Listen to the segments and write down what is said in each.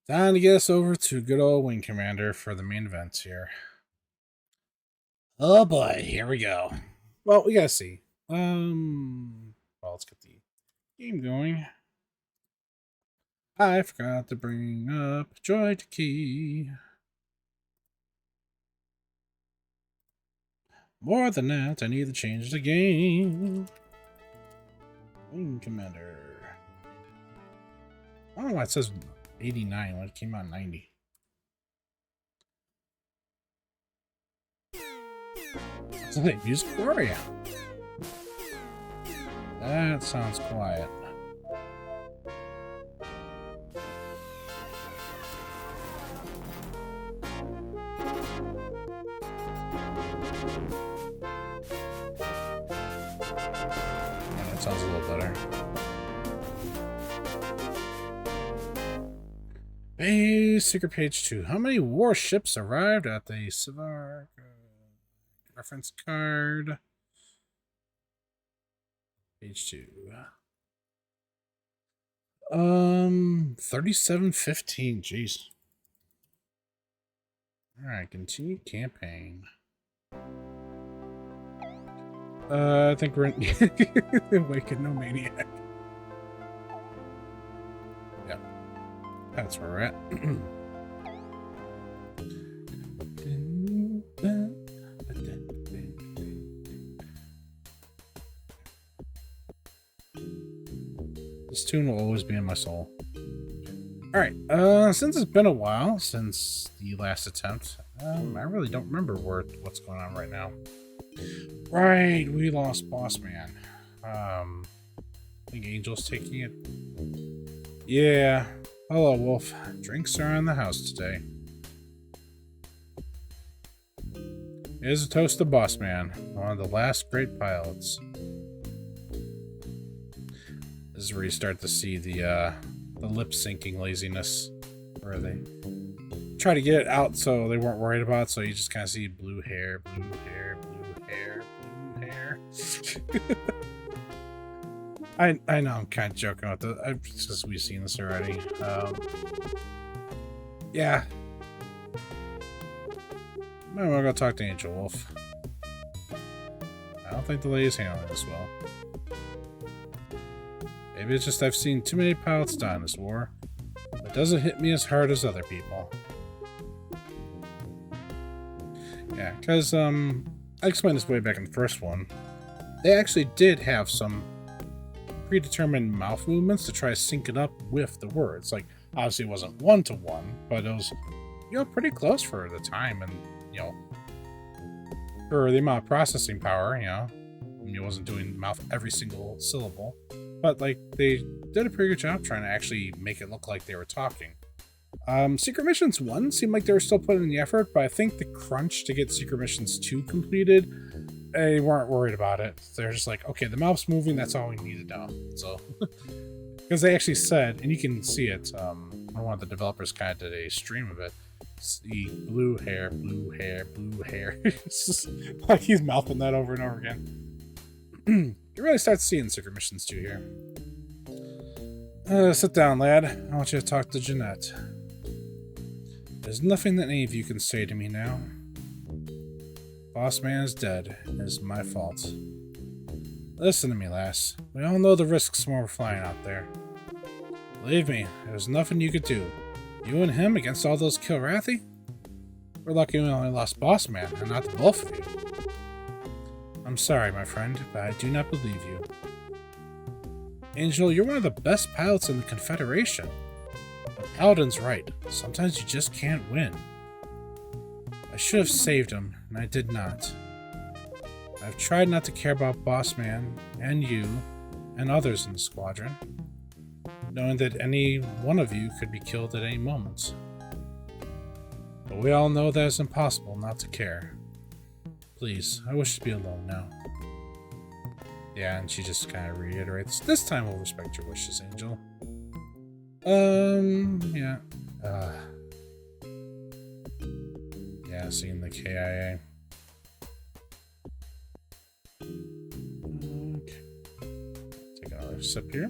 Time to get us over to good old Wing Commander for the main event here. Oh boy, here we go. Well, we gotta see. Well, let's get the game going. I forgot to bring up Joy to Key. More than that, I need to change the game. Wing Commander. I don't know why it says 89 when it came out 90. What's the music for you? That sounds quiet. Yeah, that sounds a little better. Base secret page 2. How many warships arrived at the Sivar reference card? Page 2. 3715. Jeez. Alright, continue campaign. I think we're in Awaken No Maniac. Yep. That's where we're at. This tune will always be in my soul. Alright, since it's been a while since the last attempt, I really don't remember what's going on right now. Right, we lost Boss Man. I think Angel's taking it. Yeah. Hello, Wolf. Drinks are in the house today. Here's a toast to Boss Man, one of the last great pilots. This is where you start to see the lip syncing laziness, where they try to get it out so they weren't worried about it, so you just kind of see blue hair, blue hair, blue hair, blue hair. I know I'm kind of joking about that. Because we've seen this already. Yeah. I'm gonna go talk to Angel Wolf. I don't think the lady's handling this well. Maybe it's just I've seen too many pilots die in this war. It doesn't hit me as hard as other people. Yeah, because I explained this way back in the first one. They actually did have some predetermined mouth movements to try to sync it up with the words. Like, obviously it wasn't one-to-one, but it was, pretty close for the time and, for the amount of processing power, it wasn't doing mouth every single syllable. But, like, they did a pretty good job trying to actually make it look like they were talking. Secret Missions 1 seemed like they were still putting in the effort, but I think the crunch to get Secret Missions 2 completed, they weren't worried about it. They're just like, okay, the mouth's moving, that's all we need to know. So, because they actually said, and you can see it, one of the developers kind of did a stream of it. See, blue hair, blue hair, blue hair. It's just like he's mouthing that over and over again. You really start seeing Secret Missions 2 here. Sit down, lad. I want you to talk to Jeanette. There's nothing that any of you can say to me now. Boss Man is dead. It is my fault. Listen to me, lass. We all know the risks when we're flying out there. Believe me, there's nothing you could do. You and him against all those Kilrathi? We're lucky we only lost Boss Man, and not the both of you. I'm sorry, my friend, but I do not believe you. Angel, you're one of the best pilots in the Confederation. But Paladin's right. Sometimes you just can't win. I should have saved him, and I did not. I've tried not to care about Boss Man, and you, and others in the squadron, knowing that any one of you could be killed at any moment. But we all know that it's impossible not to care. Please, I wish to be alone now. Yeah, and she just kind of reiterates, this time we'll respect your wishes, Angel. Yeah. Yeah, seeing the KIA. Okay. Take another sip here.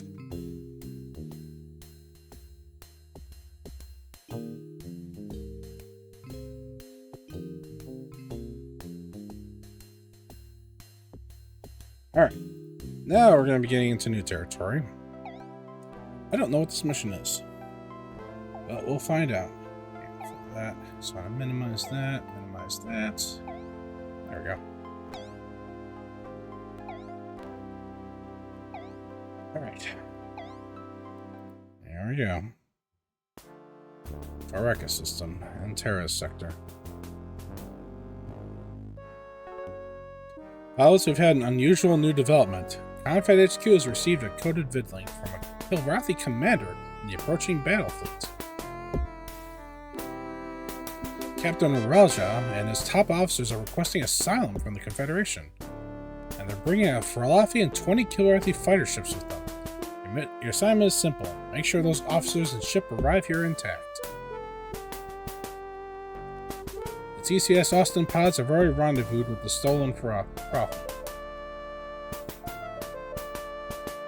Alright. Now we're going to be getting into new territory. I don't know what this mission is, but we'll find out. Okay, that. So I minimize that, minimize that. There we go. Alright. There we go. Fareka system and terrorist sector. Pilots have had an unusual new development. Confed HQ has received a coded vidlink from a Kilrathi commander in the approaching battle fleet. Captain Raja and his top officers are requesting asylum from the Confederation, and they're bringing a Faralathi and 20 Kilrathi fighter ships with them. Your assignment is simple. Make sure those officers and ship arrive here intact. The TCS Austin pods have already rendezvoused with the stolen Faralathi.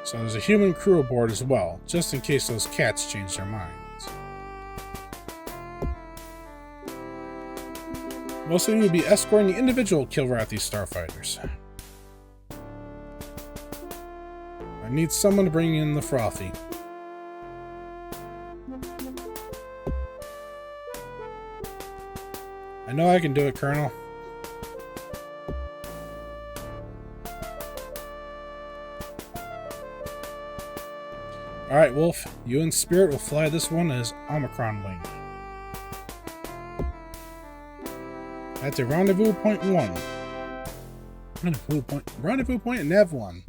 So there's a human crew aboard as well, just in case those cats change their minds. Most of you will be escorting the individual Kilrathi starfighters. I need someone to bring in the Frothy. I know I can do it, Colonel. Alright, Wolf. You and Spirit will fly this one as Omicron Wing. That's a rendezvous point 1. Rendezvous point Nav 1.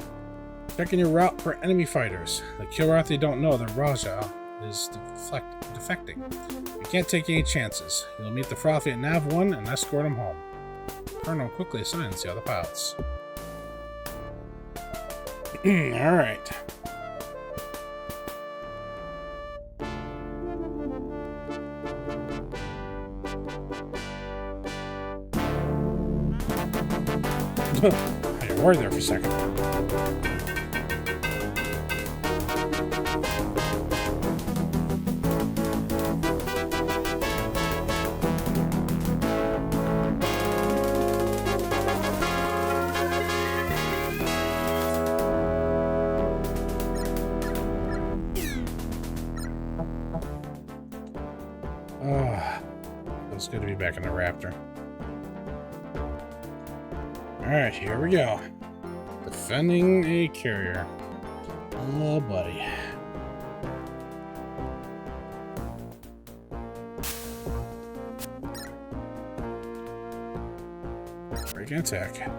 Checking your route for enemy fighters. The Kilrathi don't know that Raja is defecting. You can't take any chances. You'll meet the Frothy at Nav 1 and escort him home. Colonel quickly assigns the other pilots. Alright. I got worried there for a second. Feels good to be back in the Raptor. Alright, here we go. Defending a carrier. Oh, buddy. Break and attack.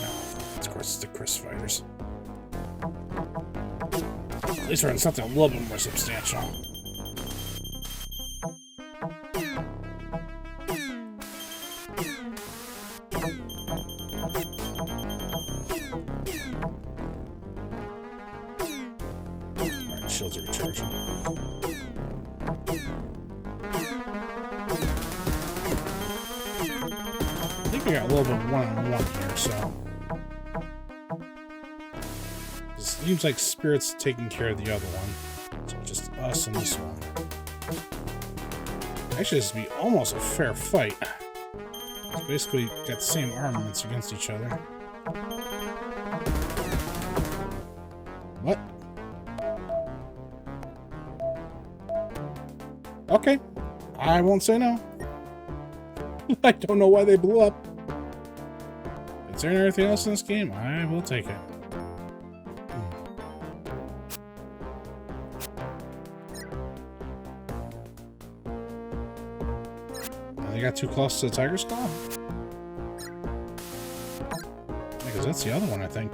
No, of course it's the Chris fighters. At least we're in something a little bit more substantial. Alright, shields are recharging. I think we got a little bit of one-on-one here, so... It seems like Spirit's taking care of the other one. So just us and this one. Actually, this would be almost a fair fight. It's basically got the same armaments against each other. What? Okay. I won't say no. I don't know why they blew up. Is there anything else in this game? I will take it. They got too close to the Tiger's Claw? Because that's the other one, I think.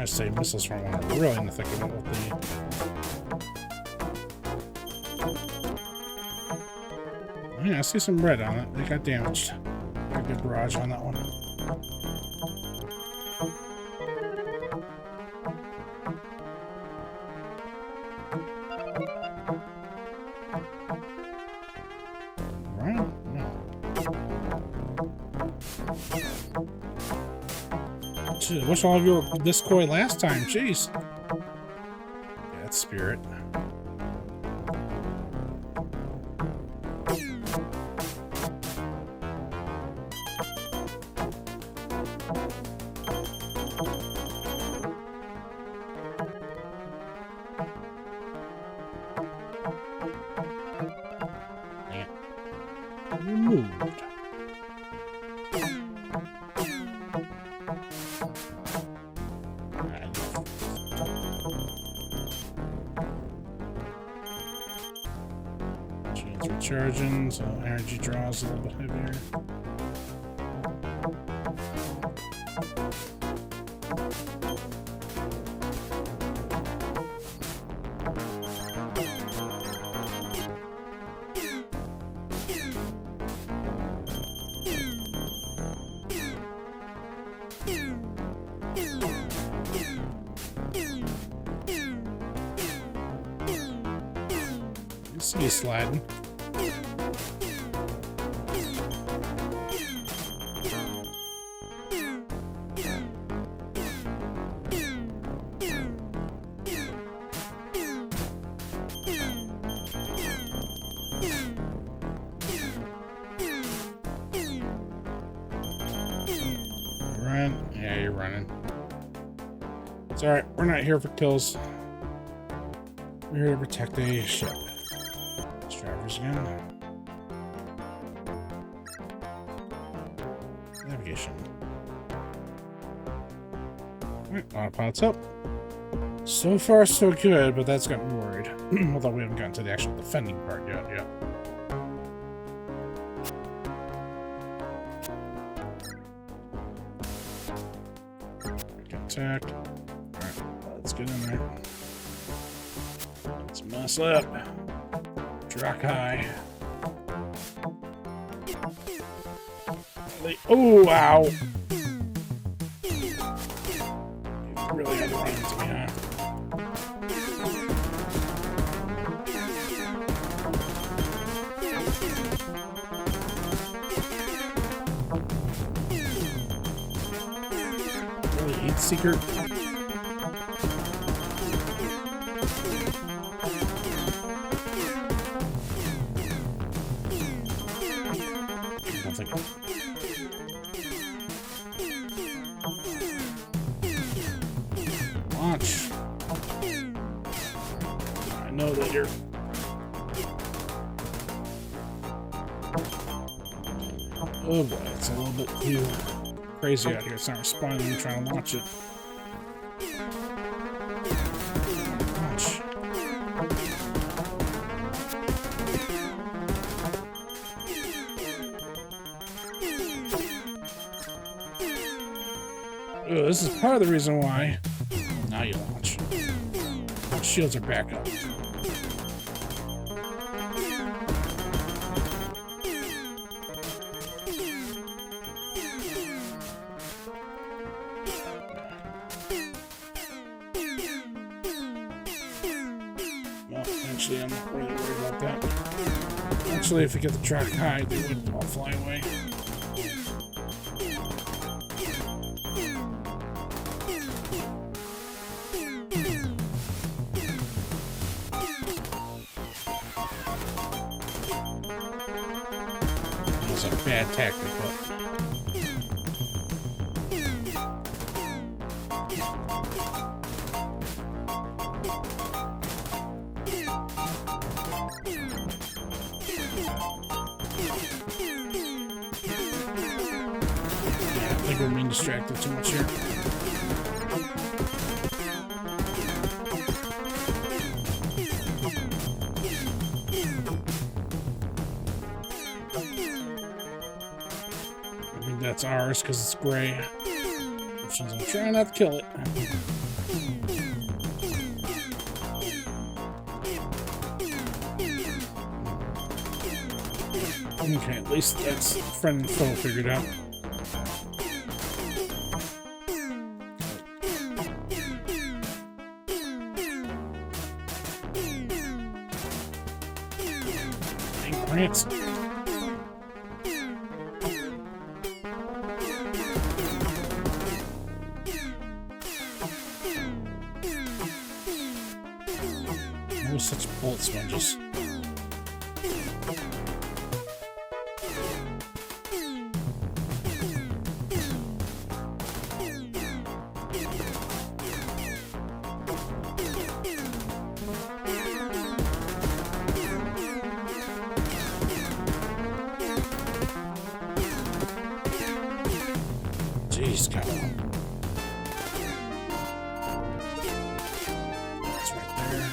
to say missiles from when we're really in the thick of it with the... Yeah, I see some red on it. They got damaged. Got a good barrage on that one. Right? No. Gee, I wish all of you were this coy last time. Jeez. Yeah, that's spirit. Removed. Shields recharging, so energy draws a little bit heavier. See you sliding. Run? Yeah, you're running. It's alright, we're not here for kills. We're here to protect a ship. Drivers again. Navigation. Alright, autopilot's up. So far, so good, but that's got me worried. Although we haven't gotten to the actual defending part yet. Yeah. Contact. Alright, let's get in there. Let's mess up. Rock high. Oh, wow. You really had to run into me, huh? Really heat seeker. Launch. I know that you're... Oh boy, it's a little bit too crazy out here. It's not responding when you're trying to launch it. Launch. Oh, this is part of the reason why. Now you launch. Shields are back up. Well, actually, I'm not really worried about that. Actually, if we get the track high, they would all fly away. That's a bad tactic, but... I think we're being distracted too much here. I think that's ours because it's gray. Which means I'm trying not to kill it. Okay, at least that's friend and foe figured out. Grants. No such bullet sponges. Jeez, come on. That's right there.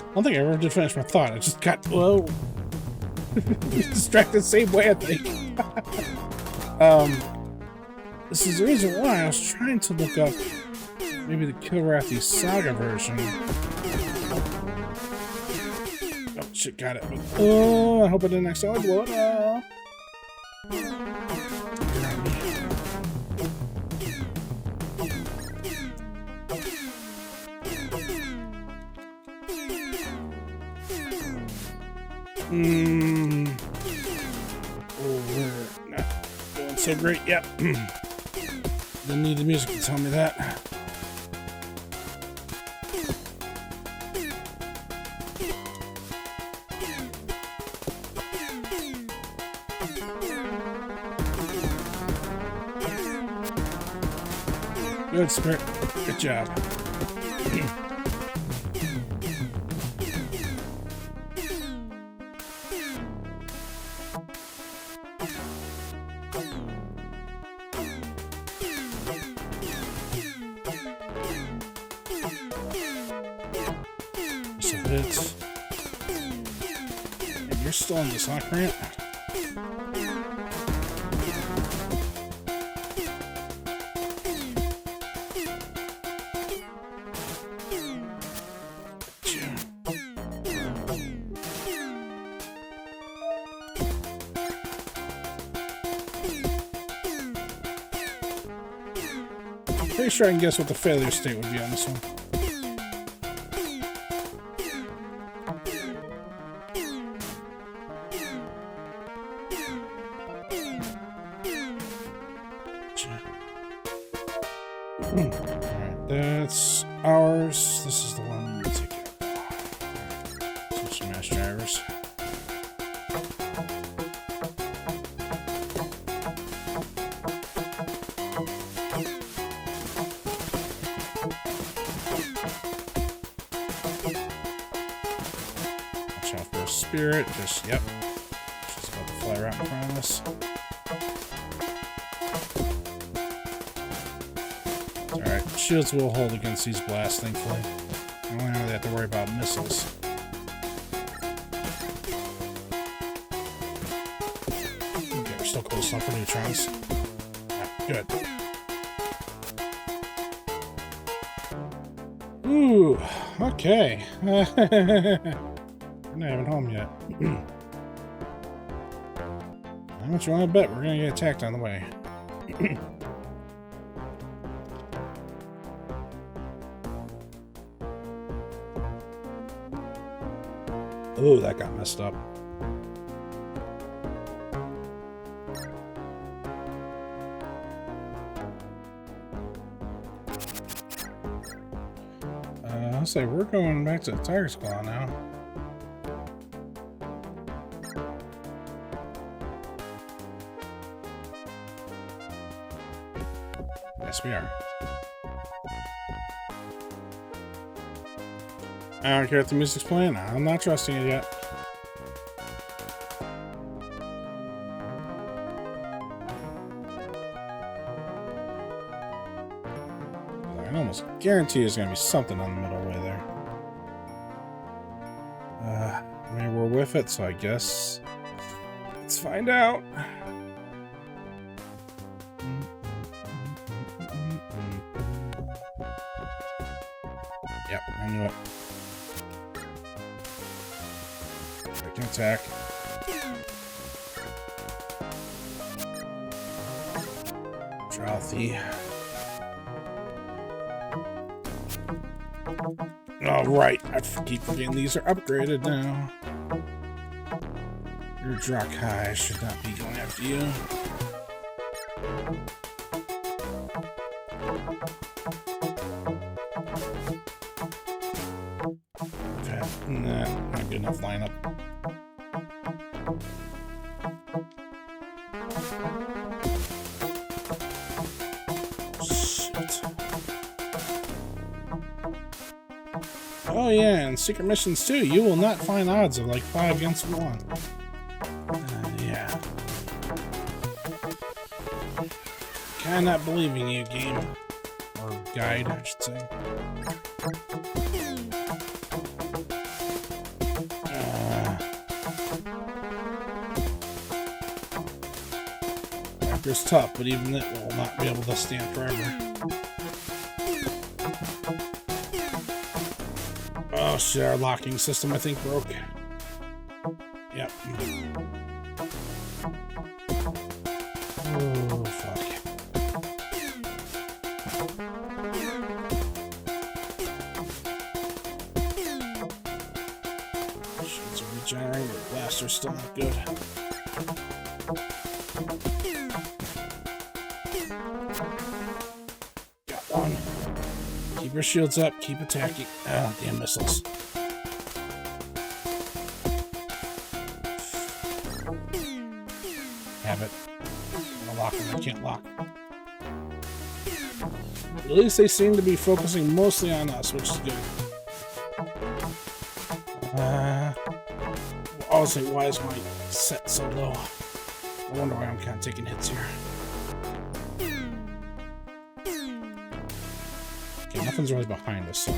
I don't think I ever did finish my thought. I just got, whoa, distracted the same way, I think. This is the reason why I was trying to look up maybe the Kilrathi Saga version. Oh, shit, got it. Oh, I hope I didn't accidentally blow it up. Oh, we're not doing so great. Yep. Didn't need the music to tell me that. Good, Spirit. Good job. It's... And you're still in this, huh, Grant? Pretty sure I can guess what the failure state would be on this one. Alright, that's ours. This is the one we need to take out. Switch to mass drivers. Watch out for a spirit. Just, yep. She's about to fly right in front of us. Alright, shields will hold against these blasts, thankfully. I only know they have to worry about missiles. Okay, we're still close enough for neutrons. Good. Ooh, okay. We're not even home yet. How much you want to bet we're gonna get attacked on the way? Oh, that got messed up. I'll say we're going back to the Tiger's Claw now. Yes, we are. I don't care if the music's playing. I'm not trusting it yet. I can almost guarantee there's gonna be something on the middle way there. I mean, we're with it, so I guess let's find out. Yep, I knew it. I can attack. Drouthy. Oh, right. I keep forgetting these are upgraded now. Your Drakai should not be going after you. Okay. Nah, not good enough lineup. Oh yeah, and secret missions too. You will not find odds of like 5 against 1. Yeah. Kinda not believing you, game. Or guide, I should say. Raptor's tough, but even it will not be able to stand forever. Oh shit, our locking system I think broke. Yep. Oh fuck. Shields are regenerating, but blaster's still not good. Got one. Keep your shields up, keep attacking. Ah, damn missiles. Have it. I'm gonna lock them, I can't lock. At least they seem to be focusing mostly on us, which is good. I'll say, why is my set so low? I wonder why I'm kind of taking hits here. Okay, nothing's really behind us, so.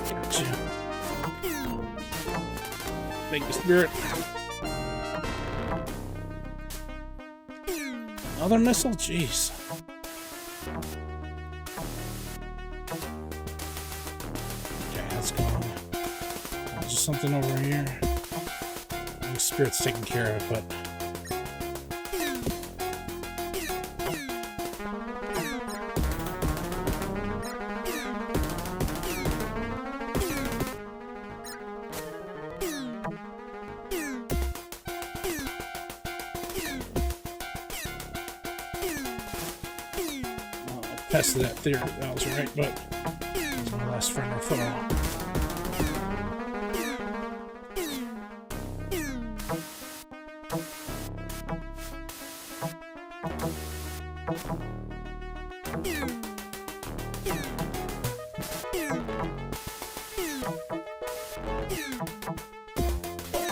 Gotcha. Thank you, Spirit. Another missile? Jeez. There's something over here. The Spirit's taking care of it, but I tested that theory. That was right, but it's my last friend or foe.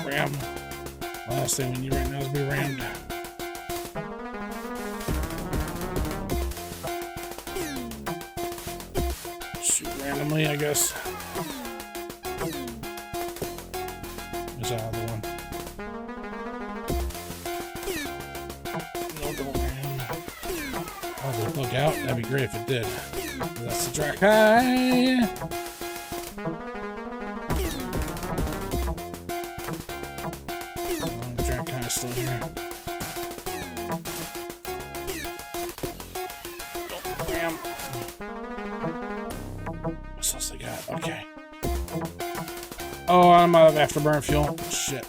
Ram. Last thing we need right now is be rammed. Shoot randomly, I guess. There's the other one. No, don't ram. Oh, did it bug out? That'd be great if it did. That's the Drakai. Still here. Oh, ram. What else I got? Okay. Oh, I'm out of afterburn fuel. Shit.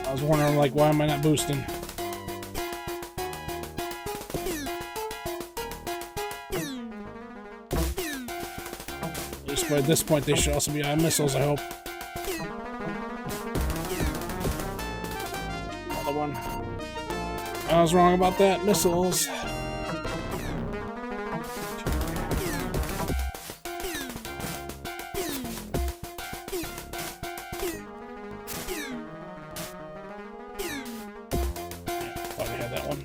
I was wondering, like, why am I not boosting? at this point, they should also be out of missiles, I hope. Another one. I was wrong about that. Missiles. Thought we had that one.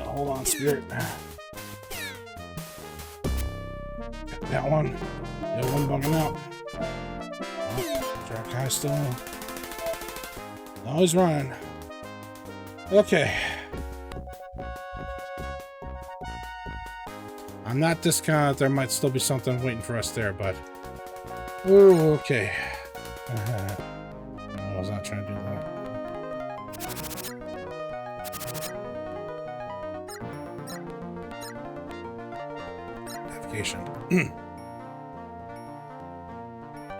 Hold on, Spirit. That one. The other one bugging out. Oh, Jack guy still. No, he's running. Okay. I'm not discounted. There might still be something waiting for us there, but. Ooh, okay. No, I was not trying to do that.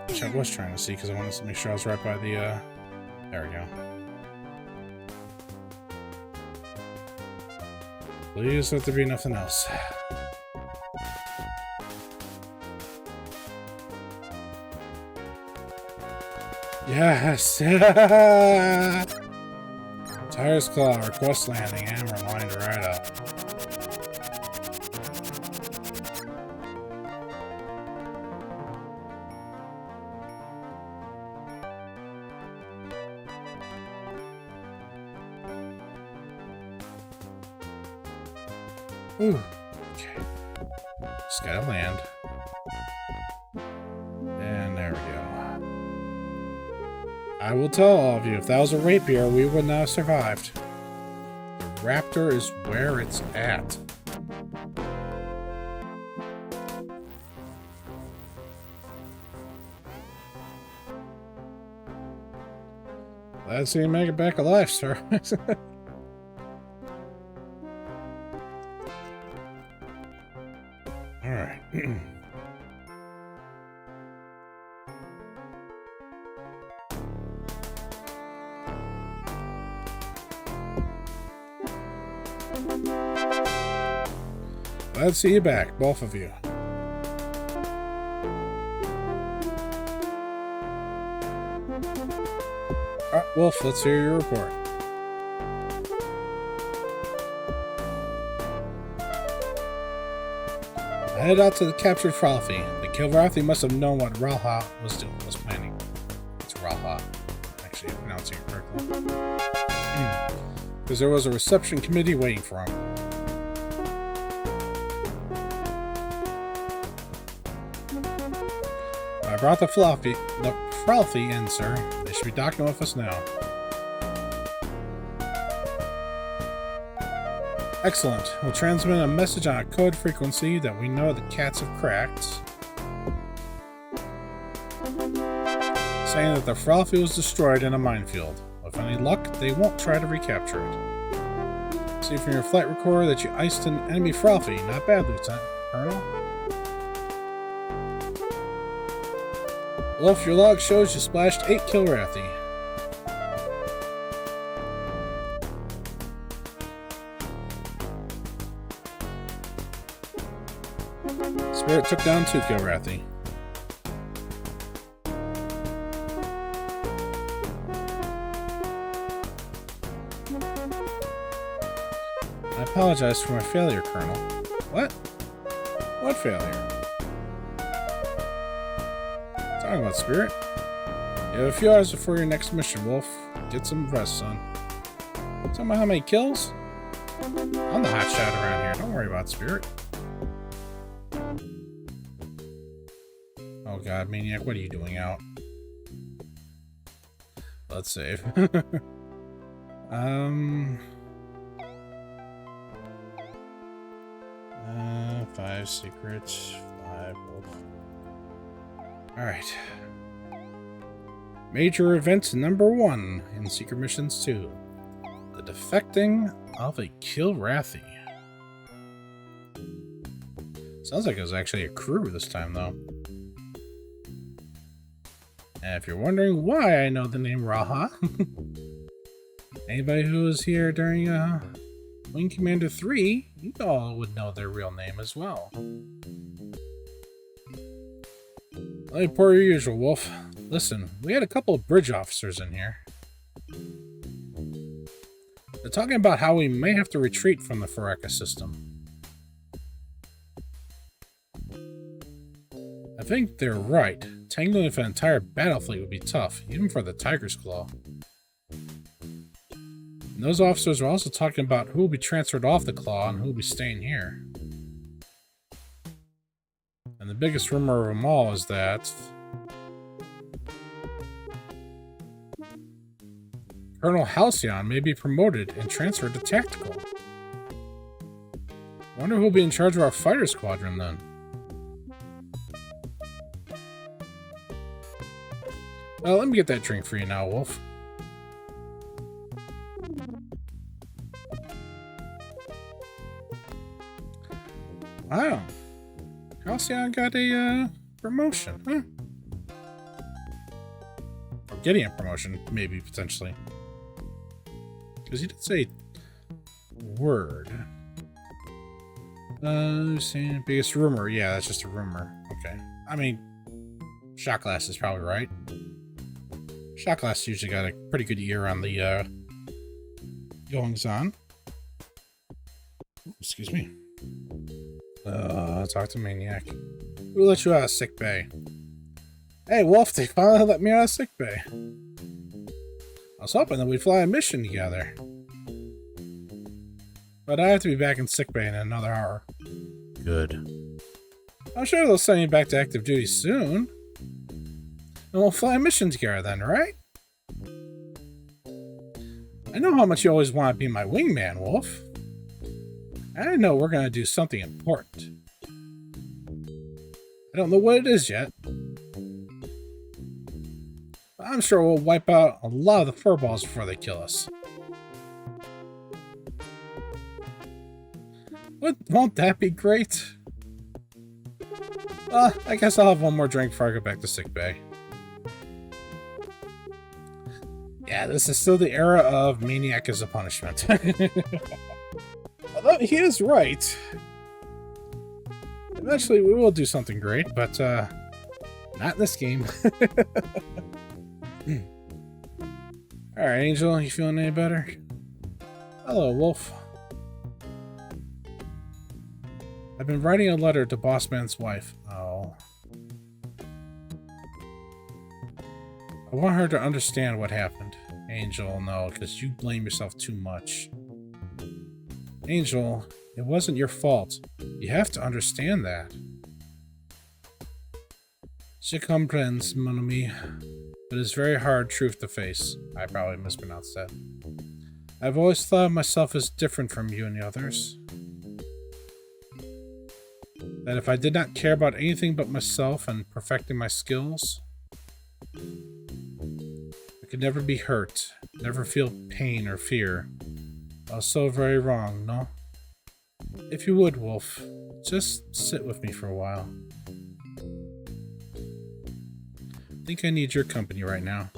Which I was trying to see because I wanted to make sure I was right by the there we go. Please let there be nothing else. Yes! Tires Claw, request landing, and reminder right up. Ooh, okay. Just gotta land. And there we go. I will tell all of you, if that was a rapier, we would not have survived. The raptor is where it's at. Glad to see you make it back alive, sir. Alright. Glad to see you back, both of you. Alright, Wolf, let's hear your report. I headed out to the captured Frothy. The Kilrathi must have known what Ralha was planning. It's Ralha. Actually, I'm pronouncing it correctly. Because there was a reception committee waiting for him. I brought the Frothy in, sir. They should be docking with us now. Excellent. We'll transmit a message on a code frequency that we know the cats have cracked, saying that the Frothy was destroyed in a minefield. With any luck, they won't try to recapture it. See from your flight recorder that you iced an enemy Frothy. Not bad, Lieutenant Colonel. Wolf, your log shows you splashed 8 Kilrathi. Spirit took down 2 Kilrathi. I apologize for my failure, Colonel. What? What failure? Talking about, Spirit. You have a few hours before your next mission, Wolf. Get some rest, son. Tell me how many kills? I'm the hot shot around here. Don't worry about Spirit. Oh god, Maniac, what are you doing out? Let's save. 5 secrets, 5 wolf. Alright. Major event number 1 in Secret Missions 2. The defecting of a Kilrathi. Sounds like it was actually a crew this time, though. And if you're wondering why I know the name Raha, anybody who was here during Wing Commander 3, you all would know their real name as well. Like per usual, Wolf. Listen, we had a couple of bridge officers in here. They're talking about how we may have to retreat from the Fareka system. I think they're right. Tangling with an entire battle fleet would be tough, even for the Tiger's Claw. And those officers are also talking about who will be transferred off the Claw and who will be staying here. And the biggest rumor of them all is that Colonel Halcyon may be promoted and transferred to Tactical. Wonder who'll be in charge of our fighter squadron then. Well, let me get that drink for you now, Wolf. Wow. Halcyon got a promotion, huh? Or getting a promotion, maybe, potentially. Because he did say word. Saying biggest rumor. Yeah, that's just a rumor. Okay. I mean, Shot Glass is probably right. Shot Glass usually got a pretty good ear on the goings on. Excuse me. Talk to Maniac. We'll let you out of sick bay. Hey, Wolf, they finally let me out of sick bay. I was hoping that we'd fly a mission together. But I have to be back in sick bay in another hour. Good. I'm sure they'll send you back to active duty soon. And we'll fly a mission together then, right? I know how much you always want to be my wingman, Wolf. I know we're going to do something important. I don't know what it is yet. But I'm sure we'll wipe out a lot of the furballs before they kill us. Won't that be great? I guess I'll have one more drink before I go back to sickbay. Yeah, this is still the era of Maniac as a punishment. Although he is right. Eventually we will do something great, but not in this game. Alright, Angel, you feeling any better? Hello, Wolf. I've been writing a letter to Bossman's wife. Oh. I want her to understand what happened. Angel, no, because you blame yourself too much. Angel, it wasn't your fault. You have to understand that. Je comprends, mon ami. But it's very hard truth to face. I probably mispronounced that. I've always thought of myself as different from you and the others. That if I did not care about anything but myself and perfecting my skills, I could never be hurt, never feel pain or fear. I was so very wrong, no? If you would, Wolf, just sit with me for a while. I think I need your company right now.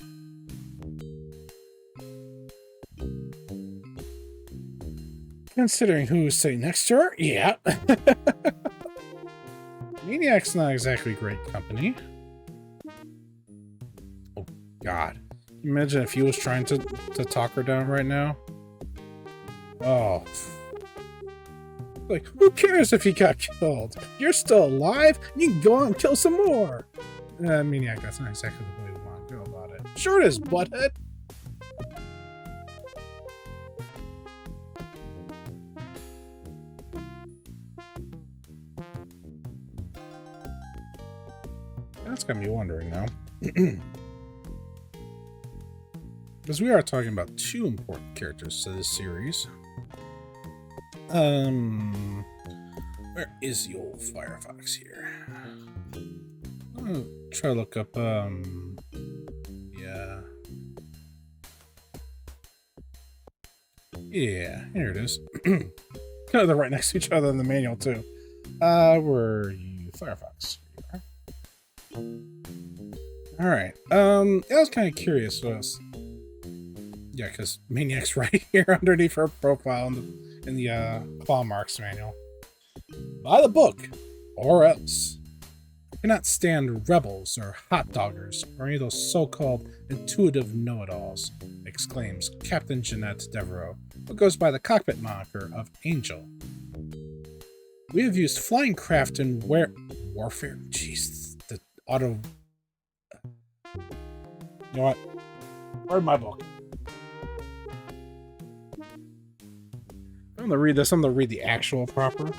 Considering who's sitting next to her, yeah. Maniac's not exactly great company. Oh, God. Can you imagine if he was trying to talk her down right now? Oh. Like, who cares if he got killed? You're still alive, you can go on and kill some more. Maniac, that's not exactly the way we want to go about it. Sure it is, butthead. That's got me wondering now. Because we are talking about two important characters to this series. Where is the old Firefox here? I'm gonna try to look up, yeah. Yeah, here it is. They're right next to each other in the manual, too. Where are you? Firefox. All right. I was kind of curious. Yeah, because Maniac's right here underneath her profile in the claw marks manual. By the book, or else. I cannot stand rebels or hot doggers or any of those so-called intuitive know-it-alls, exclaims Captain Jeanette Devereaux, who goes by the cockpit moniker of Angel. We have used flying craft in warfare. Jeez, the auto. You know what? Where's my book? I'm gonna read this. I'm gonna read the actual proper.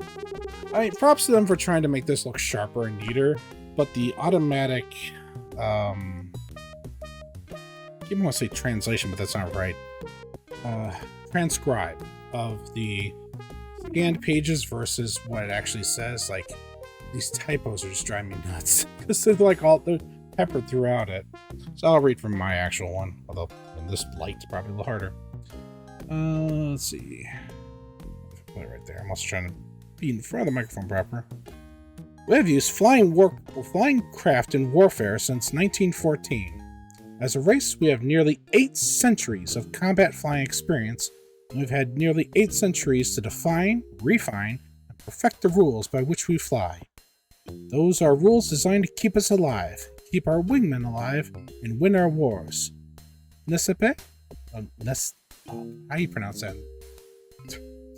I mean, props to them for trying to make this look sharper and neater, but the automatic, I keep want to say translation, but that's not right. Transcribe of the scanned pages versus what it actually says. Like, these typos are just driving me nuts because they're peppered throughout it. So I'll read from my actual one, although in this light's probably a little harder. Let's see. Put it right there. I'm also trying to be in front of the microphone proper. We have used flying craft in warfare since 1914. As a race, we have nearly 8 centuries of combat flying experience, and we've had nearly 8 centuries to define, refine, and perfect the rules by which we fly. Those are rules designed to keep us alive, keep our wingmen alive, and win our wars. Nesipe? How do you pronounce that?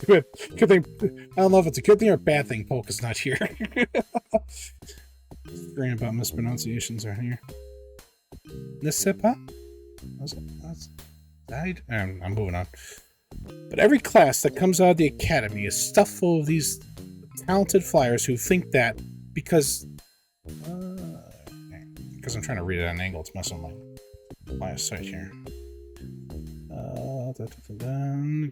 Good thing. I don't know if it's a good thing or a bad thing. Polk is not here. Worrying about mispronunciations right here. Nesipa? I'm moving on. But every class that comes out of the academy is stuffed full of these talented flyers who think that because I'm trying to read it at an angle, it's messing with my sight here.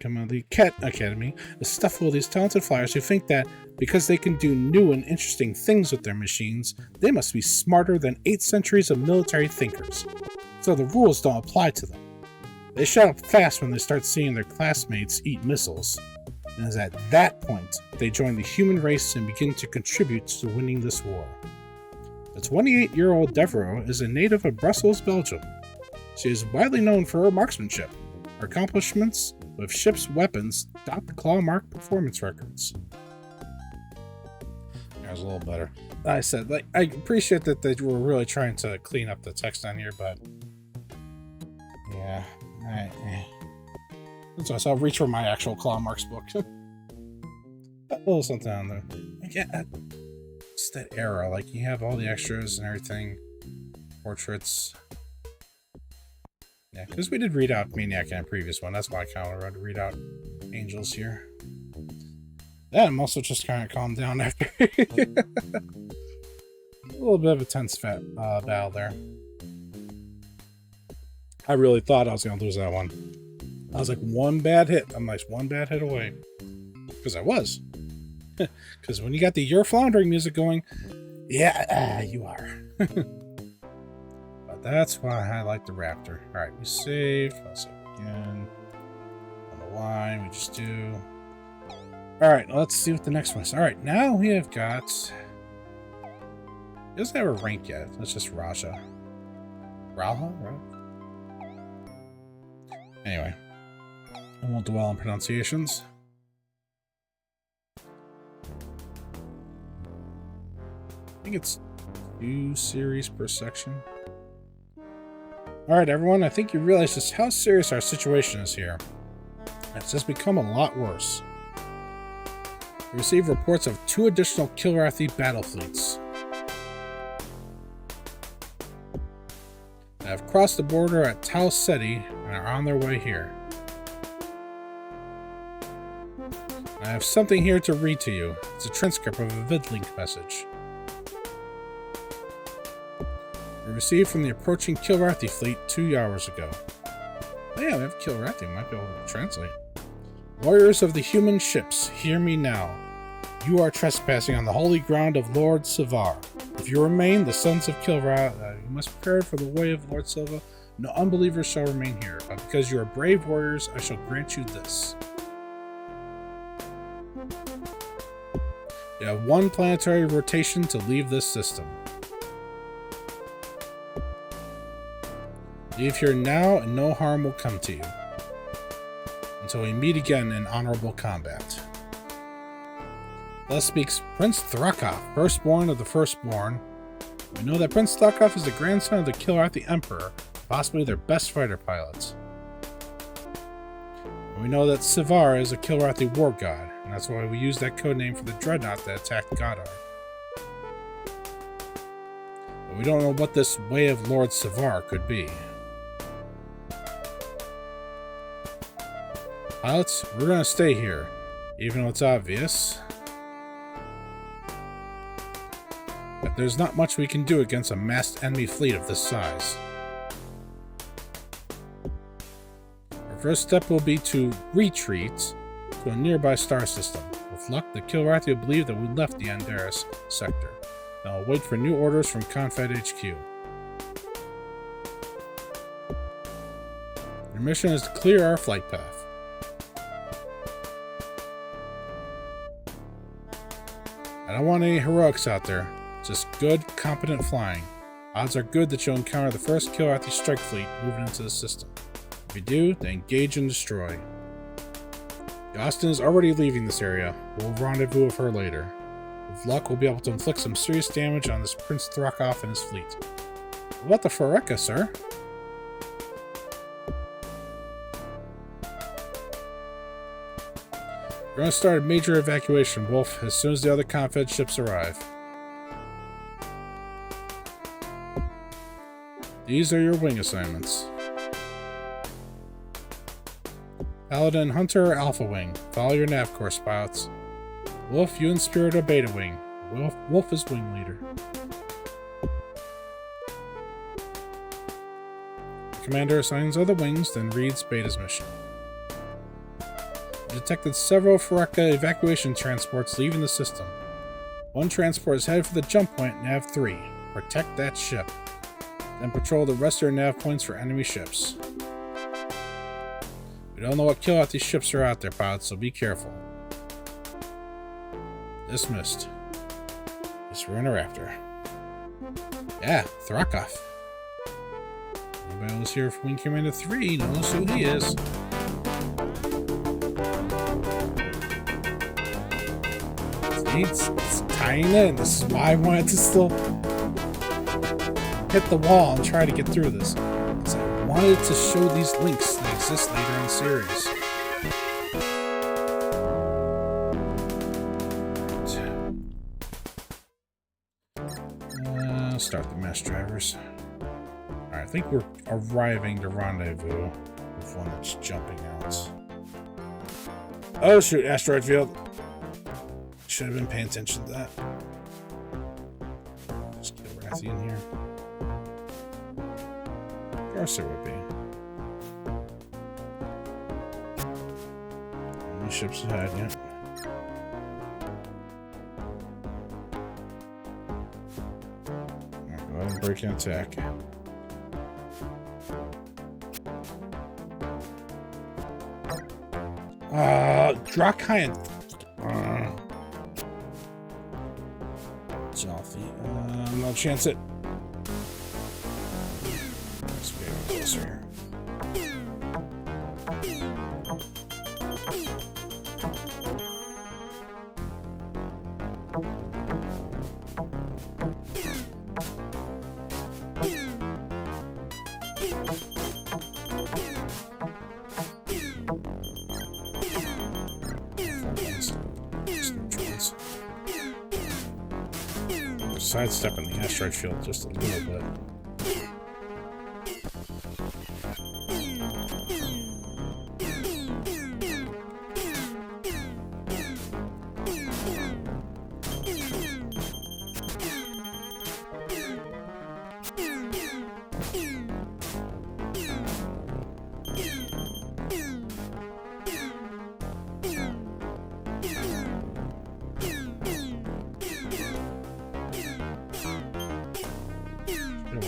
Come out of the academy is stuffed full of these talented flyers who think that because they can do new and interesting things with their machines, they must be smarter than 8 centuries of military thinkers. So the rules don't apply to them. They shut up fast when they start seeing their classmates eat missiles. And it's at that point they join the human race and begin to contribute to winning this war. The 28-year-old Devereaux is a native of Brussels, Belgium. She is widely known for her marksmanship. Her accomplishments with ship's weapons top the claw mark performance records. That was a little better. I said, I appreciate that they were really trying to clean up the text on here, but yeah, so I'll reach for my actual claw marks book. A little something on there. Yeah, it's that era. Like, you have all the extras and everything, portraits. Yeah, because we did read out Maniac in a previous one. That's why I kind of wanted to read out Angels here. Yeah, I'm also just kind of calmed down after. A little bit of a tense battle there. I really thought I was going to lose that one. I was like, one bad hit. I'm like, one bad hit away. Because I was. Because when you got the You're Floundering music going, yeah, you are. That's why I like the Raptor. Alright, we saved. I'll save again. I don't know why. We just do. Alright, let's see what the next one is. Alright, now we have got. He doesn't have a rank yet. That's just Raja. Ralha? Anyway. I won't dwell on pronunciations. I think it's 2 series per section. Alright everyone, I think you realize just how serious our situation is here. It's just become a lot worse. We received reports of 2 additional Kilrathi battle fleets that have crossed the border at Tau Ceti and are on their way here. I have something here to read to you. It's a transcript of a vidlink message. We received from the approaching Kilrathi fleet 2 hours ago. Oh yeah, we have Kilrathi. We might be able to translate. Warriors of the human ships, hear me now. You are trespassing on the holy ground of Lord Sivar. If you remain the sons of Kilrathi, you must prepare for the way of Lord Silva. No unbelievers shall remain here, but because you are brave warriors, I shall grant you this. You have 1 planetary rotation to leave this system. Leave here now and no harm will come to you. Until we meet again in honorable combat. Thus speaks Prince Thrakov, firstborn of the firstborn. We know that Prince Thrakov is the grandson of the Kilrath the Emperor, possibly their best fighter pilots. And we know that Sivar is a Kilrathi war god, and that's why we use that codename for the dreadnought that attacked Godar. But we don't know what this way of Lord Sivar could be. Pilots, we're gonna stay here, even though it's obvious that there's not much we can do against a massed enemy fleet of this size. Our first step will be to retreat to a nearby star system. With luck, the Kilrathi will believe that we left the Andaris sector. Then we'll wait for new orders from Confed HQ. Your mission is to clear our flight path. I don't want any heroics out there. Just good, competent flying. Odds are good that you'll encounter the first Kilrathi strike fleet moving into the system. If you do, then engage and destroy. Austin is already leaving this area. We'll rendezvous with her later. With luck, we'll be able to inflict some serious damage on this Prince Thrakov and his fleet. What the Fareka, sir? We're going to start a major evacuation, Wolf, as soon as the other Confed ships arrive. These are your wing assignments. Paladin, Hunter, Alpha Wing. Follow your nav course, pilots. Wolf, you and Spirit are Beta Wing. Wolf is wing leader. The commander assigns other wings, then reads Beta's mission. Detected several Fareka evacuation transports leaving the system. One transport is headed for the jump point Nav 3. Protect that ship. Then patrol the rest of your nav points for enemy ships. We don't know what Kilrathi ships are out there, pilots, so be careful. Dismissed. Guess we're in a raptor. Yeah, Thrakov. Anybody else here for Wing Commander 3 knows who he is. It's tying in. This is why I wanted to still hit the wall and try to get through this. Because I wanted to show these links that exist later in the series. Start the mesh drivers. Alright, I think we're arriving to rendezvous with one that's jumping out. Oh shoot, asteroid field. Should have been paying attention to that. Just get Rathy in here. Of course there would be. Any ships ahead yet? Alright, go ahead and break and attack. Drakhian. I'll chance it. Let's be closer here. Sidestepping the asteroid field just a little bit.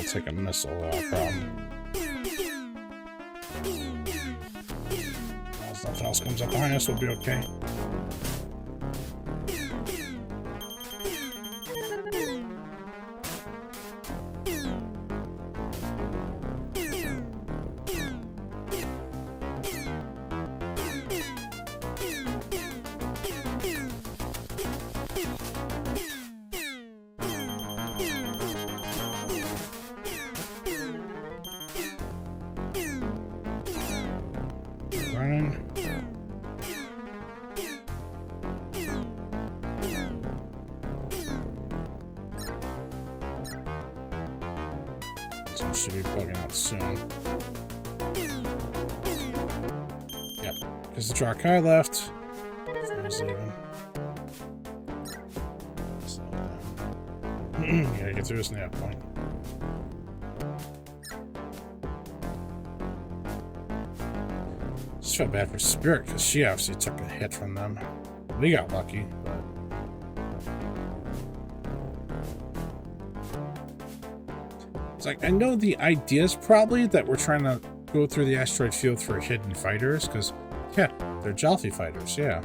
Take a missile problem. As nothing else comes up behind us, we'll be okay. should be bugging out soon. Yep, because the Drakai left. So he's leaving. So, gotta get through this nav point. Just felt bad for Spirit because she obviously took a hit from them. We got lucky, but. It's like, I know the idea is probably that we're trying to go through the asteroid field for hidden fighters, because, yeah, they're Jalfi fighters, yeah.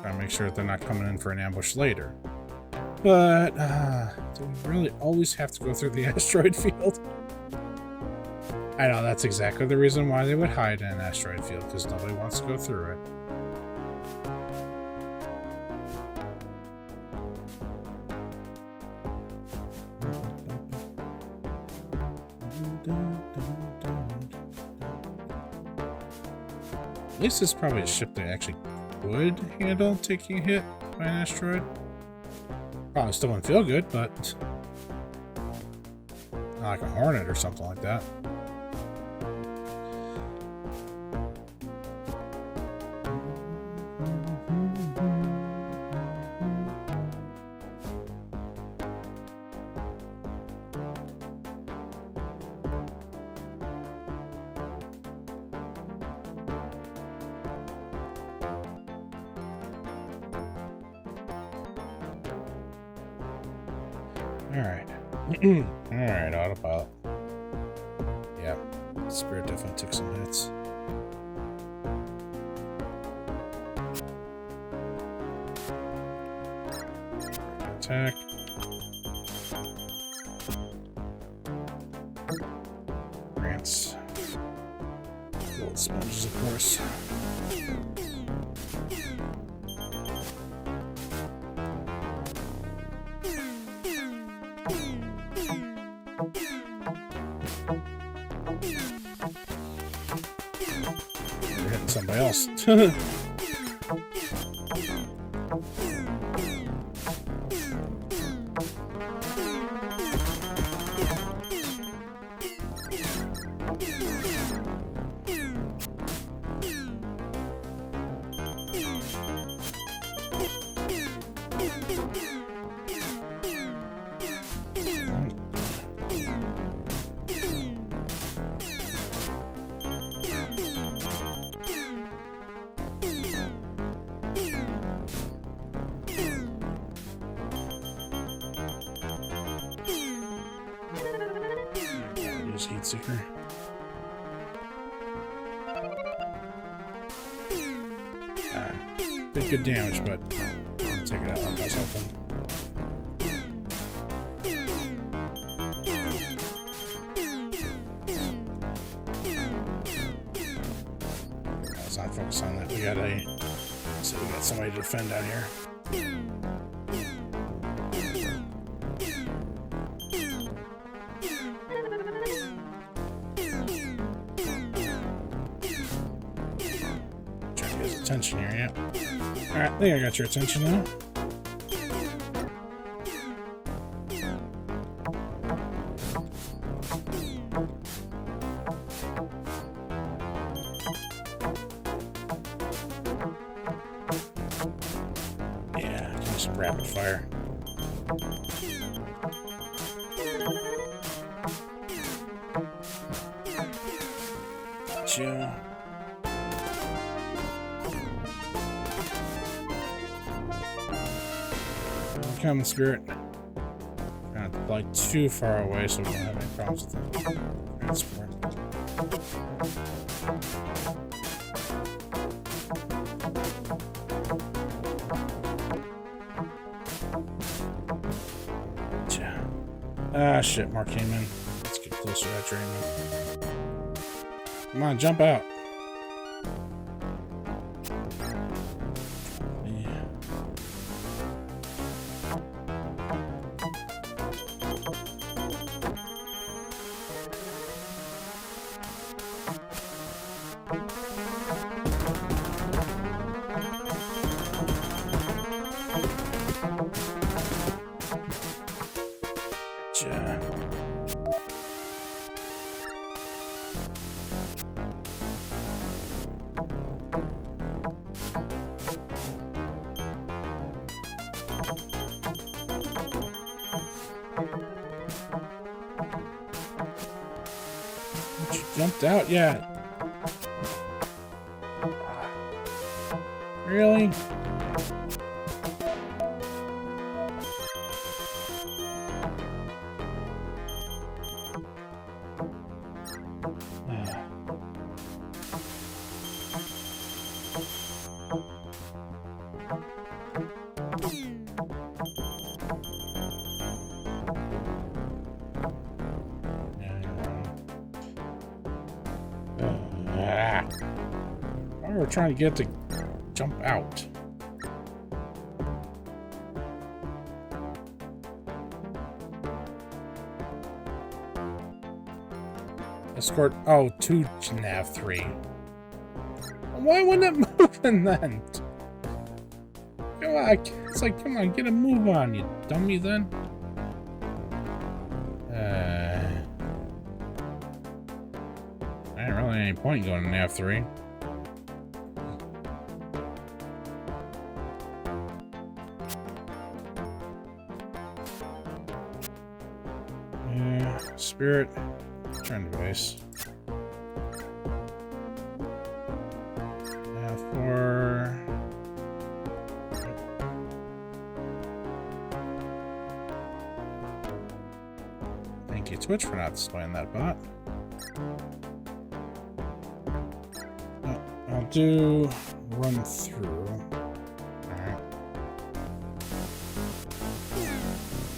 Trying to make sure that they're not coming in for an ambush later. But, do we really always have to go through the asteroid field? I know, that's exactly the reason why they would hide in an asteroid field, because nobody wants to go through it. At least it's probably a ship that actually would handle taking a hit by an asteroid. Probably still wouldn't feel good, but not like a Hornet or something like that. Alright. Alright, autopilot. Yeah. Spirit definitely took some hits. Attack. Grants. Gold sponges, of course. You're hitting somebody else. Heat seeker. Did good damage, but I'll take it out like I was hoping. Let's not focus on that. We got somebody to defend out here. Attention here, yeah. Alright, I think I got your attention now. Yeah, give me some rapid fire. Gotcha. Coming, Spirit. Not like too far away so we don't have any problems with the transport. Ah, shit, Mark came in. Let's get closer to that train now. Come on, jump out. jumped out yet. Really? We're trying to get to jump out. Escort. Oh, to nav 3. Why wouldn't it move in then? Come on, it's like, come on, get a move on, you dummy then. There ain't really any point going to nav 3. Spirit, turn to base. Now for thank you, Twitch, for not displaying that bot. I'll do run through. Alright.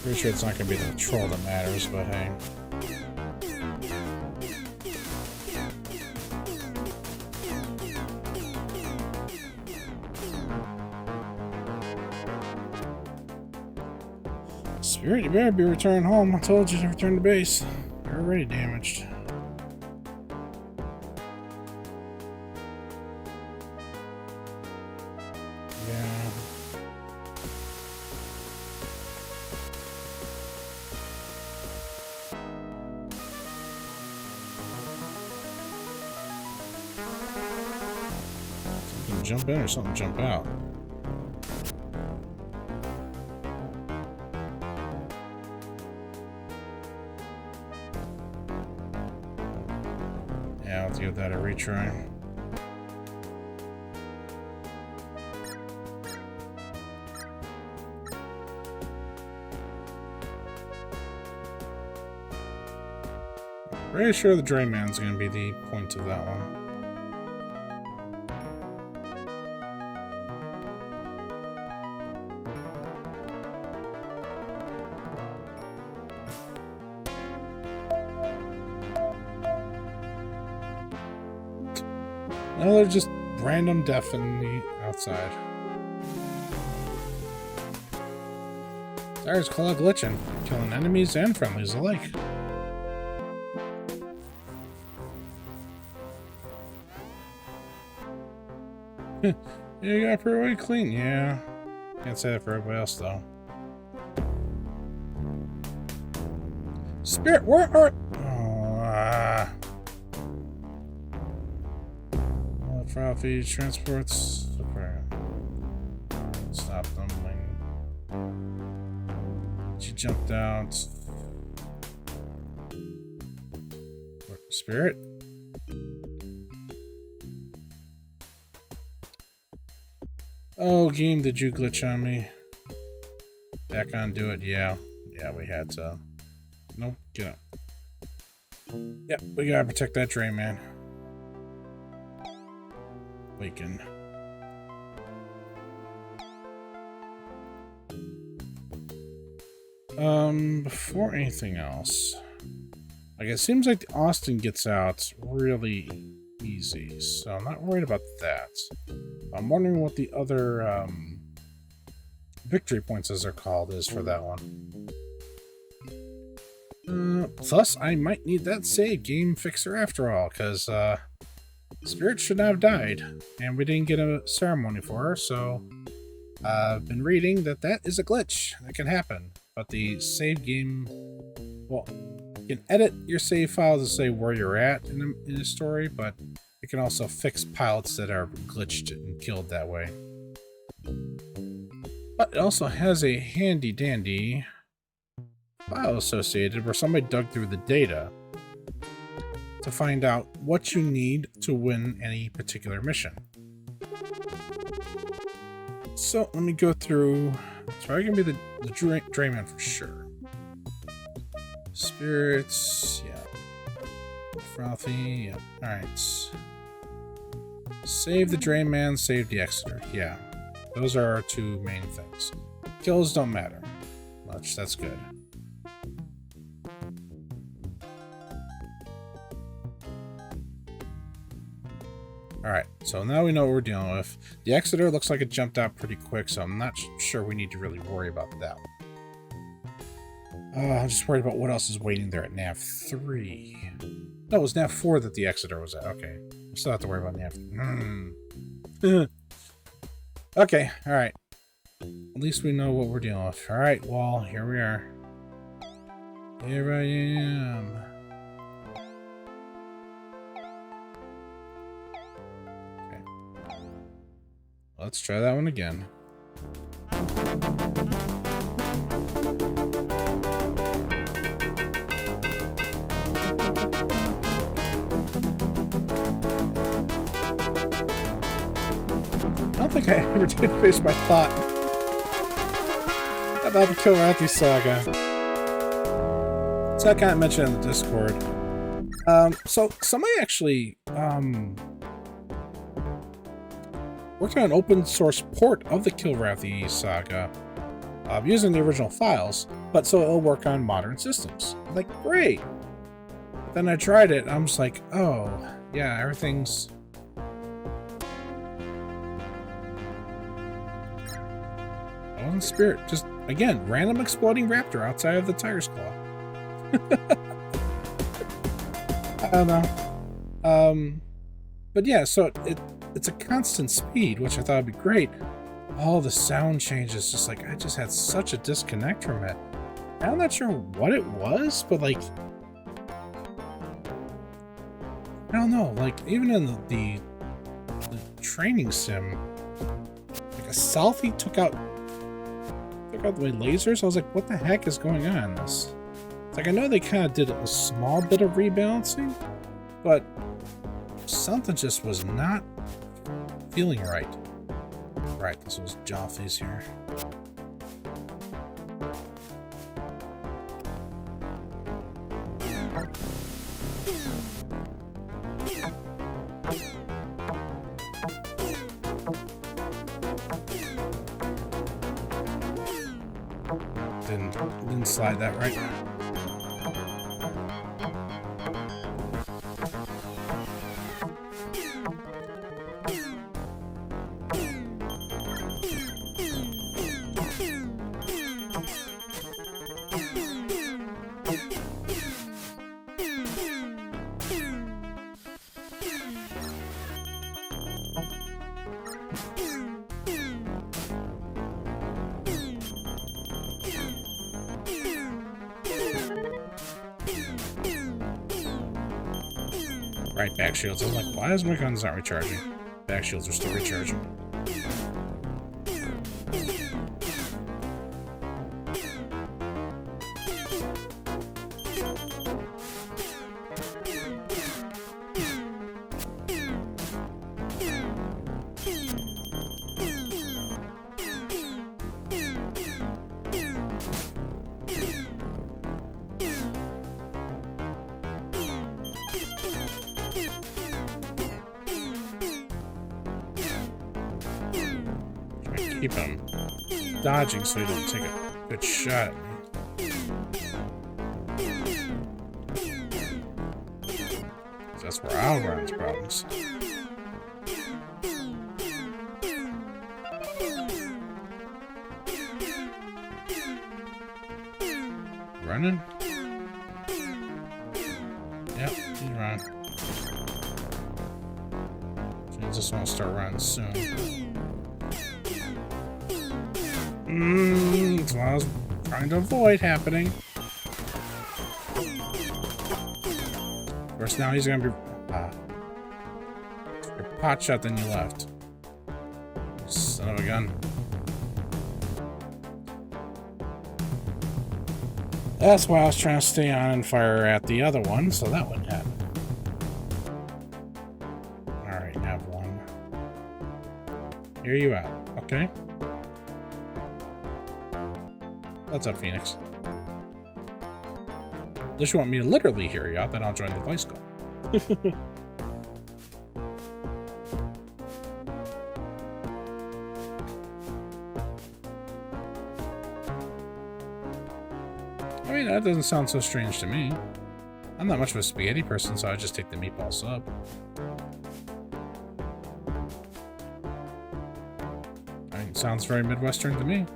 Pretty sure it's not gonna be the troll that matters, but hey. Spirit, you better be returning home. I told you to return to base. You're already damaged. Yeah. Something jump in or something jump out. Yeah, let's give that a retry. Pretty sure the Drayman's gonna be the point of that one. No, they're just random death in the outside. There's Claw glitching, killing enemies and friendlies alike. You got pretty clean, yeah. Can't say that for everybody else though. Spirit, where are? Trial feed transports. Stop them. She jumped out. Spirit? Oh, game, did you glitch on me? Back on, do it. Yeah. Yeah, we had to. Nope, get up. Yep, we gotta protect that Drayman. Waken. Before anything else, like it seems like the Austin gets out really easy, so I'm not worried about that. I'm wondering what the other victory points, as they're called, is for that one. Plus, I might need that save game fixer after all, because Spirit should not have died, and we didn't get a ceremony for her, so I've been reading that that is a glitch that can happen. But the save game, well, you can edit your save file to say where you're at in the story, but it can also fix pilots that are glitched and killed that way. But it also has a handy dandy file associated where somebody dug through the data to find out what you need to win any particular mission. So let me go through. It's probably gonna be the Drayman for sure. Spirits, yeah. Frothy, yeah. Alright. Save the Drayman, save the Exeter. Yeah. Those are our two main things. Kills don't matter much, that's good. Alright, so now we know what we're dealing with. The Exeter looks like it jumped out pretty quick, so I'm not sure we need to really worry about that. I'm just worried about what else is waiting there at nav 3. No, it was nav 4 that the Exeter was at. Okay. I still have to worry about nav 3. Okay, alright. At least we know what we're dealing with. Alright, well, here we are. Here I am. Okay. Let's try that one again. I don't think I ever did finish my thought about the Kilrathi saga. So I kind of mentioned in the Discord. So somebody actually worked on an open source port of the Kilrathi saga using the original files, but so it'll work on modern systems. Like, great. Then I tried it, and I'm just like, oh, yeah, everything's... Oh, spirit, just, again, random exploding raptor outside of the tiger's claw. I don't know. But yeah, so it's a constant speed, which I thought would be great. All the sound changes, just like, I just had such a disconnect from it. I'm not sure what it was, but like, I don't know, like, even in the training sim, like a selfie took out the lasers. I was like, what the heck is going on in this? It's like, I know they kind of did a small bit of rebalancing, but something just was not feeling right. Right, this was Joffrey's here. Didn't slide that right. Right, back shields. I was like, why is my guns not recharging? Back shields are still recharging. Keep him dodging so he doesn't take a good shot at me. That's where I'll run into problems. Running? Yep, he's running. I just want to start running soon. That's what I was trying to avoid happening. Of course, now he's gonna be your pot shot, then you left. Son of a gun. That's why I was trying to stay on and fire at the other one, so that wouldn't happen. Hear you out. Okay. What's up, Phoenix? Unless you want me to literally hear you out, then I'll join the voice call. I mean, that doesn't sound so strange to me. I'm not much of a spaghetti person, so I just take the meatball sub. I mean, it sounds very Midwestern to me.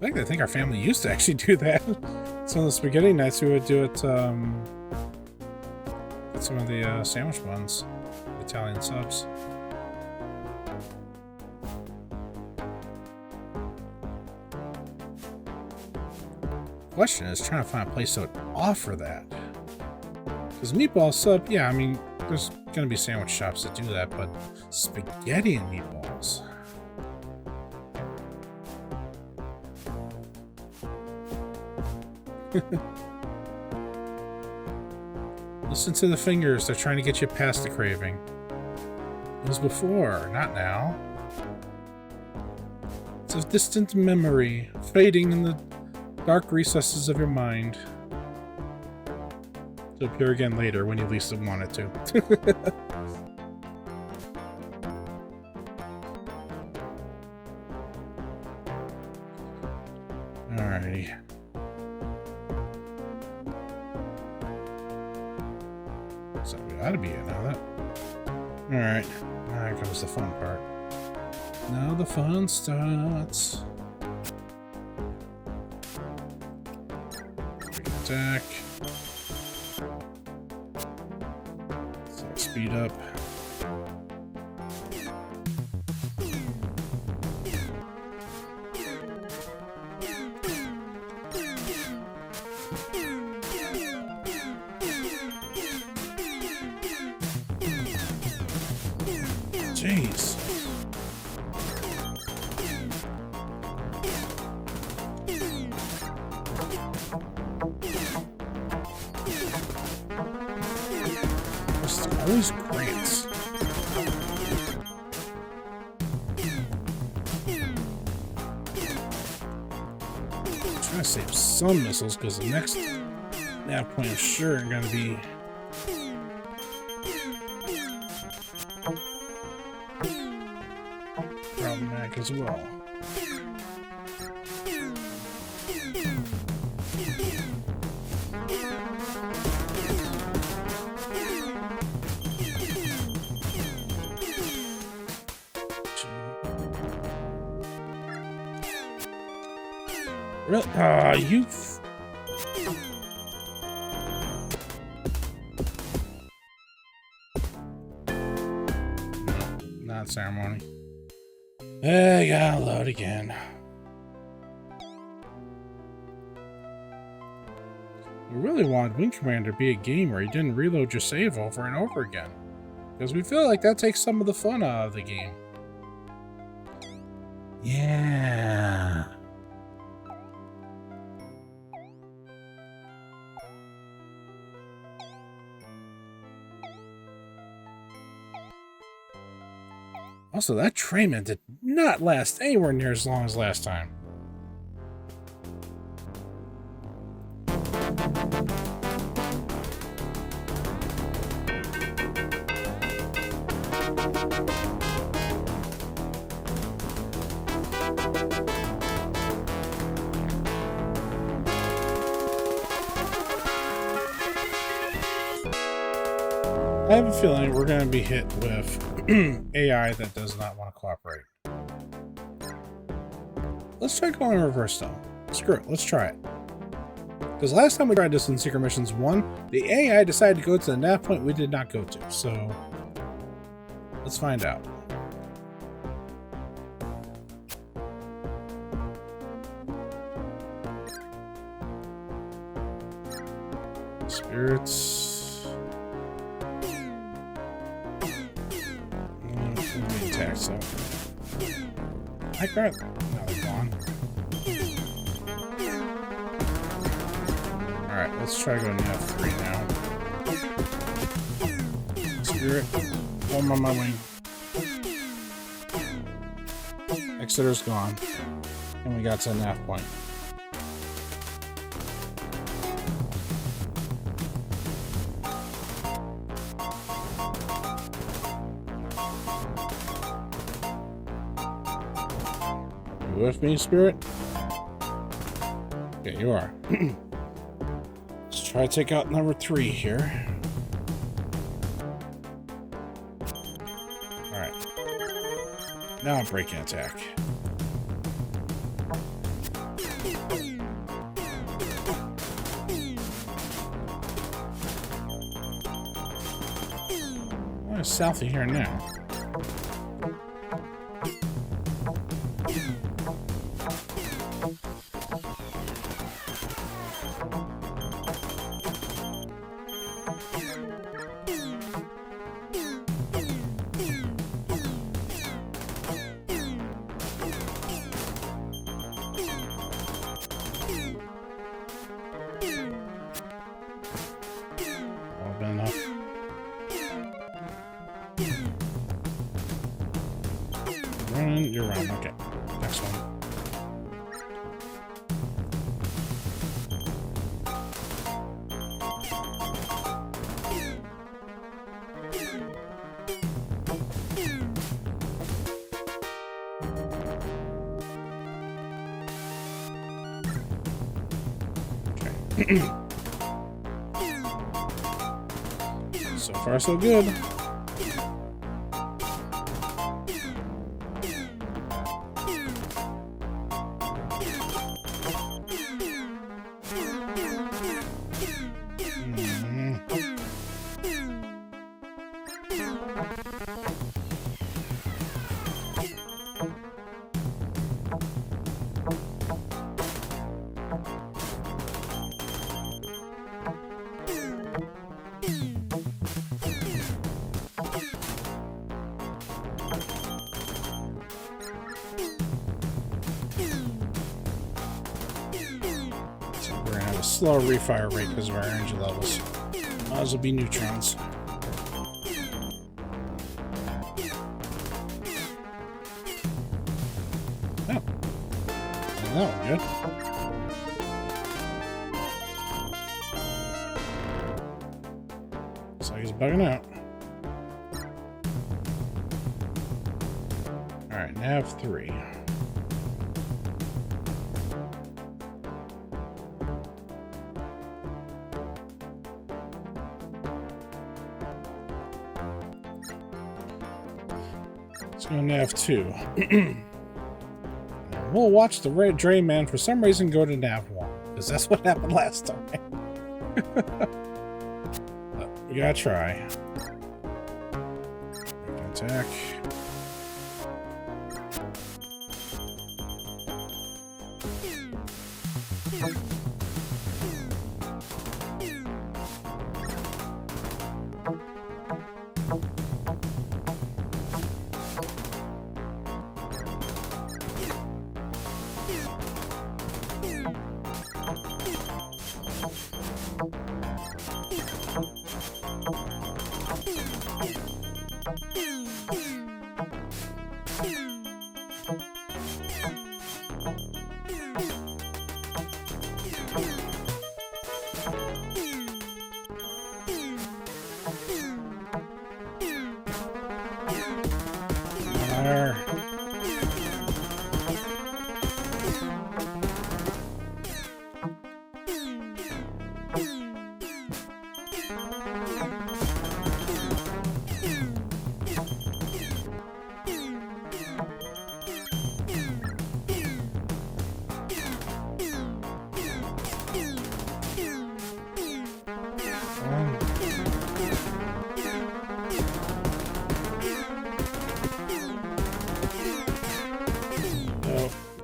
I think our family used to actually do that. Some of the spaghetti nights we would do it with some of the sandwich buns, Italian subs. Question is trying to find a place that would offer that. Because meatball sub, yeah, I mean, there's gonna be sandwich shops that do that, but spaghetti and meatballs. Listen to the fingers, they're trying to get you past the craving. It was before, not now. It's a distant memory, fading in the dark recesses of your mind. To appear again later when you least want it to. Alrighty. So we ought to be in now that. Alright. Now here comes the fun part. Now the fun starts. Quick attack. So speed up. Jeez. There's always grants. I'm trying to save some missiles because the next nav point is sure going to be problematic as well. Really? You. Not ceremony. I gotta load again. We really wanted Wing Commander to be a game where you didn't reload your save over and over again. Because we feel like that takes some of the fun out of the game. Yeah. Also, that trainment did not last anywhere near as long as last time. I have a feeling we're going to be hit with AI that does not want to cooperate. Let's try going in reverse though. Screw it, let's try it. Because last time we tried this in Secret Missions 1, the AI decided to go to the nav point we did not go to, so let's find out. Spirits. So I got now they're gone. Alright, let's try going to F3 now. Spirit, form on my wing. Exeter's gone. And we got to the nav point. You with me, Spirit? Okay, you are. Let's try to take out number 3 here. Alright. Now break and attack. What is south of here now? You're wrong. Okay. Next one. Okay. So far, so good. Slow refire rate because of our energy levels. Might as well be neutrons. Oh. Oh, good. Looks like he's bugging out. Alright, nav 3. Let's go nav 2. We'll watch the red Drain Man for some reason go to nav 1, because that's what happened last time. We gotta try. Attack.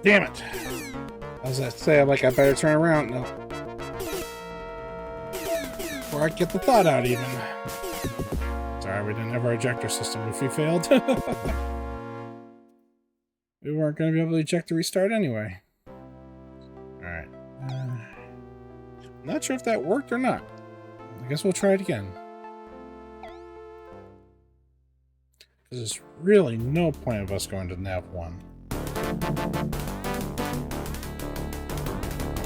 Damn it! As I say, I'm like, I better turn around now. Before I get the thought out, even. Sorry, we didn't have our ejector system if we failed. We weren't going to be able to eject to restart anyway. Alright. Not sure if that worked or not. I guess we'll try it again. Because there's really no point of us going to nav 1.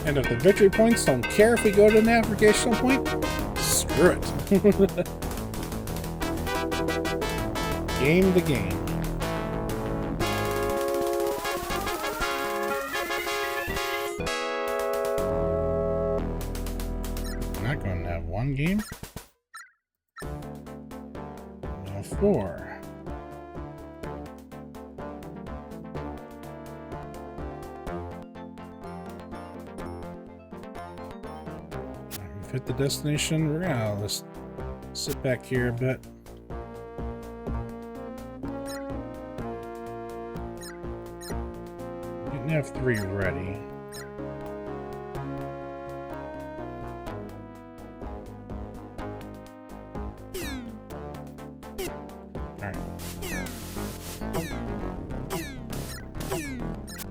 And if the victory points don't care if we go to a navigational point, screw it. Game the game. I'm not going to have one game. No, 4. We've hit the destination. We're gonna just sit back here a bit. Getting F3 ready.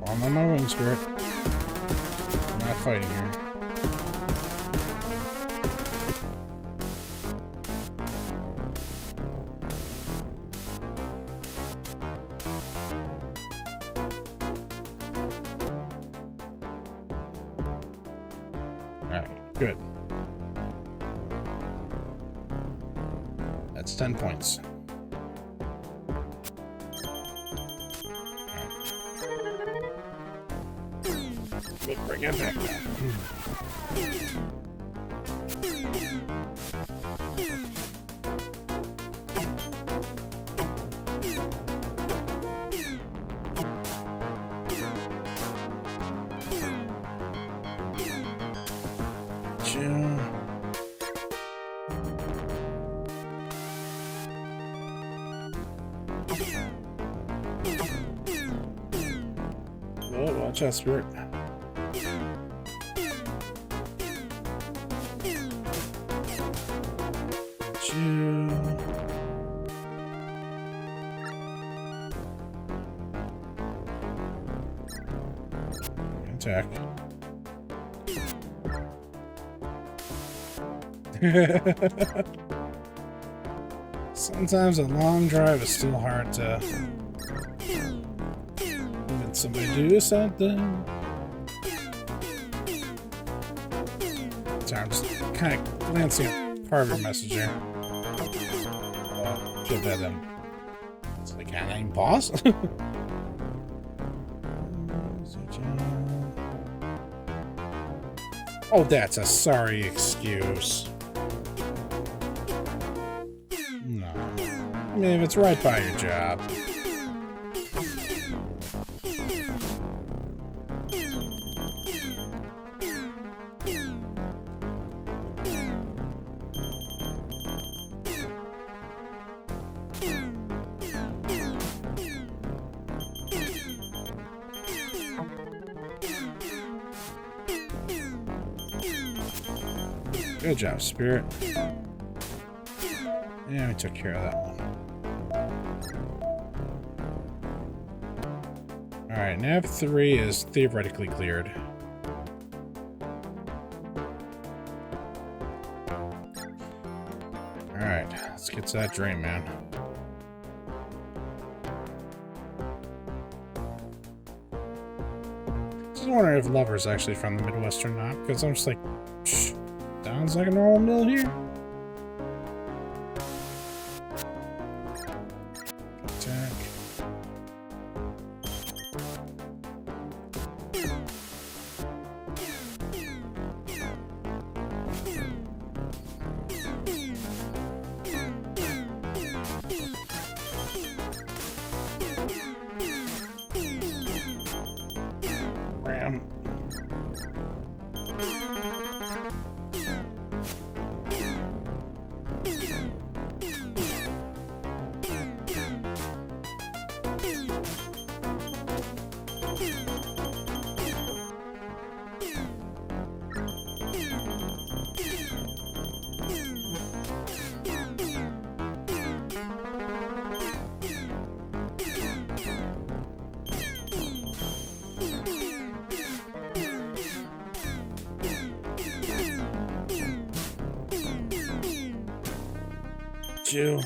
I'm on my wing, Spirit. I'm not fighting here. Alright, good. That's 10 points. Bring it back down. Oh, watch out, Spirit. Attack. Sometimes a long drive is still hard to convince somebody to do something. Sorry, I'm just kind of glancing at part of your message here. Should have had it's like, can I even pause? Oh, that's a sorry excuse. No. I mean, if it's right by your job. Good job, Spirit. Yeah, we took care of that one. Alright, nav 3 is theoretically cleared. Alright, let's get to that drain, man. Just wondering if Lover's actually from the Midwest or not, because I'm just like, shh. Sounds like a normal mill here. Attack. Ram. you.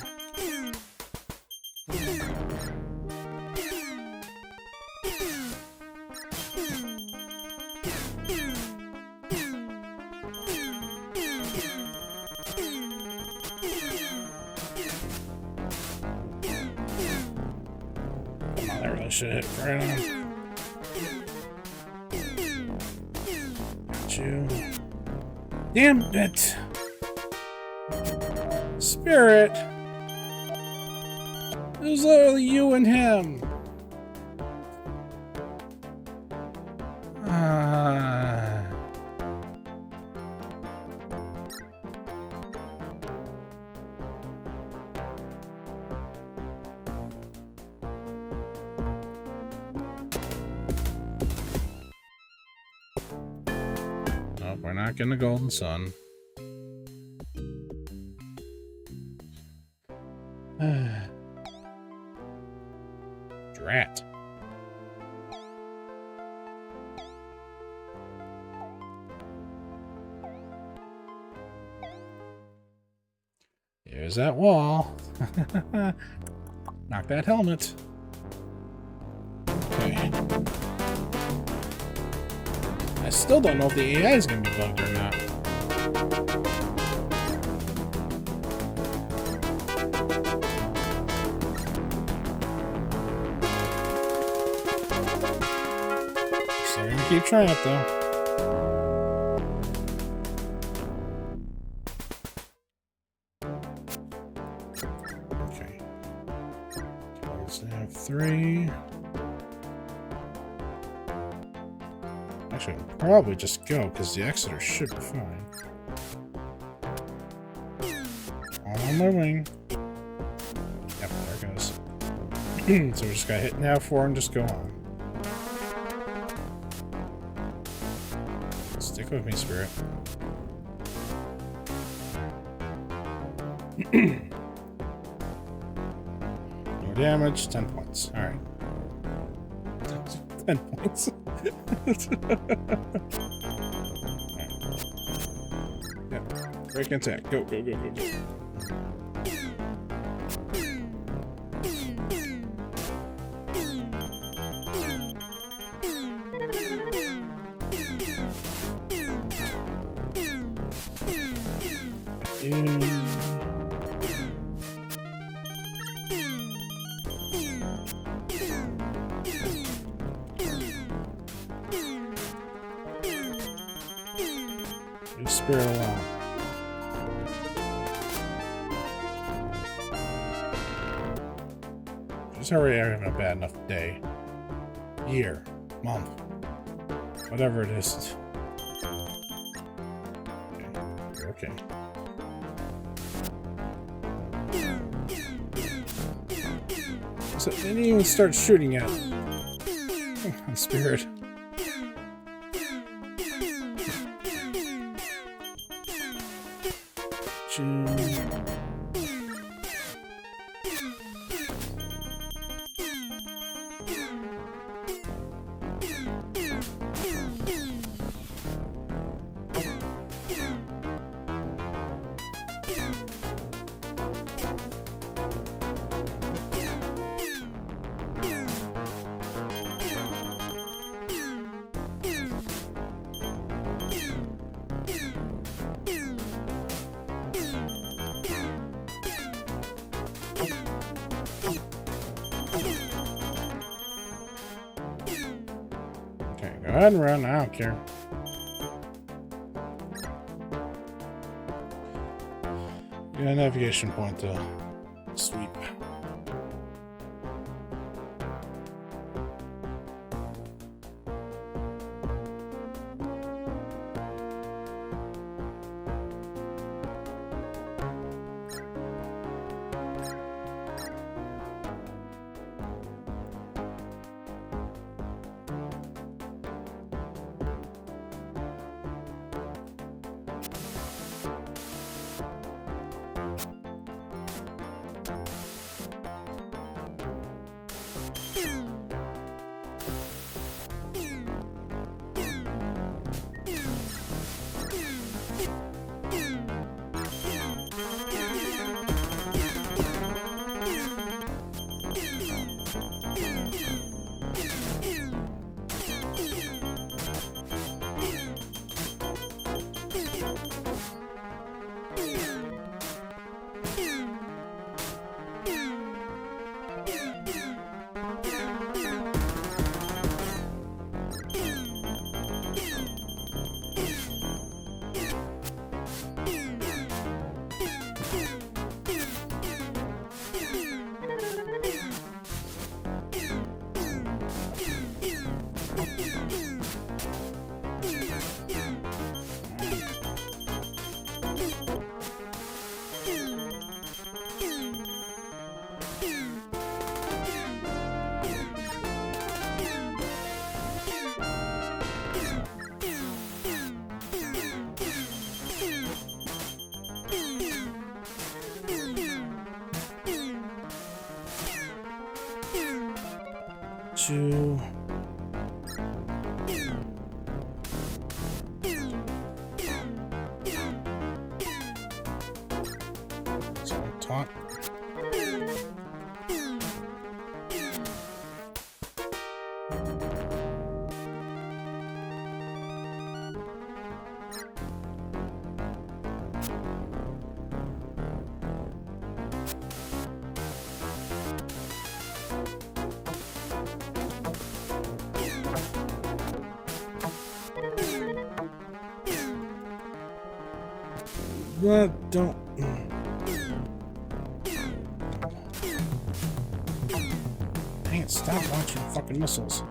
Come on, that really should hit right on. Got you. Damn it! Spirit! It was literally you and him! Nope, we're not getting the golden sun. Drat. Here's that wall. Knock that helmet. Okay. I still don't know if the AI is going to be bugged or not. So I'm going to keep trying it though. Okay. Let's have 3. Actually, I'll probably just go, because the Exeter should be fine. On my wing. Yep, there it goes. So we just gotta hit nav 4 and just go on. Stick with me, Spirit. No damage, 10 points. Alright. 10 points. Yep. Break and attack. Go, go, go, go, go. Spirit alone. Just already having a bad enough day, year, month, whatever it is. Okay, you're okay. So they didn't even start shooting yet. Come on, Spirit. Go ahead and run, I don't care. Got a navigation point to sweep. Two. So taunt. What? Don't. Dang it, stop launching fucking missiles.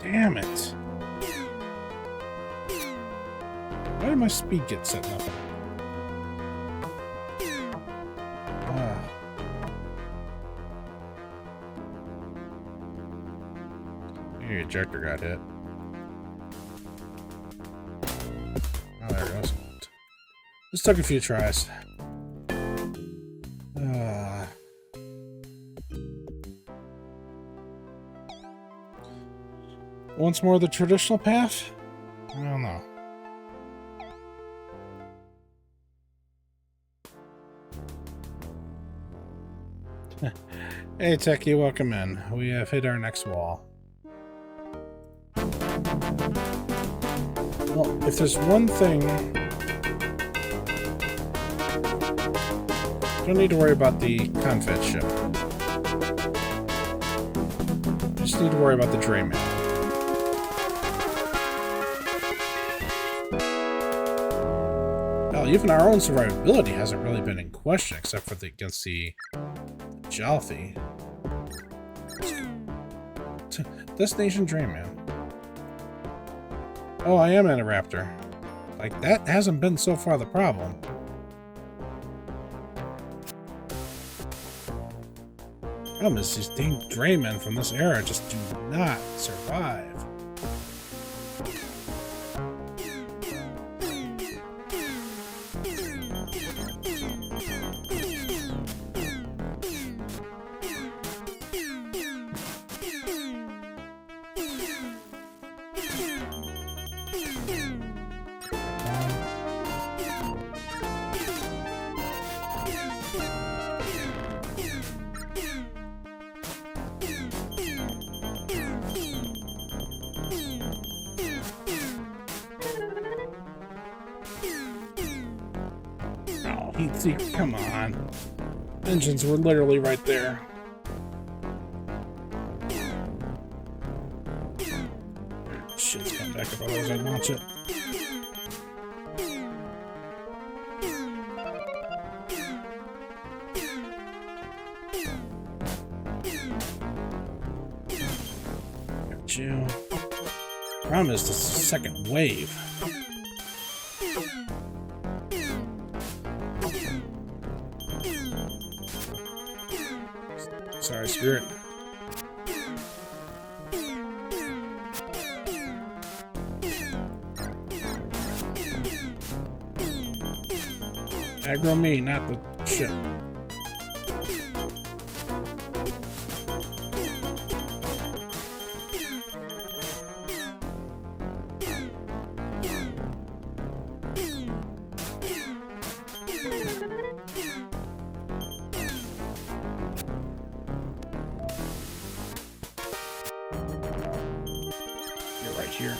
Damn it. Why did my speed get set nothing? Your ejector got hit. Oh, there it goes. This took a few tries. Once more the traditional path? I don't know. Hey Techie, welcome in. We have hit our next wall. Well, if there's one thing... Don't need to worry about the confed ship. Just need to worry about the Drayman. Hell, even our own survivability hasn't really been in question, except for against the Jalfi. Destination Drayman. Oh, I am in a raptor. Like, that hasn't been so far the problem. Problem is, these dang Draymen from this era just do not survive. See, come on. Engines were literally right there. Shit's coming back if otherwise I'd launch it. Got you. Problem is the second wave. Sorry, Spirit. Aggro me, not the ship. right here.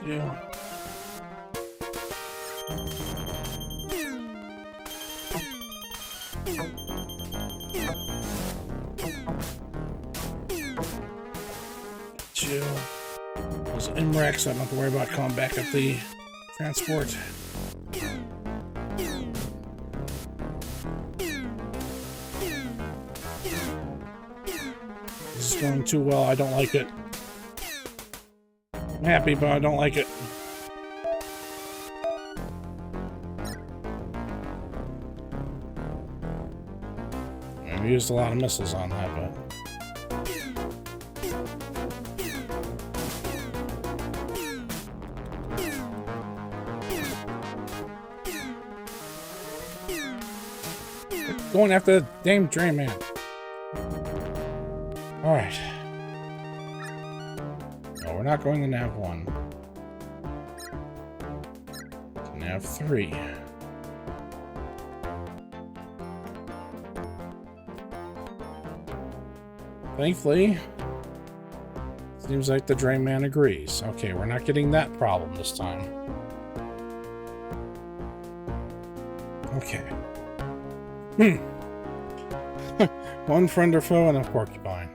Yeah. Chill. Those MREX, so I don't have to worry about coming back up the transport. This is going too well. I don't like it. I'm happy, but I don't like it. We used a lot of missiles on that, but going after the damn Drain Man. Alright. No, we're not going to Nav 1. To Nav 3. Thankfully, seems like the Drain Man agrees. Okay, we're not getting that problem this time. Okay. One friend or foe and a porcupine.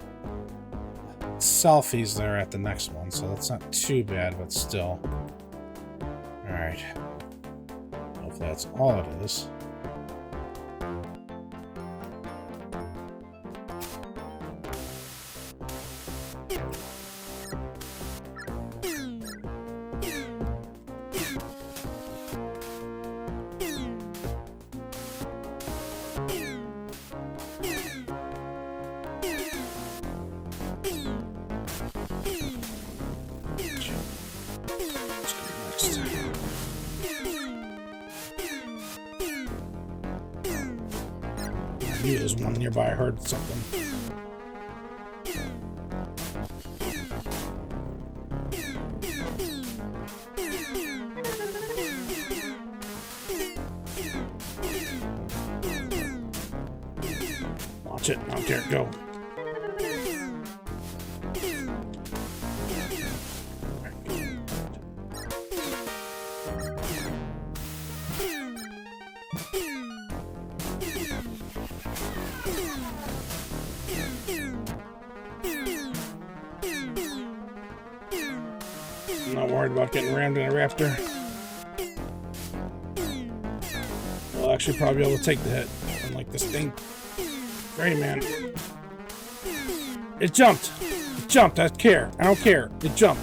Selfies there at the next one, so that's not too bad, but still. Alright. Hopefully that's all it is. I knew there was one nearby. I heard something. Watch it. I don't care. Go. I'm not worried about getting rammed in a raptor. We'll actually probably be able to take the hit. Unlike this thing. Great, man. It jumped. It jumped. I care. I don't care. It jumped.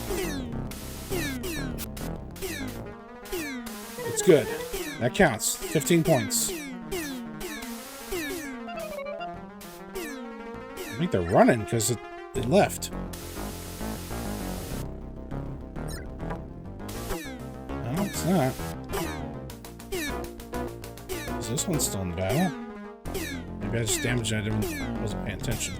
It's good. That counts. 15 points. I think they're running because it left. No, it's not. Is this one still in the battle? Maybe I just damaged it. I wasn't paying attention.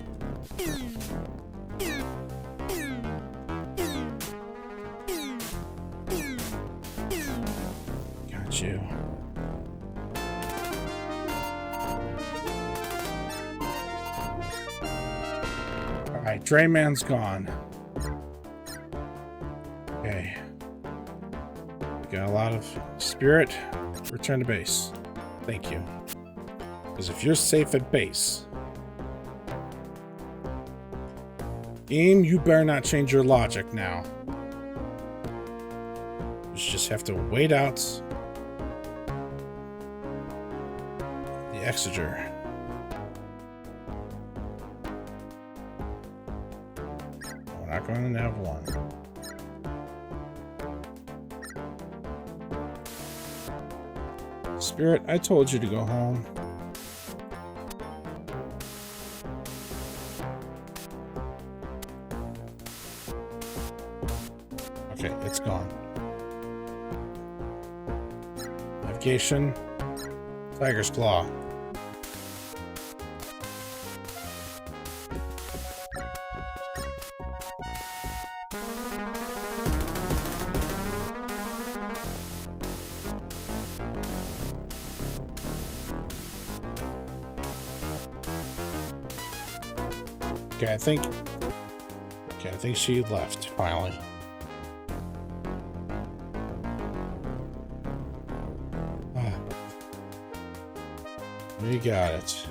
Got you. Alright, Drain Man's gone. Okay. We got a lot of spirit. Return to base. Thank you. Because if you're safe at base, game, you better not change your logic now. You just have to wait out the Exeter. We're not going to Nav 1. Spirit, I told you to go home. Okay, it's gone. Navigation. Tiger's Claw. Okay, I think she left finally. We got it.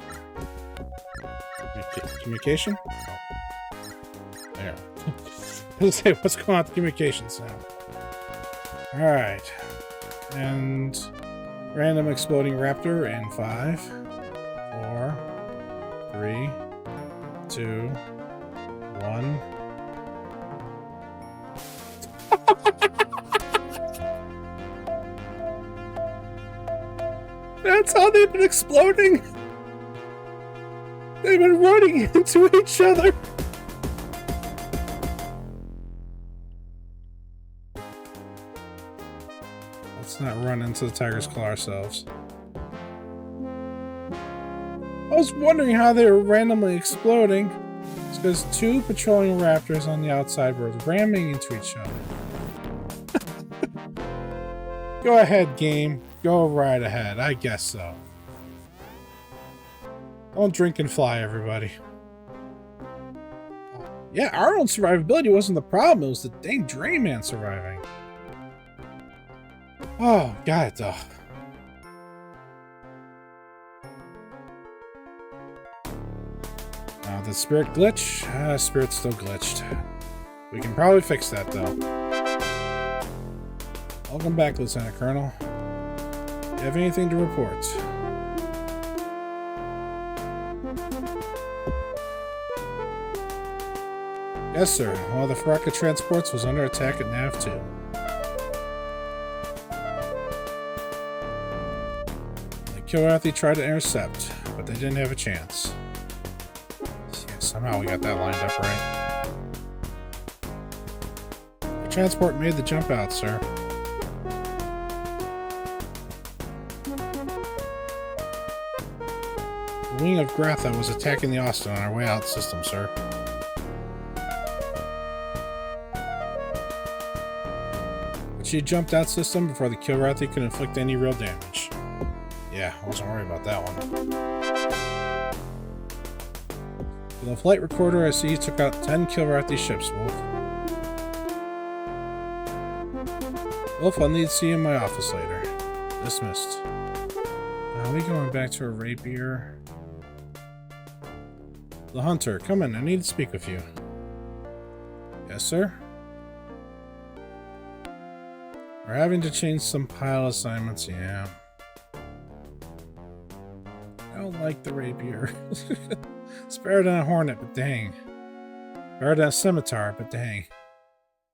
Communication? There. Let's say what's going on with communications now. Alright. And random exploding raptor in 5, 4, 3, 2, 1. That's how they've been exploding. They've been running into each other. Let's not run into the tiger's claw ourselves. I was wondering how they were randomly exploding. It's because 2 patrolling raptors on the outside were ramming into each other. Go ahead, game. Go right ahead. I guess so. Don't drink and fly, everybody. Yeah, our own survivability wasn't the problem. It was the dang Drain Man surviving. Oh, got it, though. Now, the spirit glitch? Spirit's still glitched. We can probably fix that, though. Welcome back, Lieutenant Colonel. Do you have anything to report? Yes, sir. One of the Faraka transports was under attack at Nav 2. The Kilrathi tried to intercept, but they didn't have a chance. Yeah, somehow we got that lined up right. The transport made the jump out, sir. The wing of Gratha was attacking the Austin on our way out system, sir. But she jumped out system before the Kilrathi could inflict any real damage. Yeah, I wasn't worried about that one. With the flight recorder, I see you took out 10 Kilrathi ships, Wolf. Wolf, I'll need to see you in my office later. Dismissed. Are we going back to a rapier? The Hunter, come in. I need to speak with you. Yes, sir? We're having to change some pilot assignments, yeah. I don't like the rapier. It's better than a hornet, but dang. Better than a scimitar, but dang.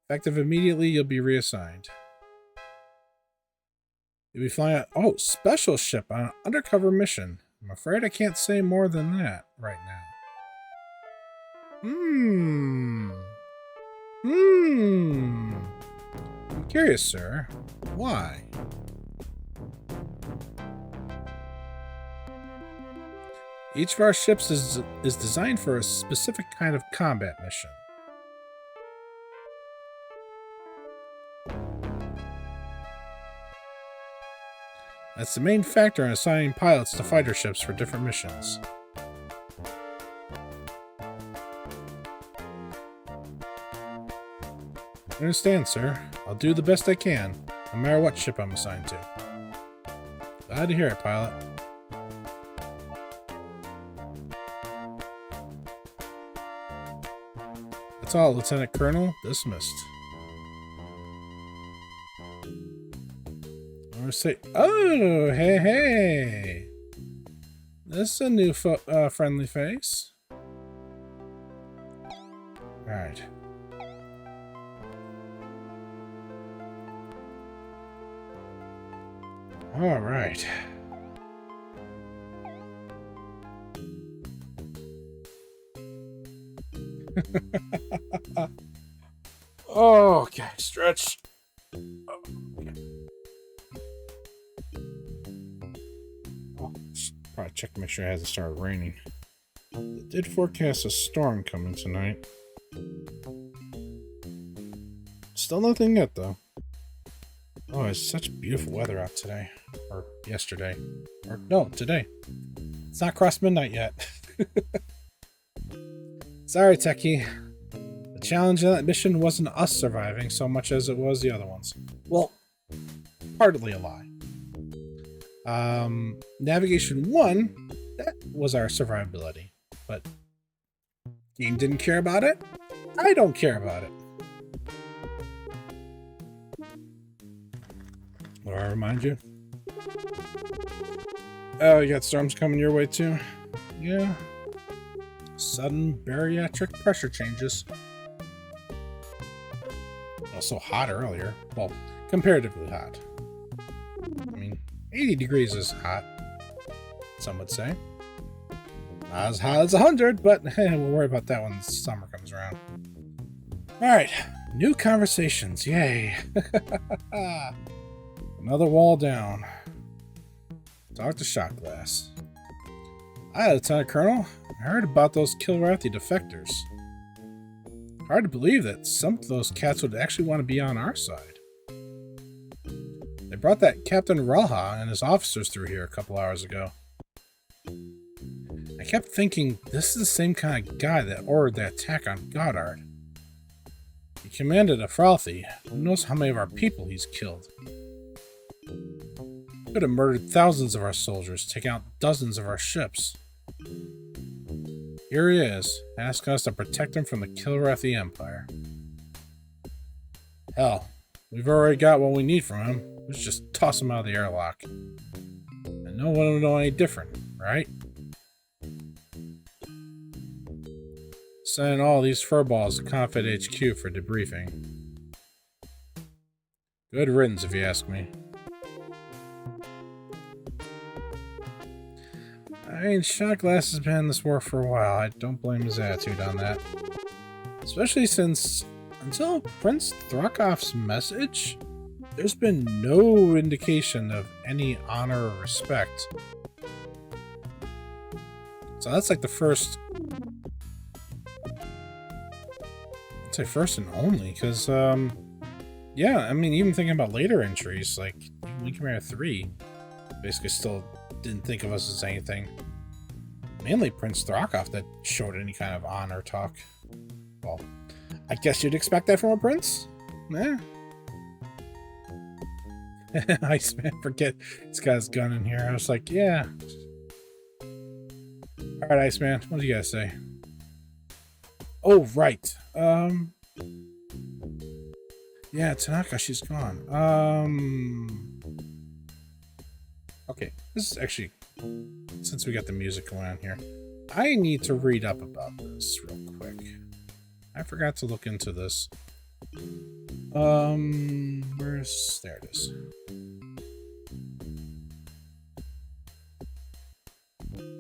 Effective immediately, you'll be reassigned. You'll be flying a special ship on an undercover mission. I'm afraid I can't say more than that right now. I'm curious, sir. Why? Each of our ships is designed for a specific kind of combat mission. That's the main factor in assigning pilots to fighter ships for different missions. I understand, sir. I'll do the best I can, no matter what ship I'm assigned to. Glad to hear it, pilot. That's all, Lieutenant Colonel. Dismissed. Oh, hey. This is a new friendly face. Alright. Alright. Okay, stretch. Probably check to make sure it hasn't started raining. It did forecast a storm coming tonight. Still nothing yet, though. Oh, it's such beautiful weather out today. Or yesterday. Or, no, today. It's not crossed midnight yet. Sorry, Techie. The challenge of that mission wasn't us surviving so much as it was the other ones. Well, hardly a lie. Navigation 1, that was our survivability. But game didn't care about it. I don't care about it. Do I remind you? Oh, you got storms coming your way too? Yeah. Sudden bariatric pressure changes. Also hot earlier. Well, comparatively hot. I mean, 80 degrees is hot, some would say. Not as hot as 100, but we'll worry about that when summer comes around. Alright, new conversations, yay. Another wall down. Talk to Shot Glass. Hi, Lieutenant Colonel. I heard about those Kilrathi defectors. Hard to believe that some of those cats would actually want to be on our side. They brought that Captain Ralha and his officers through here a couple hours ago. I kept thinking this is the same kind of guy that ordered the attack on Goddard. He commanded a Frothy. Who knows how many of our people he's killed? Could have murdered thousands of our soldiers, taking out dozens of our ships. Here he is, asking us to protect him from the Kilrathi Empire. Hell, we've already got what we need from him. Let's just toss him out of the airlock. And no one will know any different, right? Sending all these furballs to Confed HQ for debriefing. Good riddance, if you ask me. I mean, Shot Glass has been in this war for a while. I don't blame his attitude on that. Especially since, until Prince Thrakov's message, there's been no indication of any honor or respect. So that's like the first... I'd say first and only, because, yeah, I mean, even thinking about later entries, like Wing Commander 3, basically still didn't think of us as anything. Mainly Prince Thrakov that showed any kind of honor talk. Well, I guess you'd expect that from a prince? Eh. Iceman, forget he's got his gun in here. I was like, yeah. Alright, Iceman, what do you guys say? Oh, right. Yeah, Tanaka, she's gone. Okay, this is actually, since we got the music going on here, I need to read up about this real quick. I forgot to look into this. There it is.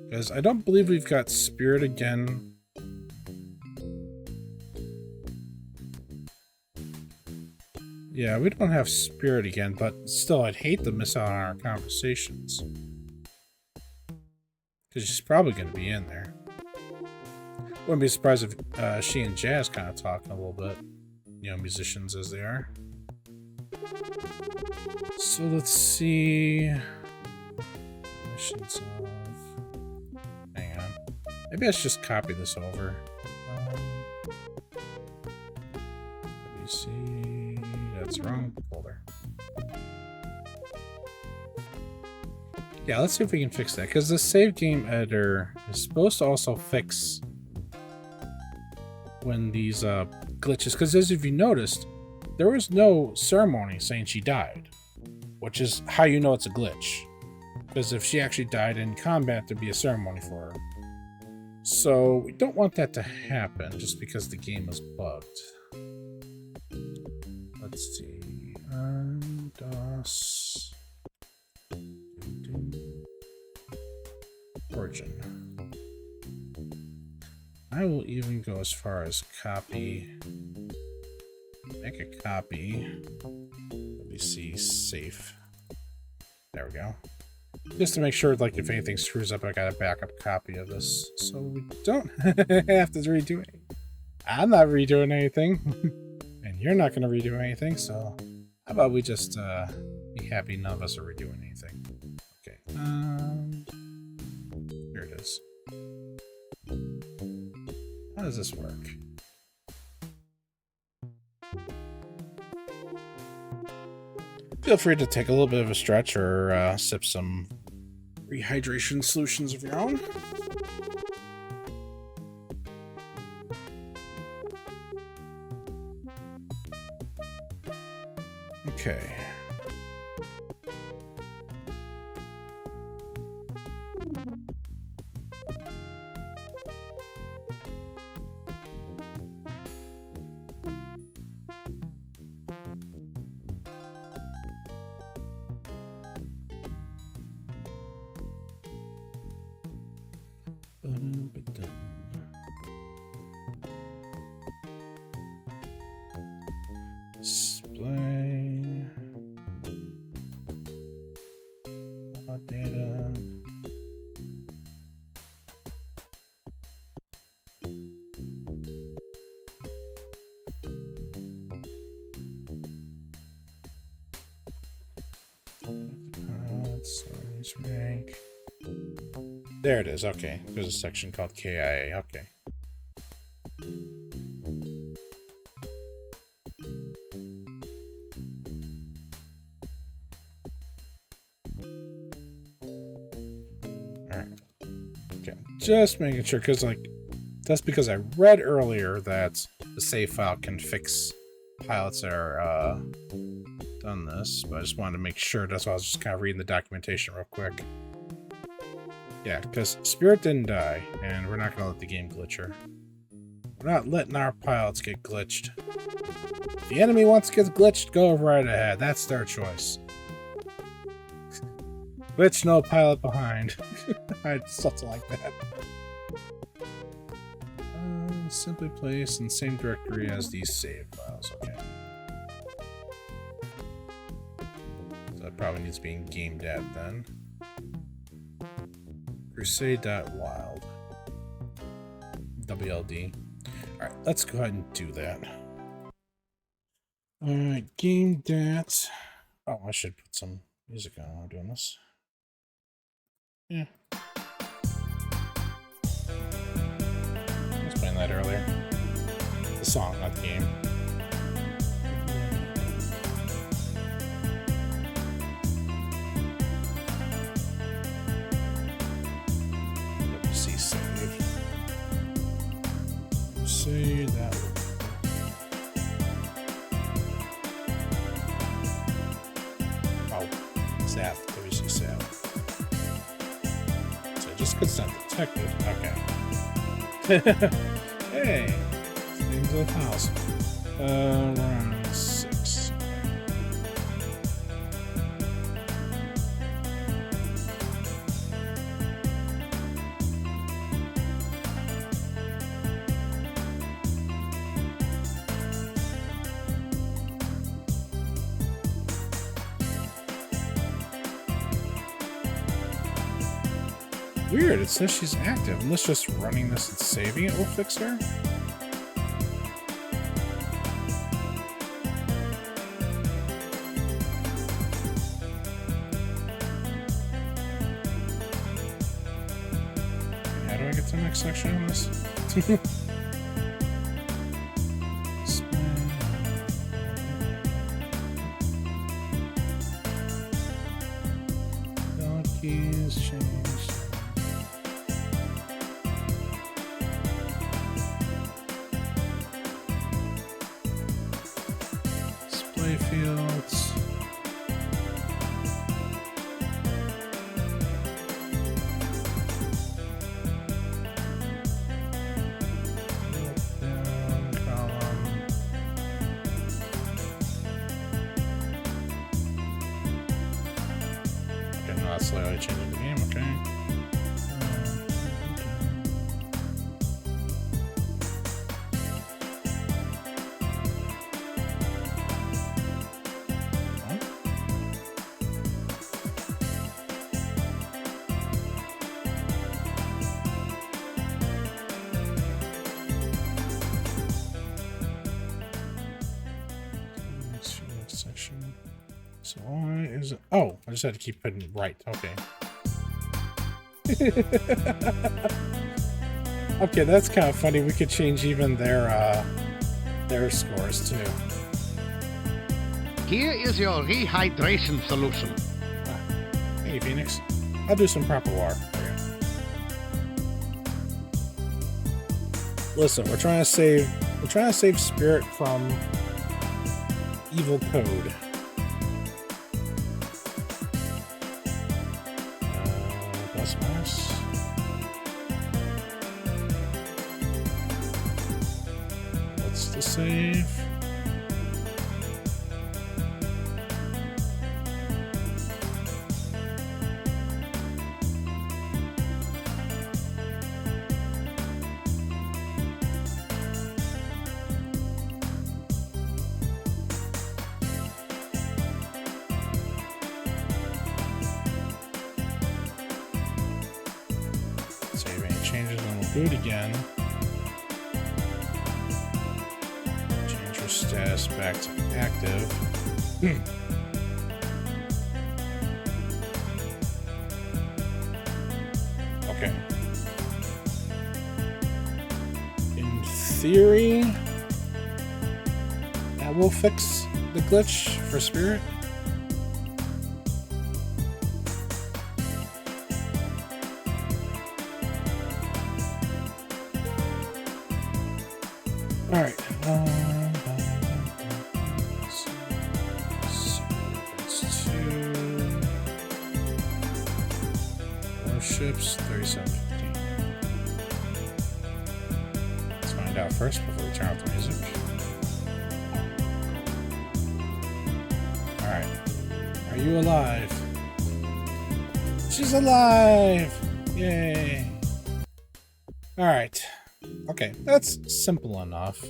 Because I don't believe we've got Spirit again. Yeah, we don't have Spirit again, but still, I'd hate to miss out on our conversations. Because she's probably going to be in there. Wouldn't be surprised if she and Jazz kind of talk a little bit. You know, musicians as they are. So let's see. Missions of... Hang on. Maybe I should just copy this over. Let me see. That's wrong folder. Yeah, let's see if we can fix that. Because the save game editor is supposed to also fix when these glitches. Because as if you noticed, there was no ceremony saying she died. Which is how you know it's a glitch. Because if she actually died in combat, there'd be a ceremony for her. So we don't want that to happen just because the game is bugged. Let's see. DOS. Origin. I will even go as far as copy. Make a copy. Let me see. Safe. There we go. Just to make sure, like, if anything screws up, I got a backup copy of this. So we don't have to redo it. I'm not redoing anything. And you're not going to redo anything, so how about we just be happy none of us are redoing anything. Okay. Here it is. How does this work? Feel free to take a little bit of a stretch or sip some rehydration solutions of your own. Okay. Display data. Rank. There it is. Okay, there's a section called KIA. Okay. Just making sure, because like that's because I read earlier that the save file can fix pilots that are done this, but I just wanted to make sure. That's why I was just kind of reading the documentation real quick. Yeah, because Spirit didn't die, and we're not gonna let the game glitch her. We're not letting our pilots get glitched. If the enemy wants to get glitched, go right ahead. That's their choice. Glitch, no pilot behind. Something like that. Simply place in the same directory as these save files. Okay. So that probably needs to be in game dat then. Crusade.wild. WLD. Alright, let's go ahead and do that. Alright, game dat. Oh, I should put some music on while I'm doing this. Yeah. I was playing that earlier. The song, not the game. WC save. Say that. Oh, Zap. WC save. Just because it's not detected. Okay. Hey! Into the house. Around 6. Weird, it says she's active. Unless just running this and saving it will fix her? How do I get to the next section on this? Keys change. Fields. Down column. Okay, no, that's slightly changing the game, okay. it? Oh, I just had to keep putting it right. Okay. Okay, that's kind of funny. We could change even their scores too. Here is your rehydration solution. Hey, Phoenix. I'll do some proper water for you. Listen, we're trying to save Spirit from evil code. Bus mouse. What's the save? Do it again. Change your status back to active. Okay. In theory, that will fix the glitch for Spirit. All right. It's 2 warships, 3715. Let's find out first before we turn off the music. All right. Are you alive? She's alive! Yay! All right. Okay, that's simple enough.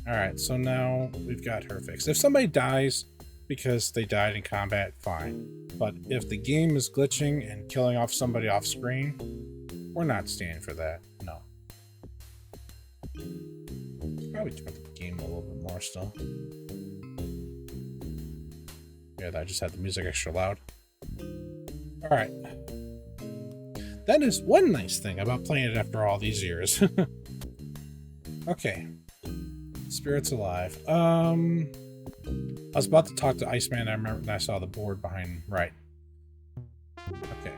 Alright, so now we've got her fixed. If somebody dies because they died in combat, fine. But if the game is glitching and killing off somebody off screen, we're not standing for that. No. Probably turn the game a little bit more still. Yeah, I just had the music extra loud. Alright. That is one nice thing about playing it after all these years. Okay. Spirit's alive. I was about to talk to Iceman. I remember when I saw the board behind. Right. Okay.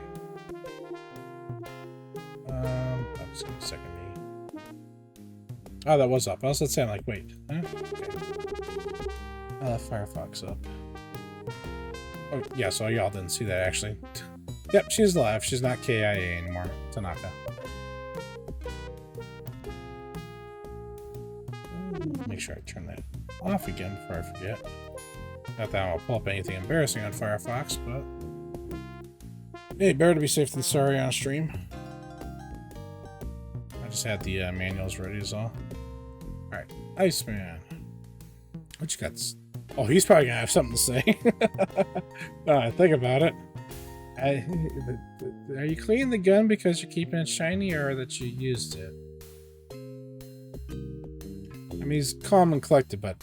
That was gonna second me. Oh, that was up. I was gonna say, I'm like, wait. Huh? Okay. Firefox up. Oh, yeah, so y'all didn't see that, actually. Yep, she's alive. She's not KIA anymore. Tanaka. Make sure I turn that off again before I forget. Not that I'll pull up anything embarrassing on Firefox, but... Hey, better to be safe than sorry on stream. I just had the manuals ready as all. Alright, Iceman. What you got? Oh, he's probably gonna have something to say. Think about it. Are you cleaning the gun because you're keeping it shiny, or that you used it? I mean, he's calm and collected, but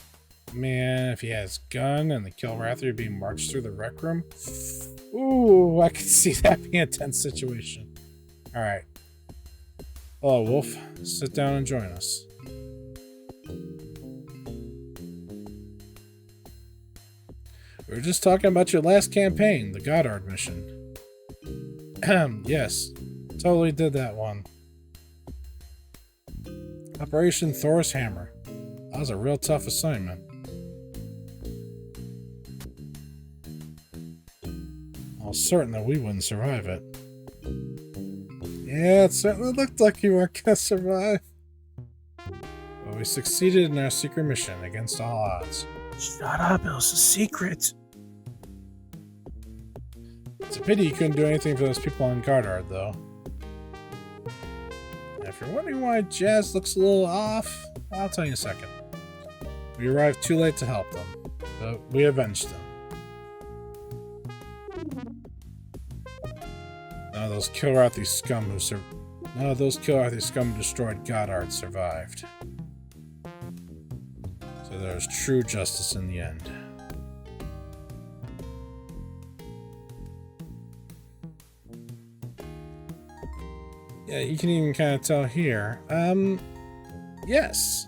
man, if he has gun and the Kill Rather being marched through the rec room, ooh, I could see that being a tense situation. All right. Hello, Wolf. Sit down and join us. We were just talking about your last campaign, the Goddard mission. Yes, totally did that one. Operation Thor's Hammer. That was a real tough assignment. I was certain that we wouldn't survive it. Yeah, it certainly looked like you weren't gonna survive. But we succeeded in our secret mission against all odds. Shut up, it was a secret. It's a pity you couldn't do anything for those people on Goddard, though. And if you're wondering why Jazz looks a little off, I'll tell you in a second. We arrived too late to help them, but we avenged them. None of those Kilrathi scum who destroyed Goddard survived. So there's true justice in the end. Yeah, you can even kind of tell here. Yes.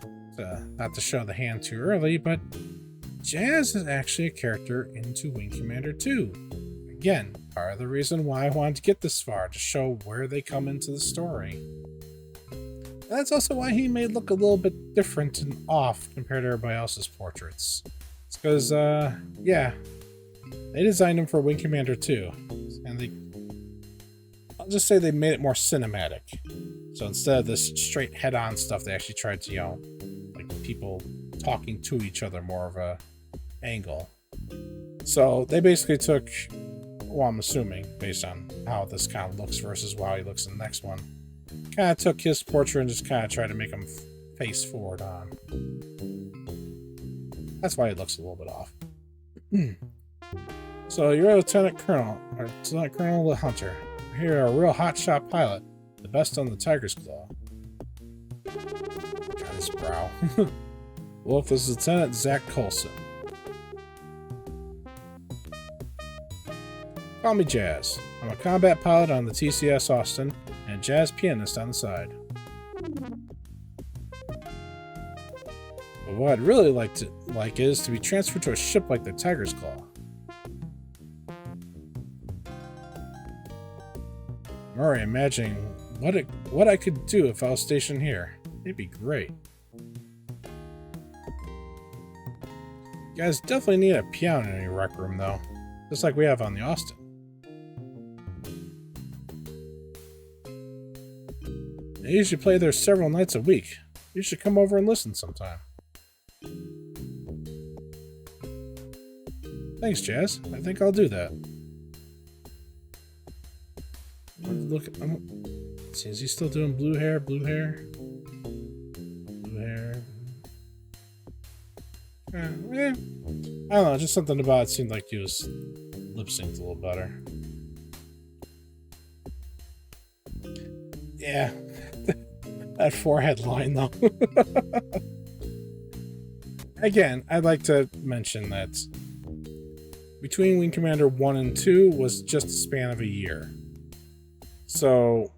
Not to show the hand too early, but Jazz is actually a character into Wing Commander 2. Again, part of the reason why I wanted to get this far, to show where they come into the story. That's also why he may look a little bit different and off compared to everybody else's portraits. It's because, yeah, they designed him for Wing Commander 2, and I'll just say they made it more cinematic. So instead of this straight head-on stuff, they actually tried to, like people talking to each other more of a angle. So they basically took, well, I'm assuming, based on how this kind of looks versus how he looks in the next one, kind of took his portrait and just kind of tried to make him face forward on. That's why he looks a little bit off. So you're a Lieutenant Colonel, or Lieutenant Colonel Hunter. You're a real hotshot pilot, the best on the Tiger's Claw. Got his brow. Wolf is Lieutenant Zach Coulson. Call me Jazz. I'm a combat pilot on the TCS Austin and a jazz pianist on the side. But what I'd really like is to be transferred to a ship like the Tiger's Claw. I'm already imagining what I could do if I was stationed here. It'd be great. You guys definitely need a piano in your rec room, though. Just like we have on the Austin. They usually play there several nights a week. You should come over and listen sometime. Thanks, Jazz. I think I'll do that. Look, let's see, is he still doing blue hair? Blue hair? Blue hair? I don't know, just something about it seemed like he was lip-synced a little better. Yeah. That forehead line, though. Again, I'd like to mention that between Wing Commander 1 and 2 was just a span of a year. So,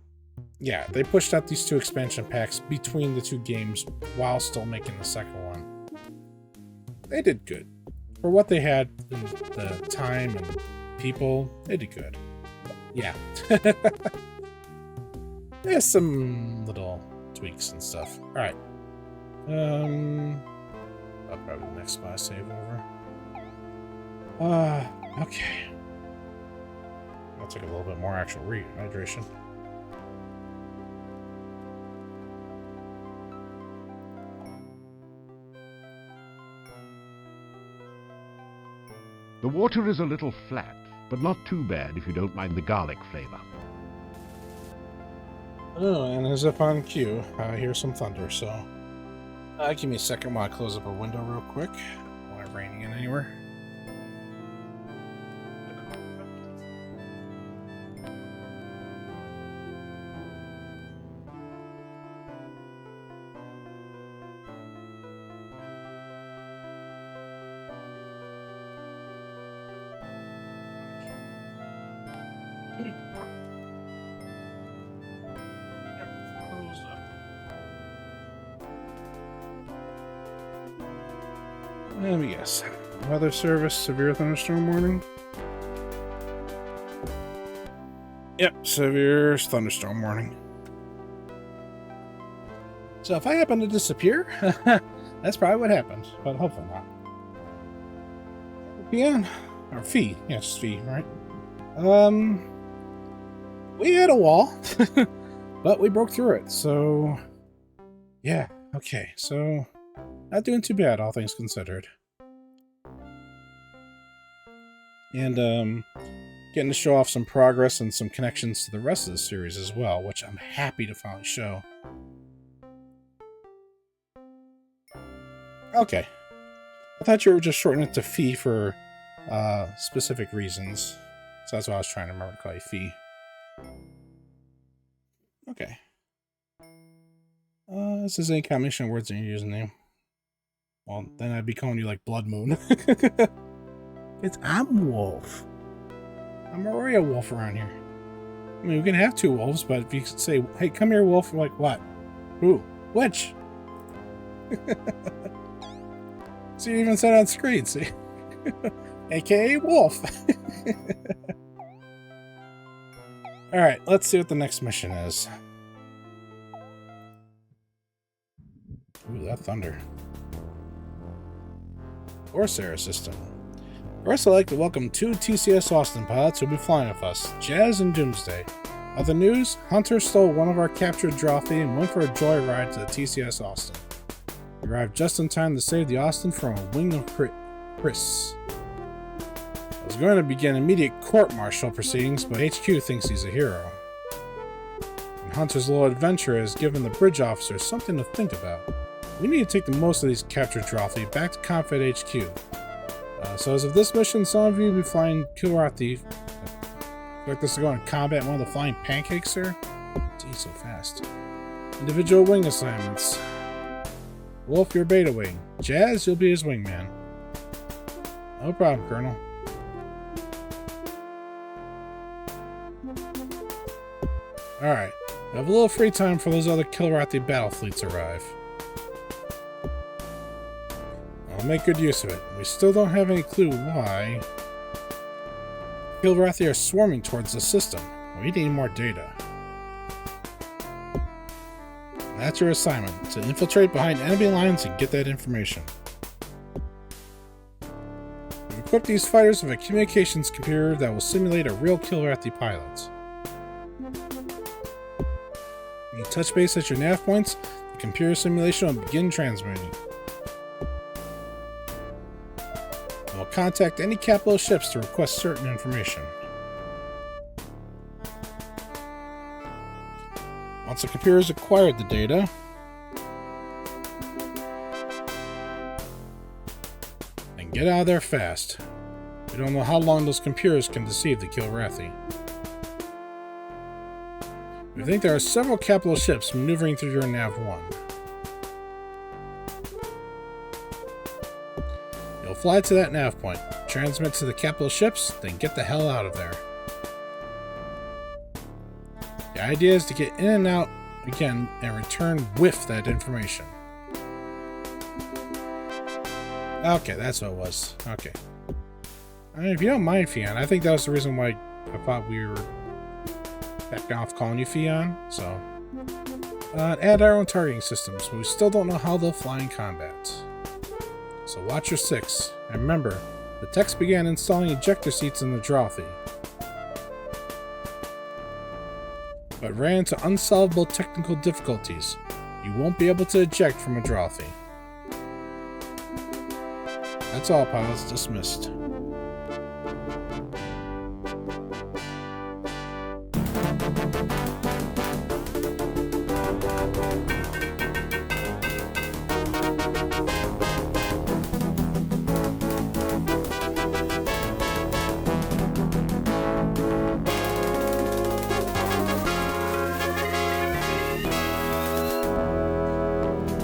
yeah, they pushed out these 2 expansion packs between the 2 games while still making the second one. They did good. For what they had in the time and people, they did good. But, yeah. There's some little tweaks and stuff. Alright. I'll probably the next spot I save over. Okay. I'll take a little bit more actual hydration. The water is a little flat, but not too bad if you don't mind the garlic flavor. Oh, and as if on cue, I hear some thunder, so... give me a second while I close up a window real quick. While I'm raining in anywhere. Let me guess. Weather service, severe thunderstorm warning? Yep, severe thunderstorm warning. So if I happen to disappear, that's probably what happened, but hopefully not. Pian? Or fee. Yeah, just fee, right? We had a wall, but we broke through it, so... Yeah, okay, so... Not doing too bad, all things considered. And, getting to show off some progress and some connections to the rest of the series as well, which I'm happy to finally show. Okay. I thought you were just shortening it to Fee for, specific reasons. So that's why I was trying to remember to call you Fee. Okay. This is any combination of words in your username. Well, then I'd be calling you like Blood Moon. I'm Wolf. I'm already a wolf around here. mean, we can have two wolves, but if you say, hey, come here, wolf, we're like, what? Who? Which? So you even said on screen, see? AKA wolf. Alright, let's see what the next mission is. Ooh, that thunder. Corsair system. First, I'd like to welcome two TCS Austin pilots who will be flying with us, Jazz and Doomsday. Other news, Hunter stole one of our captured Drawfee and went for a joyride to the TCS Austin. He arrived just in time to save the Austin from a wing of Chris. I was going to begin immediate court-martial proceedings, but HQ thinks he's a hero. And Hunter's little adventure has given the bridge officers something to think about. We need to take the most of these captured Drawfee back to Confed HQ. So as of this mission, some of you will be flying Kilrathi. Like this to go in combat in one of the flying pancakes, sir? Geez, so fast. Individual wing assignments. Wolf, your beta wing. Jazz, you'll be his wingman. No problem, Colonel. Alright, I have a little free time for those other Kilrathi battle fleets arrive. I'll make good use of it. We still don't have any clue why Kilrathi are swarming towards the system. We need more data. And that's your assignment, to infiltrate behind enemy lines and get that information. We've equipped these fighters with a communications computer that will simulate a real Kilrathi pilot. When you touch base at your nav points, the computer simulation will begin transmitting. We'll contact any capital ships to request certain information. Once the computer has acquired the data, then get out of there fast. We don't know how long those computers can deceive the Kilrathi. We think there are several capital ships maneuvering through your Nav-1. You'll fly to that nav point, transmit to the capital ships, then get the hell out of there. The idea is to get in and out again and return with that information. Okay, that's what it was. Okay. I mean, if you don't mind, Fion, I think that was the reason why I thought we were backing off calling you Fion. So, add our own targeting systems, but we still don't know how they'll fly in combat. So watch your 6. And remember, the techs began installing ejector seats in the Drawfee, but ran into unsolvable technical difficulties. You won't be able to eject from a Drawfee. That's all, pilots. Dismissed.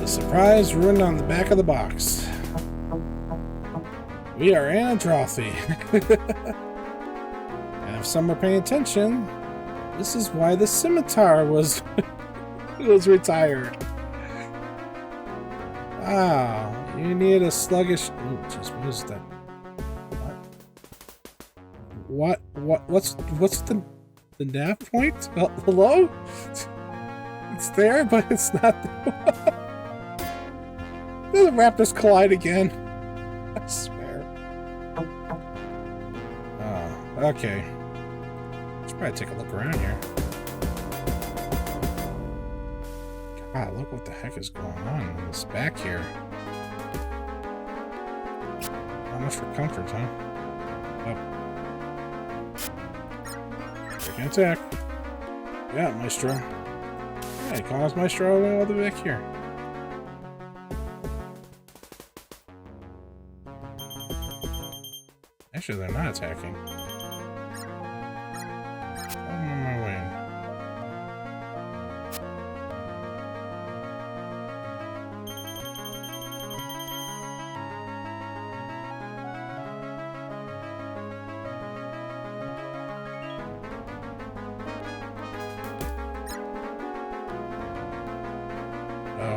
Surprise written on the back of the box. We are in a Drawfee. And if some are paying attention, this is why the scimitar was retired. Wow, you need a sluggish. Oh, jeez, what is that? What's the nav point? Hello? It's there, but it's not there. The Raptors collide again. I swear. Oh, okay. Should probably take a look around here. God, look what the heck is going on in this back here. Not much for comfort, huh? Oh. They can attack. Yeah, Maestro. Hey, call us Maestro all the way back here. Actually, they're not attacking. I'm on my way.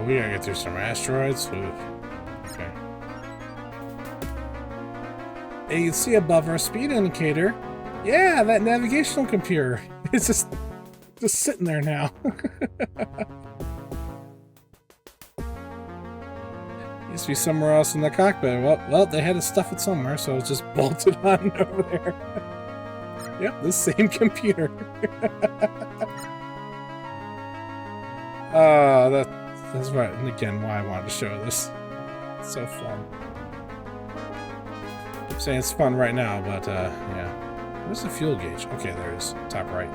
we gotta get through some asteroids. Oof. Okay. And you can see above our speed indicator. Yeah, that navigational computer. It's just sitting there now. Used to be somewhere else in the cockpit. Well, they had to stuff it somewhere, so it's just bolted on over there. Yep, the same computer. That's right. And again, why I wanted to show this. It's so fun. I'm saying it's fun right now, but yeah. Where's the fuel gauge? Okay, there it is. Top right.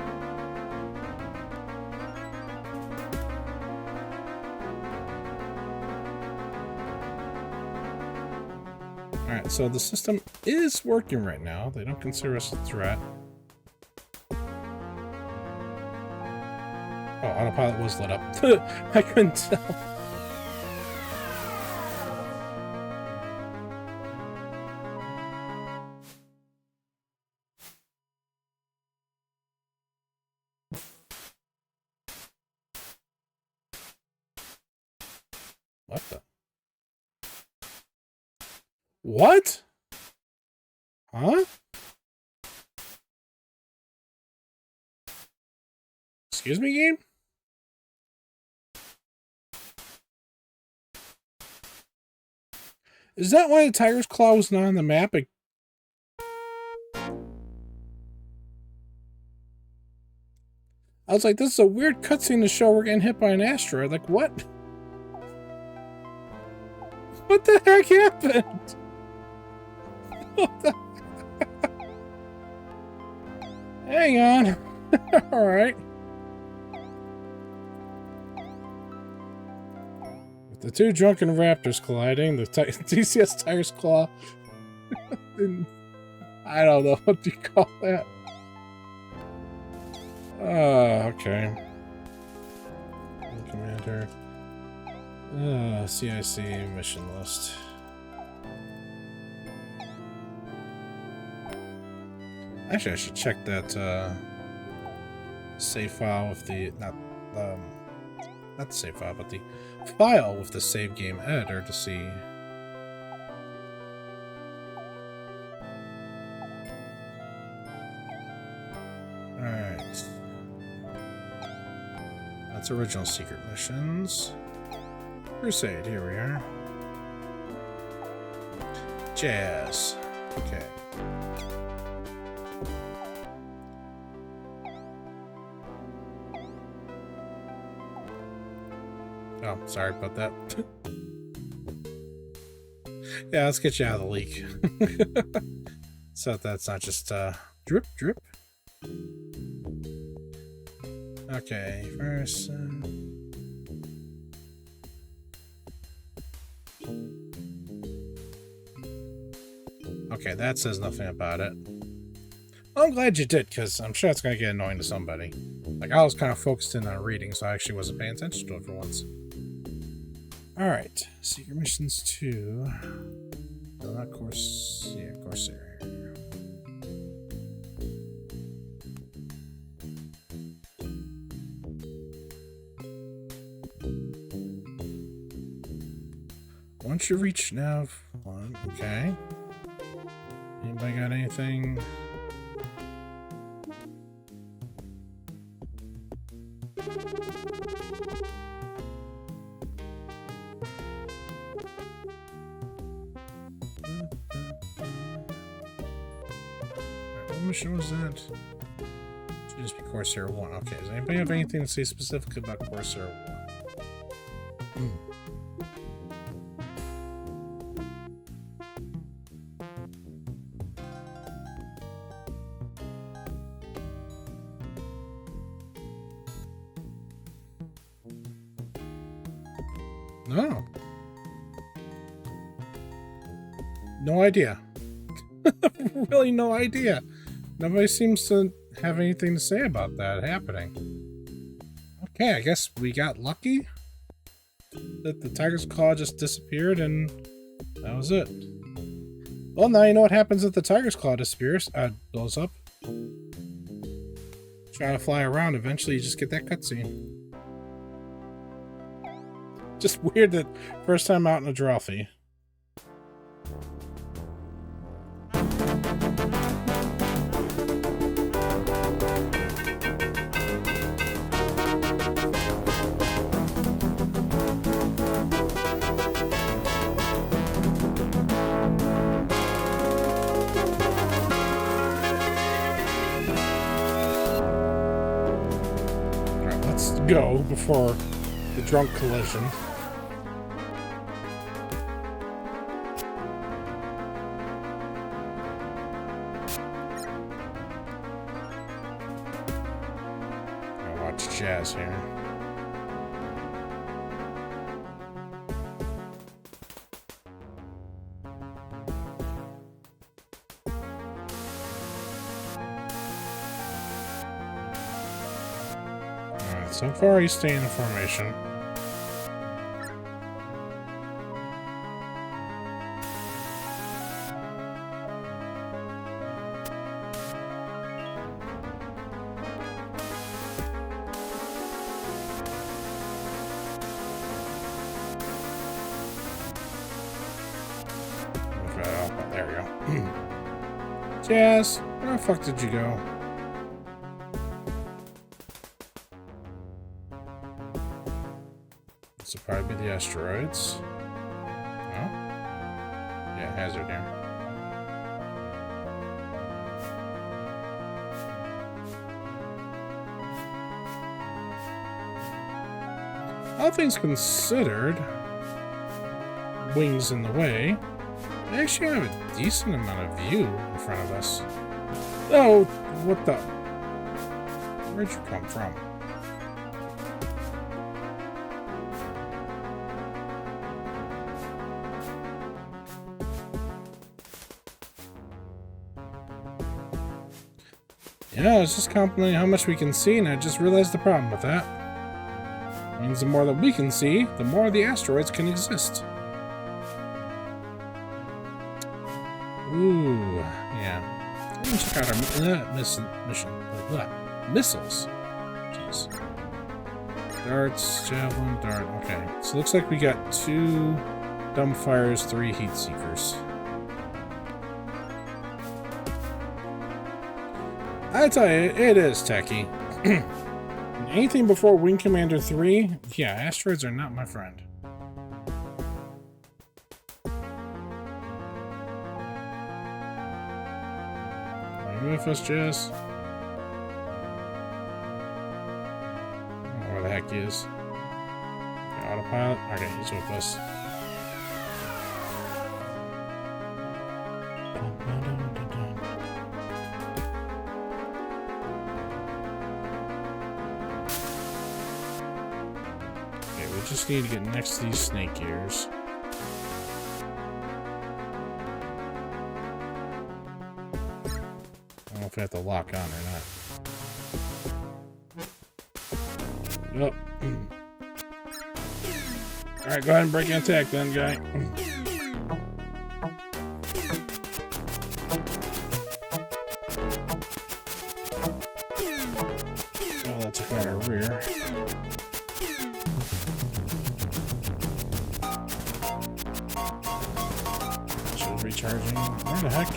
Alright, so the system is working right now. They don't consider us a threat. Oh, autopilot was lit up. I couldn't tell. What the? What? Huh? Excuse me, game? Is that why the tiger's claw was not on the map? I was like, this is a weird cutscene to show we're getting hit by an asteroid. Like, what? What the heck happened? What the... Hang on. Alright. With the two drunken raptors colliding, the TCS tiger's claw. I don't know what you call that. Okay. Commander. CIC mission list. Actually, I should check that save file with the not the save file, but the file with the save game editor to see. All right, that's original secret missions. Crusade, here we are. Jazz. Okay. Oh, sorry about that. Yeah, let's get you out of the leak. So that's not just drip, drip. Okay, first. Okay, that says nothing about it. Well, I'm glad you did, because I'm sure it's going to get annoying to somebody. Like, I was kind of focused in on reading, so I actually wasn't paying attention to it for once. Alright, Secret Missions 2. No, not Course... yeah, Corsair. Once you reach nav 1, okay. Anybody got anything? What mission was that? Should just be Corsair 1. Okay, does anybody have anything to say specifically about Corsair 1? No. No idea. Really no idea. Nobody seems to have anything to say about that happening. Okay, I guess we got lucky. That the tiger's claw just disappeared and that was it. Well, now you know what happens if the tiger's claw disappears. Blows up. Trying to fly around, eventually you just get that cutscene. Just weird that first time out in a Drelphi. Alright, let's go before the drunk collision. Jazz here. Alright, so far he's staying in formation. There we go. Jazz, where the fuck did you go? This will probably be the asteroids. No? Yeah, hazard here. All things considered, wings in the way. We actually have a decent amount of view in front of us. Oh, what the? Where'd you come from? Yeah, I was just complimenting how much we can see, and I just realized the problem with that. It means the more that we can see, the more the asteroids can exist. Ooh, yeah. Let me check out our mission. Missiles. Jeez. Darts, javelin, dart. Okay. So it looks like we got 2 dumbfires, 3 heat seekers. I tell you, it is techy. Anything before Wing Commander 3, yeah, asteroids are not my friend. With us, Jess? Where the heck he is? Okay, autopilot? Okay, he's with us. Okay, we just need to get next to these snake ears. I don't know if we have to lock on or not. Nope. Alright, go ahead and break an attack then, guy. Oh, that took out our rear. Should recharging. Where the heck?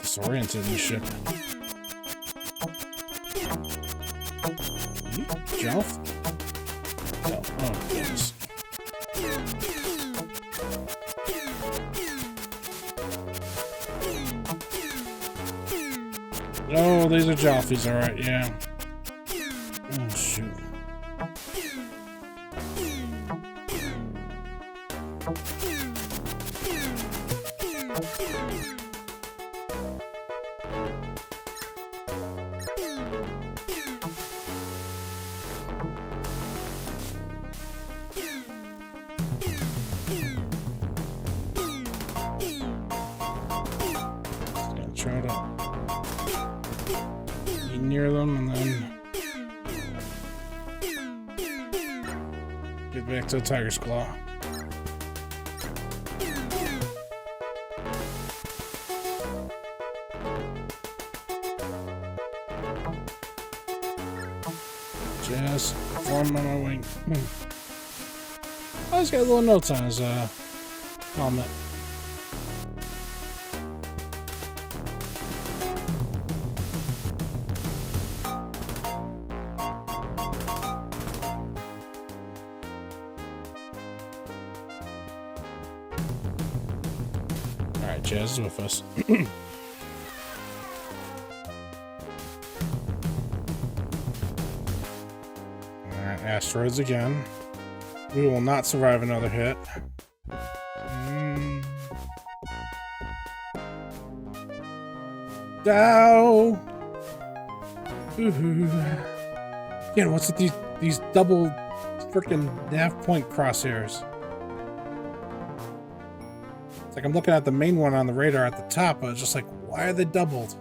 Disoriented in the ship. Jelf? Oh, goodness. Oh, these are Jolfies, alright, yeah. Oh, shoot. Try to be near them and then get back to the Tiger's Claw. Just form on my wing. Oh, he's got little notes on his helmet. Alright, Jazz is with us. Alright, asteroids again. We will not survive another hit. Ow! Again, what's with these double freaking nav point crosshairs? It's like I'm looking at the main one on the radar at the top, but it's just like, why are they doubled?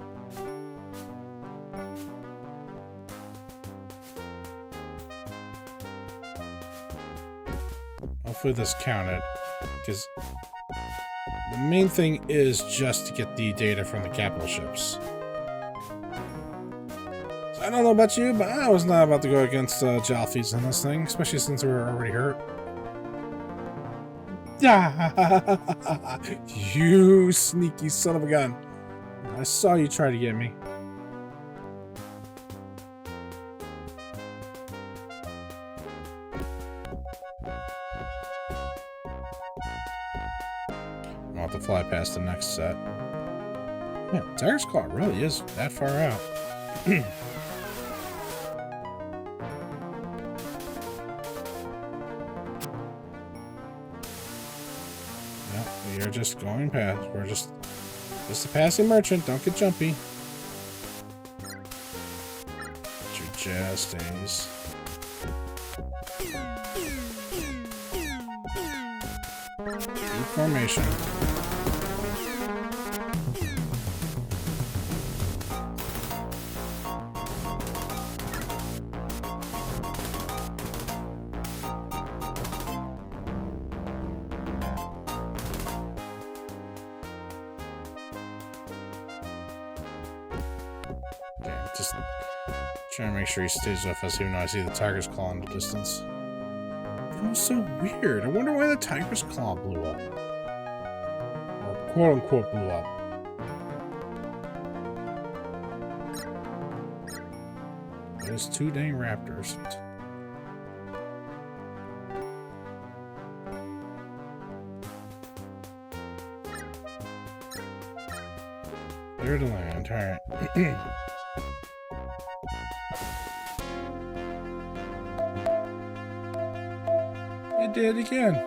Hopefully this counted, because the main thing is just to get the data from the capital ships. So I don't know about you, but I was not about to go against Jalfies on this thing, especially since we were already hurt. You sneaky son of a gun. I saw you try to get me. I'll have to fly past the next set. Man, Tiger's Claw really is that far out. We are just going past. We're just a passing merchant. Don't get jumpy. Get your jazz stays. Keep formation. Just trying to make sure he stays with us, even though I see the Tiger's Claw in the distance. That was so weird. I wonder why the Tiger's Claw blew up. Or quote-unquote blew up. Those two dang raptors. Clear to land, alright. It did again.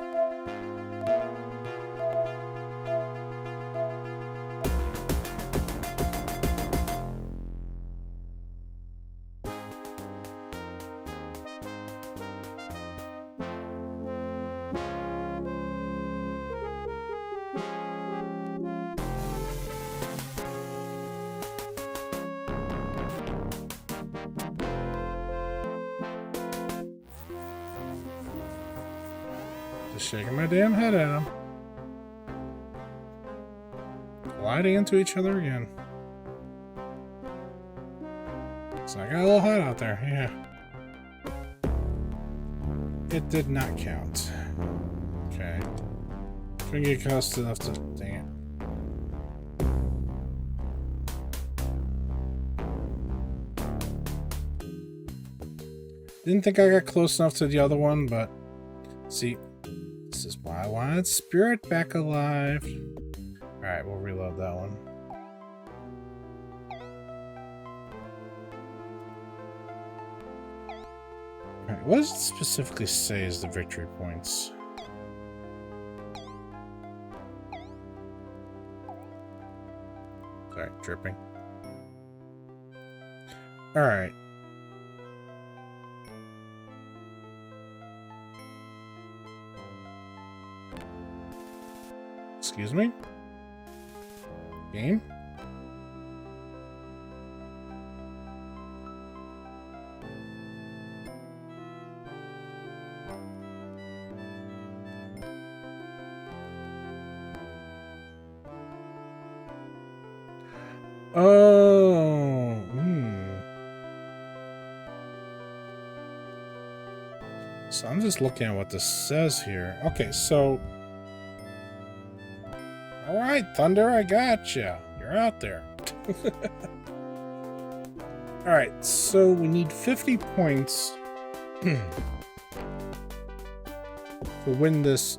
Just shaking my damn head at him. Colliding into each other again. So I got a little hot out there, yeah. It did not count. Okay. Couldn't get close enough to... Dang it. Didn't think I got close enough to the other one, but... See, this is why I wanted Spirit back alive. Alright, we'll reload that one. Alright, what does it specifically say is the victory points? Sorry, tripping. Alright. Excuse me? Game? Oh, So I'm just looking at what this says here. Okay, so... Alright, Thunder, I gotcha. You're out there. Alright, so we need 50 points to win this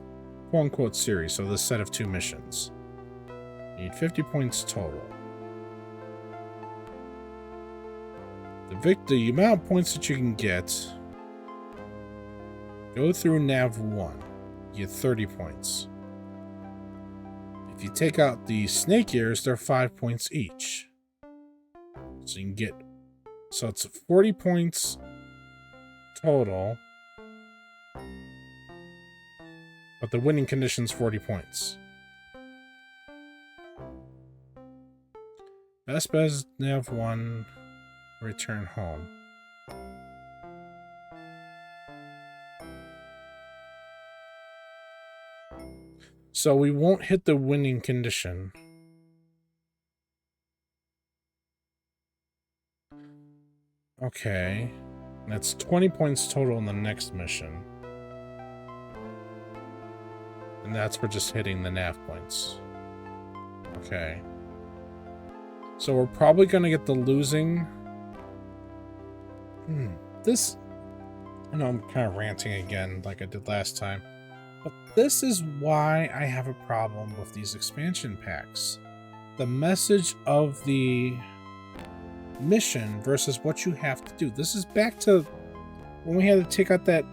quote-unquote series, so this set of 2 missions. You need 50 points total. The amount of points that you can get, go through Nav 1, you get 30 points. If you take out the snake ears, they're 5 points each. So you can get, so it's 40 points total, but the winning condition's 40 points. Best bet is Nav 1, return home. So we won't hit the winning condition. Okay. That's 20 points total in the next mission. And that's for just hitting the nav points. Okay. So we're probably going to get the losing... This... I know I'm kind of ranting again like I did last time. But this is why I have a problem with these expansion packs. The message of the mission versus what you have to do. This is back to when we had to take out that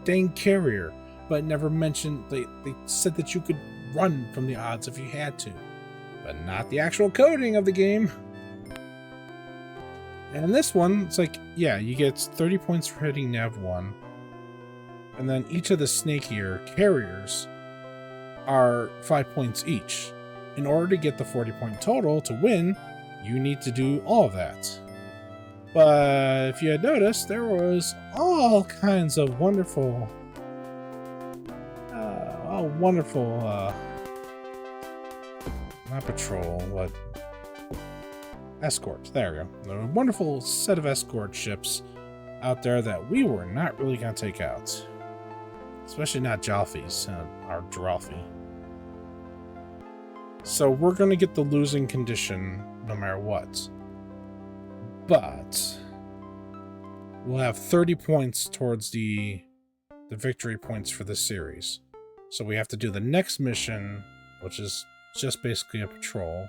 dang carrier, but never mentioned, they said that you could run from the odds if you had to, but not the actual coding of the game. And in this one, it's like, yeah, you get 30 points for hitting Nav 1, and then each of the snake ear carriers are 5 points each. In order to get the 40 point total to win, you need to do all of that. But if you had noticed, there was all kinds of wonderful, not patrol, but escorts. There we go. There were a wonderful set of escort ships out there that we were not really going to take out. Especially not Jalfi's, our Giralfi. So we're going to get the losing condition no matter what. But we'll have 30 points towards the victory points for this series. So we have to do the next mission, which is just basically a patrol.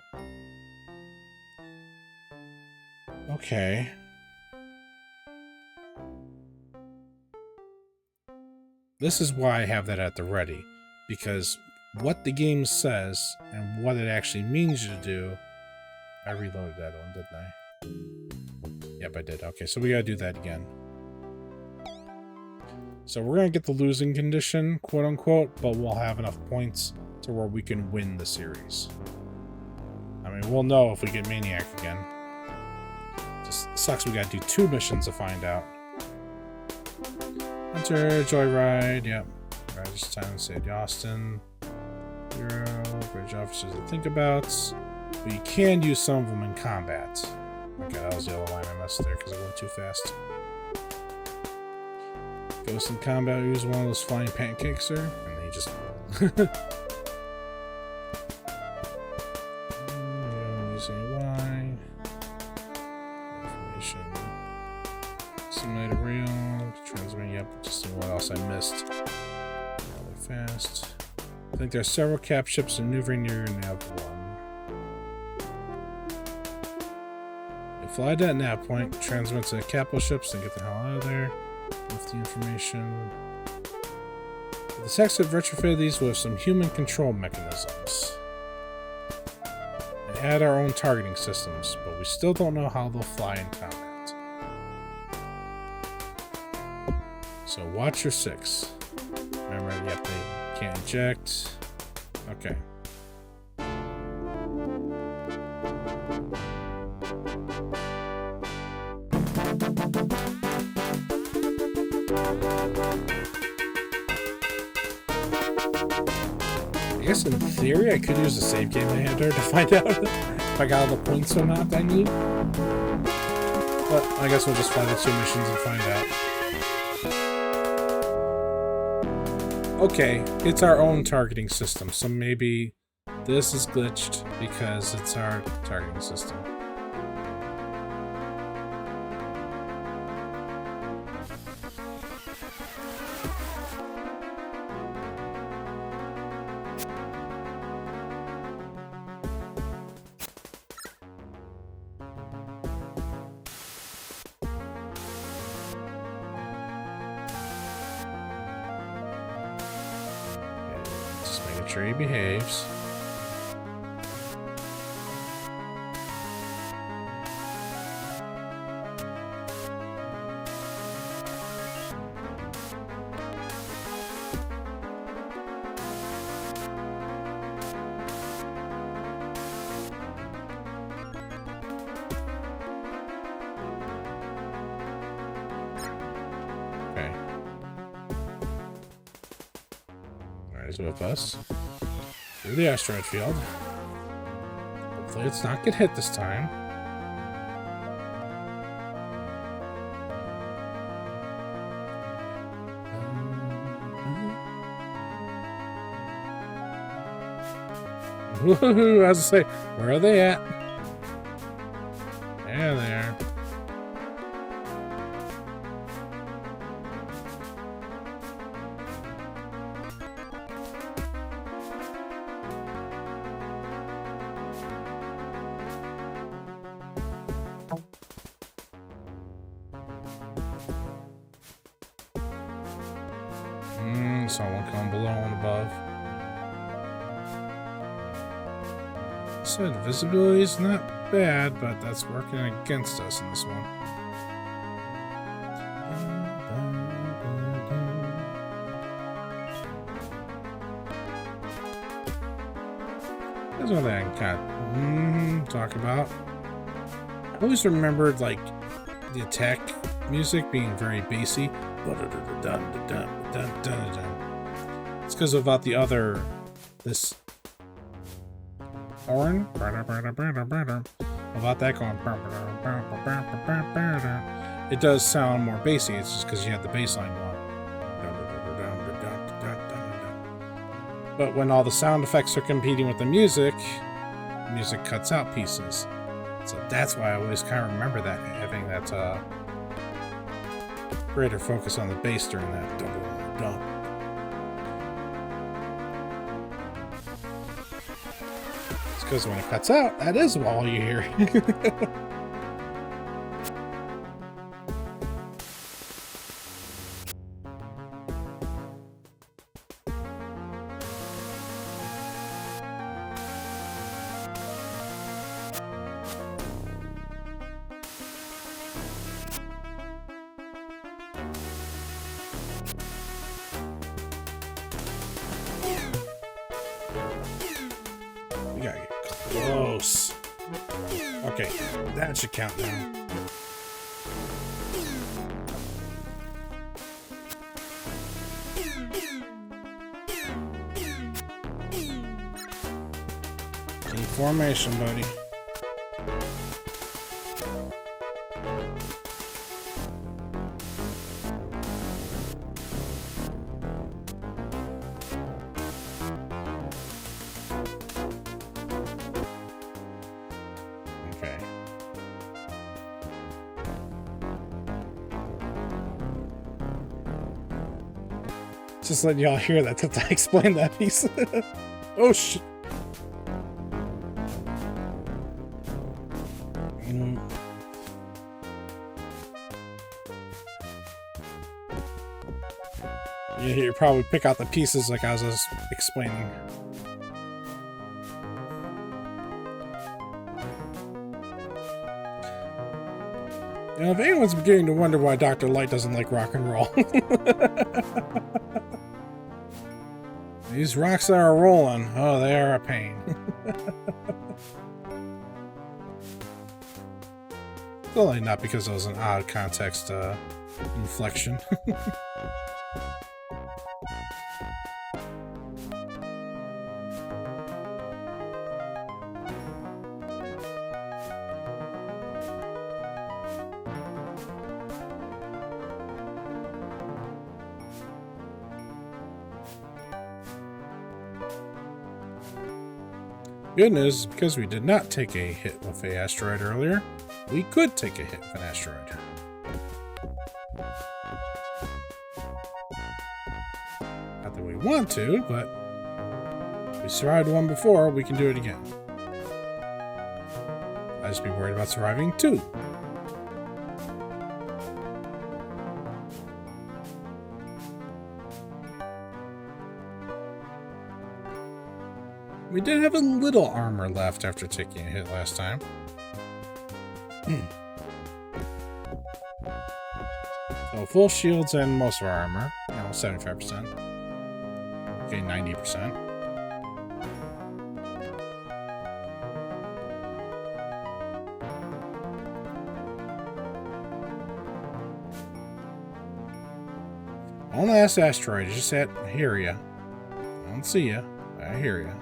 Okay. This is why I have that at the ready, because what the game says and what it actually means you to do... I reloaded that one, didn't I? Yep, I did. Okay, so we gotta do that again. So we're gonna get the losing condition, quote-unquote, but we'll have enough points to where we can win the series. I mean, we'll know if we get Maniac again. Just sucks we gotta do 2 missions to find out. Enter, Joyride, yep. Alright, just time to save Austin. 0, bridge officers to think about. But you can use some of them in combat. Okay, that was the other line I messed there because it went too fast. Ghost in combat, use one of those flying pancakes, sir. And then you just... using Y. Information. Simulate a rail. Transmit, yep. Just see what else I missed. Really fast. I think there are several cap ships maneuvering near your nav 1. Fly that nav point, transmit to the capital ships, and get the hell out of there with the information. The techs have retrofitted these with some human control mechanisms and add our own targeting systems, but we still don't know how they'll fly in combat. So watch your 6. Remember, yep, they can't eject. Okay. I guess in theory I could use the save game editor to find out if I got all the points or not I need. But I guess we'll just fly the 2 missions and find out. okay, it's our own targeting system, so maybe this is glitched because it's our targeting system. Just making sure he behaves. Okay. Alright, he's with us. Through the asteroid field. Hopefully let's not get hit this time. Woohoo! I was to say, where are they at? There they are. Someone come below and above. So visibility is not bad, but that's working against us in this one. There's one thing I can kind of talk about. I always remembered like the attack music being very bassy. It's because about the other this horn about that going. It does sound more bassy. It's just because you have the bass line going. But when all the sound effects are competing with the music cuts out pieces. So that's why I always kind of remember that, having that greater focus on the bass during that. It's because when it cuts out, that is all you hear. We gotta get close. Okay, that should count now. In formation, buddy. Okay. Just letting y'all hear that to explain that piece. Oh shit. You probably pick out the pieces like I was explaining. You know, if anyone's beginning to wonder why Dr. Light doesn't like rock and roll. These rocks that are rolling, oh, they are a pain. Well, not because it was an odd context inflection. Good news, because we did not take a hit with a asteroid earlier, we could take a hit with an asteroid. Not that we want to, but if we survived one before, we can do it again. I just be worried about surviving two. We did have a little armor left after taking a hit last time. So full shields and most of our armor. 75%. Okay, 90%. One last asteroid. Just at hear ya. I don't see ya. I hear ya.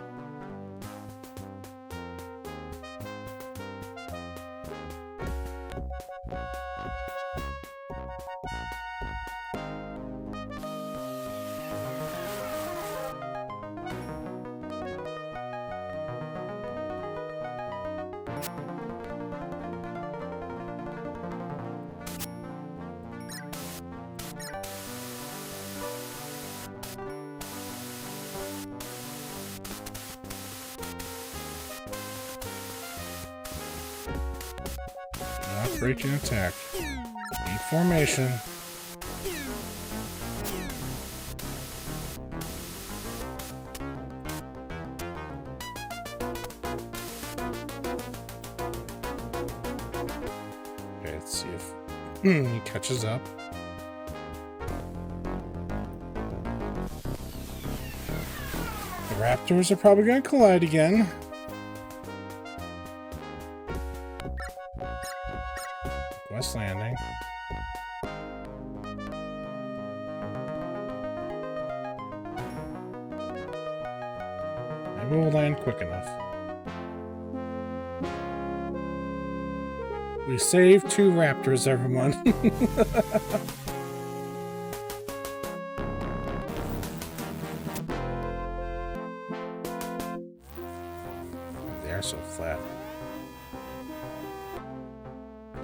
Breaching attack. Need formation. Okay, let's see if he catches up. The Raptors are probably going to collide again. West Landing. Maybe we'll land quick enough. We saved 2 Raptors, everyone. They're so flat.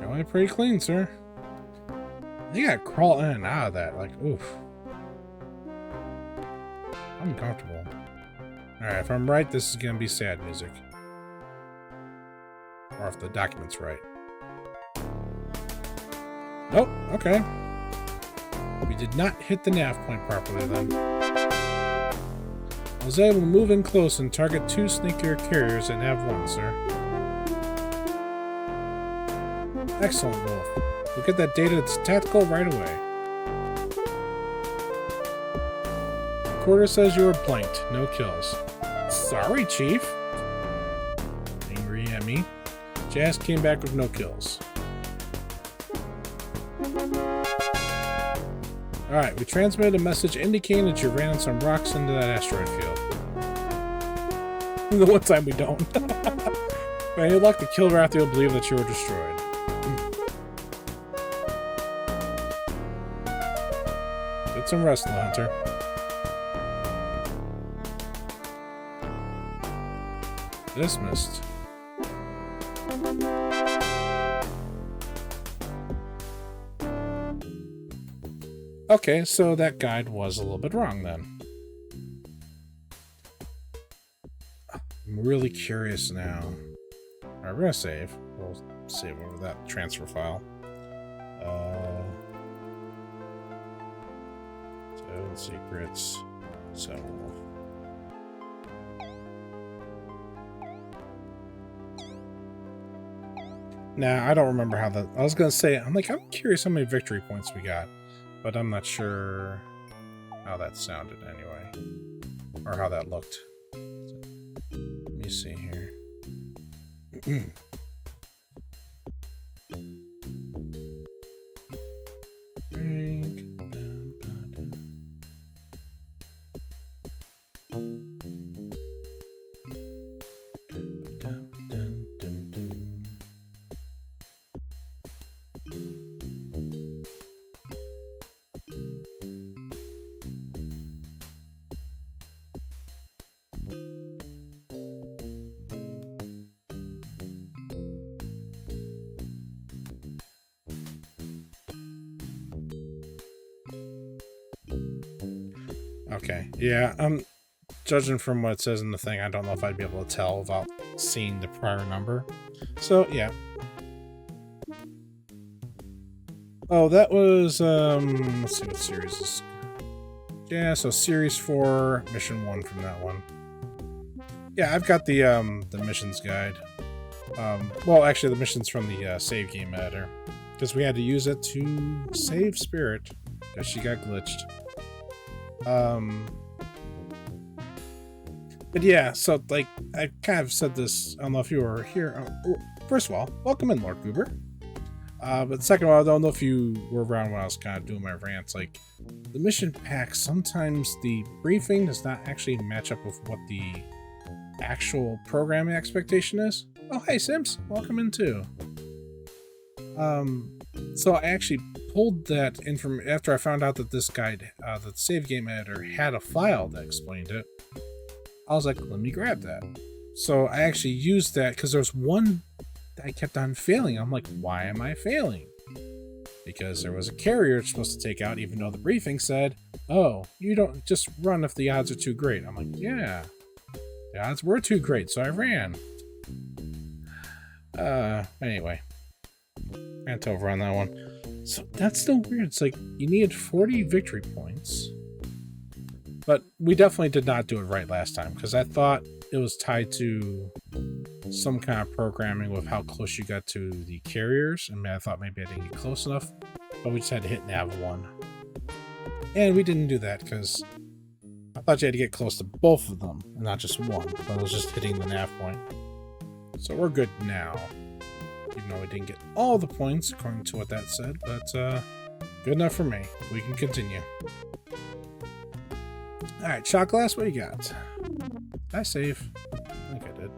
Going pretty clean, sir. You gotta crawl in and out of that, like, oof. I'm uncomfortable. Alright, if I'm right, this is gonna be sad music. Or if the document's right. Nope, okay. We did not hit the nav point properly then. I was able to move in close and target 2 sneakier carriers at nav 1, sir. Excellent, Wolf. We'll get that data that's tactical right away. Recorder says you were blanked. No kills. Sorry, Chief. Angry at me. Jazz came back with no kills. Alright, we transmitted a message indicating that you ran on some rocks into that asteroid field. The one time we don't. With any luck, the kill Wrath will believe that you were destroyed. Get some rest, Hunter. Dismissed. Okay, so that guide was a little bit wrong then. I'm really curious now. Alright, we're gonna save. We'll save over that transfer file. Secrets. So. Nah, I don't remember how that. I was gonna say, I'm curious how many victory points we got, but I'm not sure how that sounded anyway, or how that looked. Let me see here. Okay. Yeah, judging from what it says in the thing, I don't know if I'd be able to tell without seeing the prior number. So, yeah. Oh, that was, let's see what series is. Yeah, so Series 4, Mission 1 from that one. Yeah, I've got the missions guide. Well, actually, the missions from the save game editor. Because we had to use it to save Spirit, because she got glitched. But yeah, so, like, I kind of said this, I don't know if you were here. First of all, welcome in, Lord Goober. But second of all, I don't know if you were around when I was kind of doing my rants. Like, the mission pack, sometimes the briefing does not actually match up with what the actual programming expectation is. Oh, hey, Sims. Welcome in, too. So I actually pulled that information after I found out that this guide, the save game editor, had a file that explained it. I was like, let me grab that. So I actually used that because there's one I kept on failing. I'm like, why am I failing? Because there was a carrier it's supposed to take out, even though the briefing said, oh, you don't just run if the odds are too great. I'm like, yeah, the odds were too great, so I ran. Anyway, rant over on that one. So that's still weird. It's like you needed 40 victory points, but we definitely did not do it right last time because I thought it was tied to some kind of programming with how close you got to the carriers. I mean, I thought maybe I didn't get close enough, but we just had to hit nav 1. And we didn't do that because I thought you had to get close to both of them and not just one, but it was just hitting the nav point. So we're good now. Even though we didn't get all the points according to what that said, but good enough for me. We can continue. Alright, shot glass, what do you got? Did I save? I think I did.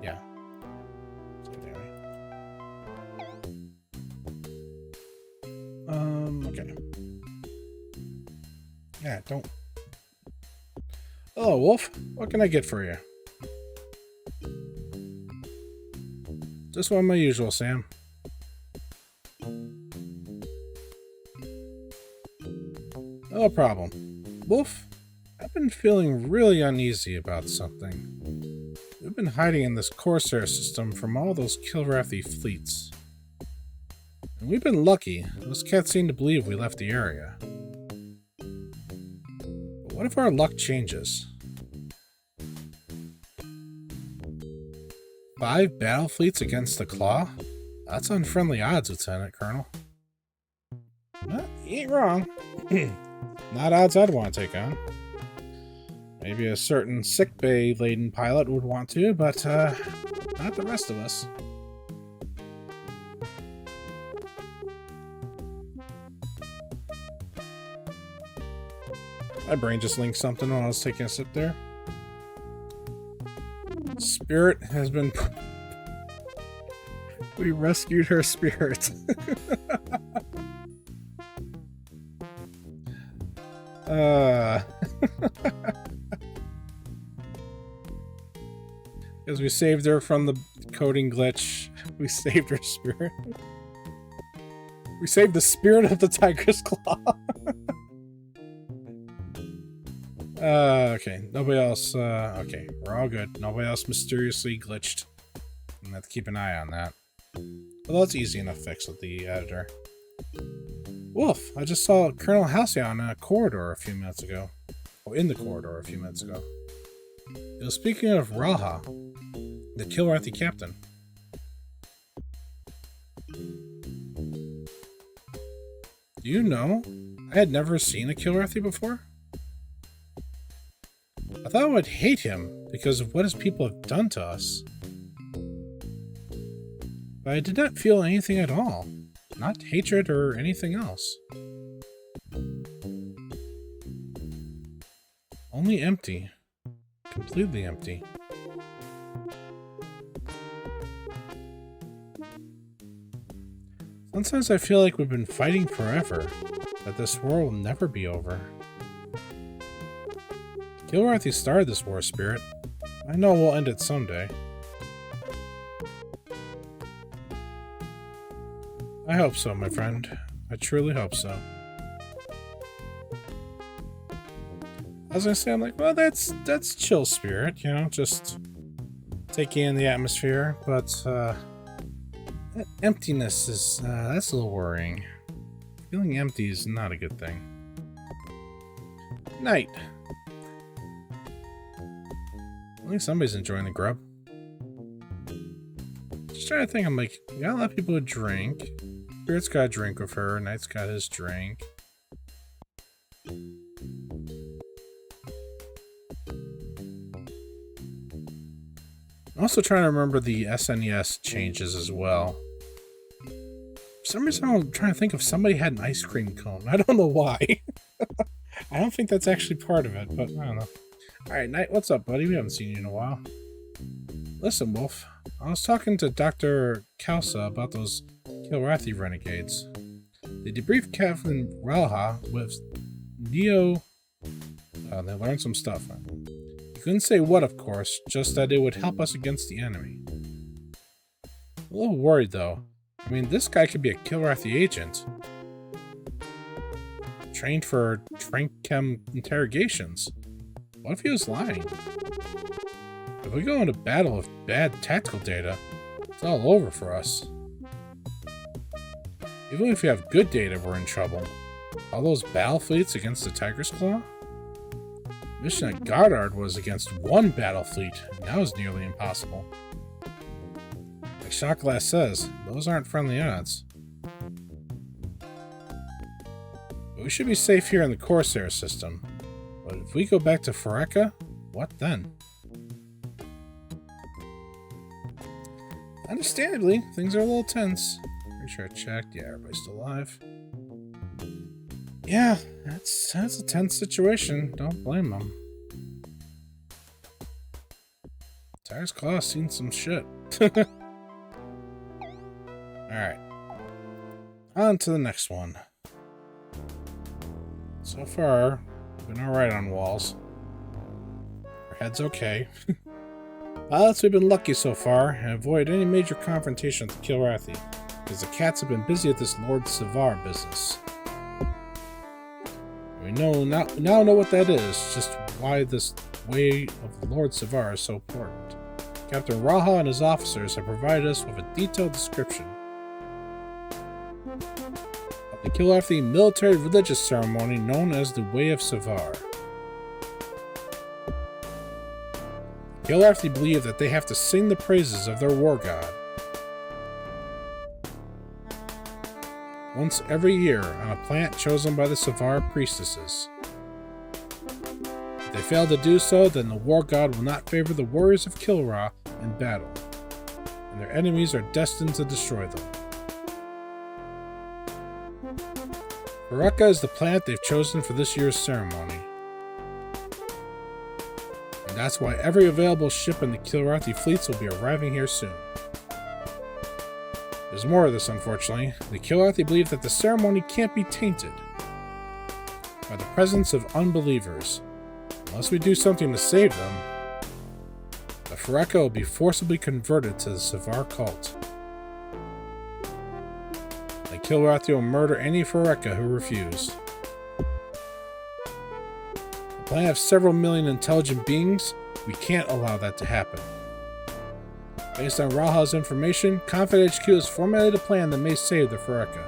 Yeah. Okay. Yeah, don't. Hello, Wolf. What can I get for you? Just one of my usual, Sam. No problem. Wolf, I've been feeling really uneasy about something. We've been hiding in this Corsair system from all those Kilrathi fleets. And we've been lucky. Those cats seem to believe we left the area. But what if our luck changes? 5 battle fleets against the Claw? That's unfriendly odds, Lieutenant Colonel. Well, you ain't wrong. Not odds I'd want to take on. Maybe a certain sickbay-laden pilot would want to, but not the rest of us. My brain just linked something while I was taking a sip there. Spirit has been... We rescued her spirit. Because we saved her from the coding glitch. We saved her spirit. We saved the spirit of the Tiger's Claw. Okay. Nobody else, okay. We're all good. Nobody else mysteriously glitched. I'm gonna have to keep an eye on that. Well, that's easy enough fix with the editor. Wolf, I just saw Colonel Halcyon in a corridor a few minutes ago. Oh, in the corridor a few minutes ago. It was speaking of Raha, the Kilrathi captain. Do you know? I had never seen a Kilrathi before. I thought I would hate him because of what his people have done to us. But I did not feel anything at all. Not hatred or anything else. Only empty. Completely empty. Sometimes I feel like we've been fighting forever, that this war will never be over. Kilrathi started this war, Spirit. I know we'll end it someday. I hope so, my friend. I truly hope so. was gonna say, I'm like, well, that's chill spirit, you know, just taking in the atmosphere. But that emptiness is that's a little worrying. Feeling empty is not a good thing. Night. At least somebody's enjoying the grub. Just trying to think, I'm like, you gotta let people drink. Spirit's got a drink with her, Night's got his drink. I'm also trying to remember the SNES changes as well. For some reason, I'm trying to think if somebody had an ice cream cone. I don't know why. I don't think that's actually part of it, but I don't know. Alright, Knight, what's up, buddy? We haven't seen you in a while. Listen, Wolf. I was talking to Dr. Kalsa about those Kilrathi renegades. They debriefed Captain Ralha with Neo. They learned some stuff. He couldn't say what, of course, just that it would help us against the enemy. A little worried, though. I mean, this guy could be a Kilrathi agent. Trained for Trank-Chem interrogations. What if he was lying? If we go into battle with bad tactical data, it's all over for us. Even if we have good data, we're in trouble. All those battle fleets against the Tiger's Claw? Mission at Goddard was against one battle fleet, and that was nearly impossible. Like Shotglass says, those aren't friendly odds. But we should be safe here in the Corsair system. But if we go back to Fareka, what then? Understandably, things are a little tense. Pretty sure I checked. Yeah, everybody's still alive. Yeah, that's a tense situation. Don't blame them. Tiger's Claw's seen some shit. Alright. On to the next one. So far, we've been alright on walls. Our head's okay. Pilots, we've been lucky so far and avoid any major confrontation with the Kilrathi, because the cats have been busy at this Lord Savar business. We now know what that is, just why this way of the Lord Savar is so important. Captain Raha and his officers have provided us with a detailed description of the Kilrathi military religious ceremony known as the Way of Savar. The Kilrathi believe that they have to sing the praises of their war god once every year on a planet chosen by the Savar priestesses. If they fail to do so, then the war god will not favor the warriors of Kilra in battle, and their enemies are destined to destroy them. Fareka is the planet they've chosen for this year's ceremony. And that's why every available ship in the Kilrathi fleets will be arriving here soon. There's more of this, unfortunately. The Kilrathi believe that the ceremony can't be tainted by the presence of unbelievers. Unless we do something to save them, the Fareka will be forcibly converted to the Savar cult. The Kilrathi will murder any Fareka who refuse. The planet has several million intelligent beings. We can't allow that to happen. Based on Raha's information, Confed HQ has formulated a plan that may save the Fareka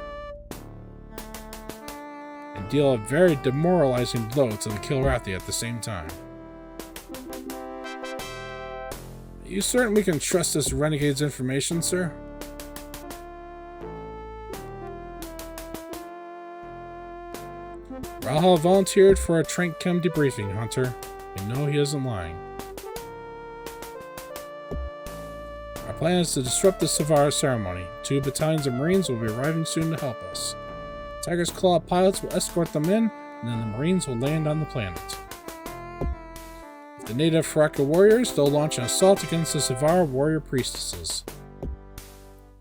and deal a very demoralizing blow to the Kilrathi at the same time. Are you certain we can trust this renegade's information, sir? Raha volunteered for a Trank-Chem debriefing, Hunter. We know he isn't lying. Our plan is to disrupt the Savar ceremony. 2 battalions of Marines will be arriving soon to help us. Tiger's Claw pilots will escort them in, and then the Marines will land on the planet. If the native Fareka warriors, they'll launch an assault against the Savar warrior priestesses.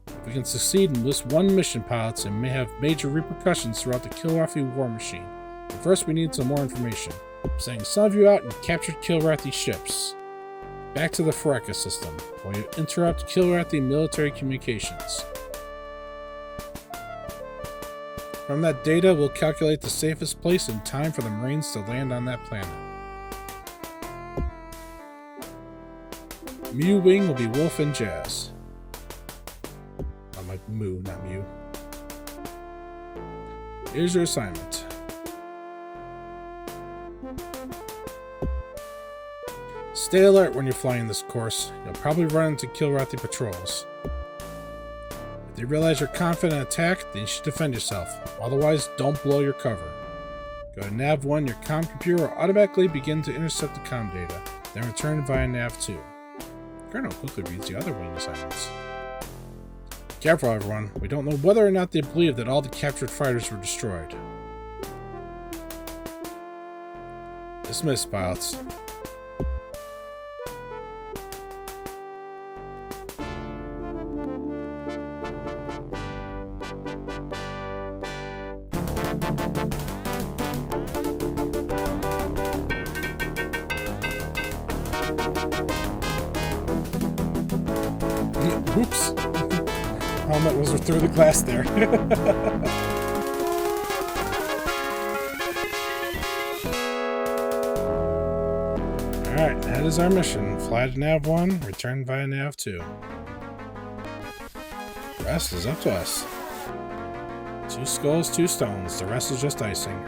If we can succeed in this one mission, pilots, it may have major repercussions throughout the Kilrathi war machine. But first, we need some more information. I'm sending some of you out and captured Kilrathi ships. Back to the Fareka system, while you interrupt Kilrathi military communications. From that data, we'll calculate the safest place and time for the Marines to land on that planet. Mew Wing will be Wolf and Jazz. I'm like Moo, not Mew. Here's your assignment. Stay alert when you're flying this course. You'll probably run into Kilrathi patrols. If they realize you're confident in attack, then you should defend yourself. Otherwise, don't blow your cover. Go to Nav 1, your comm computer will automatically begin to intercept the comm data, then return via Nav 2. Colonel quickly reads the other wing assignments. Careful, everyone. We don't know whether or not they believe that all the captured fighters were destroyed. Dismiss, pilots. Oops. Helmet was through the glass there. Alright, that is our mission. Fly to Nav 1, return via Nav 2. The rest is up to us. 2 skulls, 2 stones. The rest is just icing.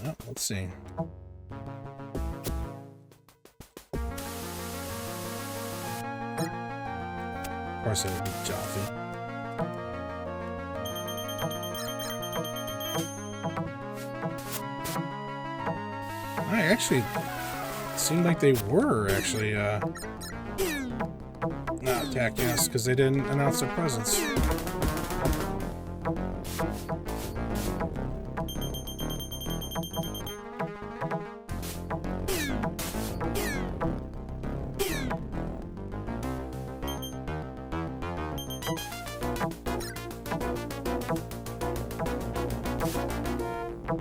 Well, let's see. Of course it would be Jaffe. Actually, it seemed like they were actually not attacking us because they didn't announce their presence.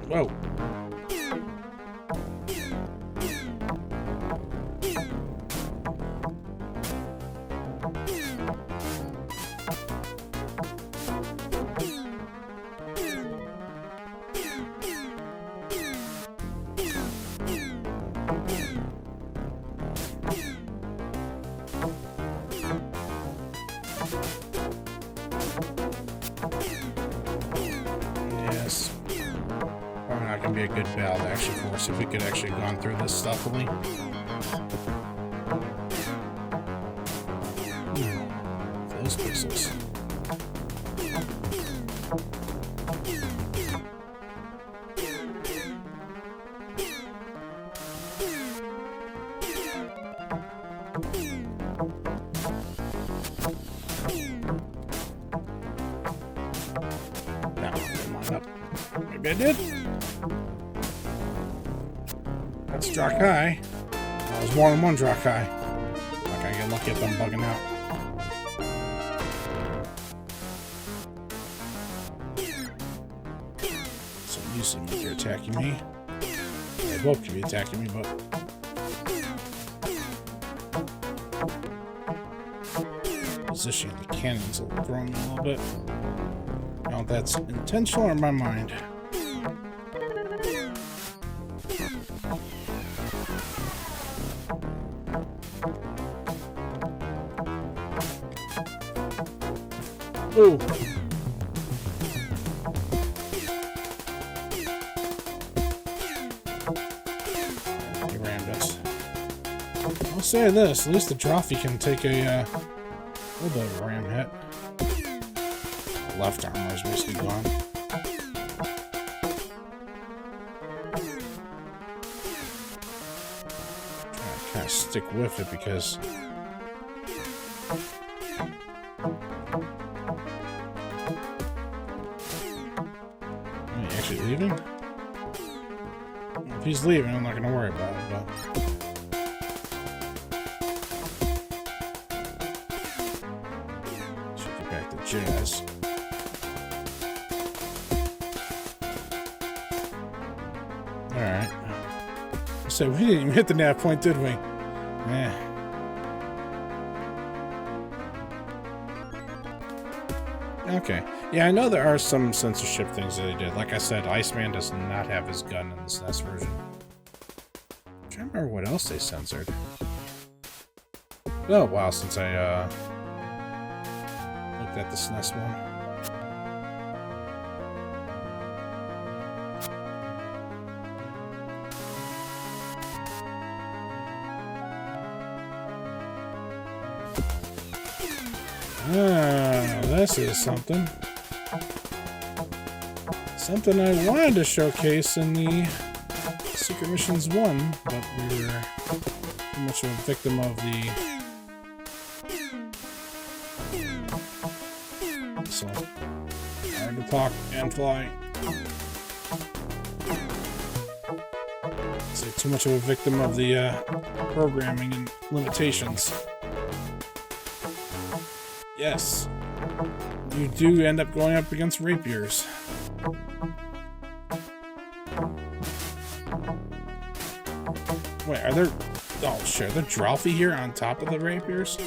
Whoa. Yes. Probably not going to be a good battle actually for us if we could actually gone through this stealthily. Those pixels. Maybe I did. That's Drakai. That was more than one Drakai. Not gonna get lucky if I'm bugging out. So you seem like you're attacking me. They both could be attacking me, but positioning the cannons will throw me a little bit. I don't know if that's intentional or in my mind. Ooh. He rammed us. I'll say this, at least the Drawfee can take a little bit of a ram hit. Left armor is basically gone. Trying to kind of stick with it because is he actually leaving? If he's leaving, I'm not going to worry about it, but should get back to Jazz. Alright. So we didn't even hit the nav point, did we? Okay. Yeah, I know there are some censorship things that they did. Like I said, Iceman does not have his gun in the SNES version. I'm trying to remember what else they censored. Oh, wow, since I looked at the SNES one. Ah, this is something. Something I wanted to showcase in the Secret Missions 1, but we were too much of a victim of the... So, hard to talk and fly. So, too much of a victim of the programming and limitations. Yes, you do end up going up against rapiers. Wait, are there... Oh, shit, are there Dralfy here on top of the rapiers?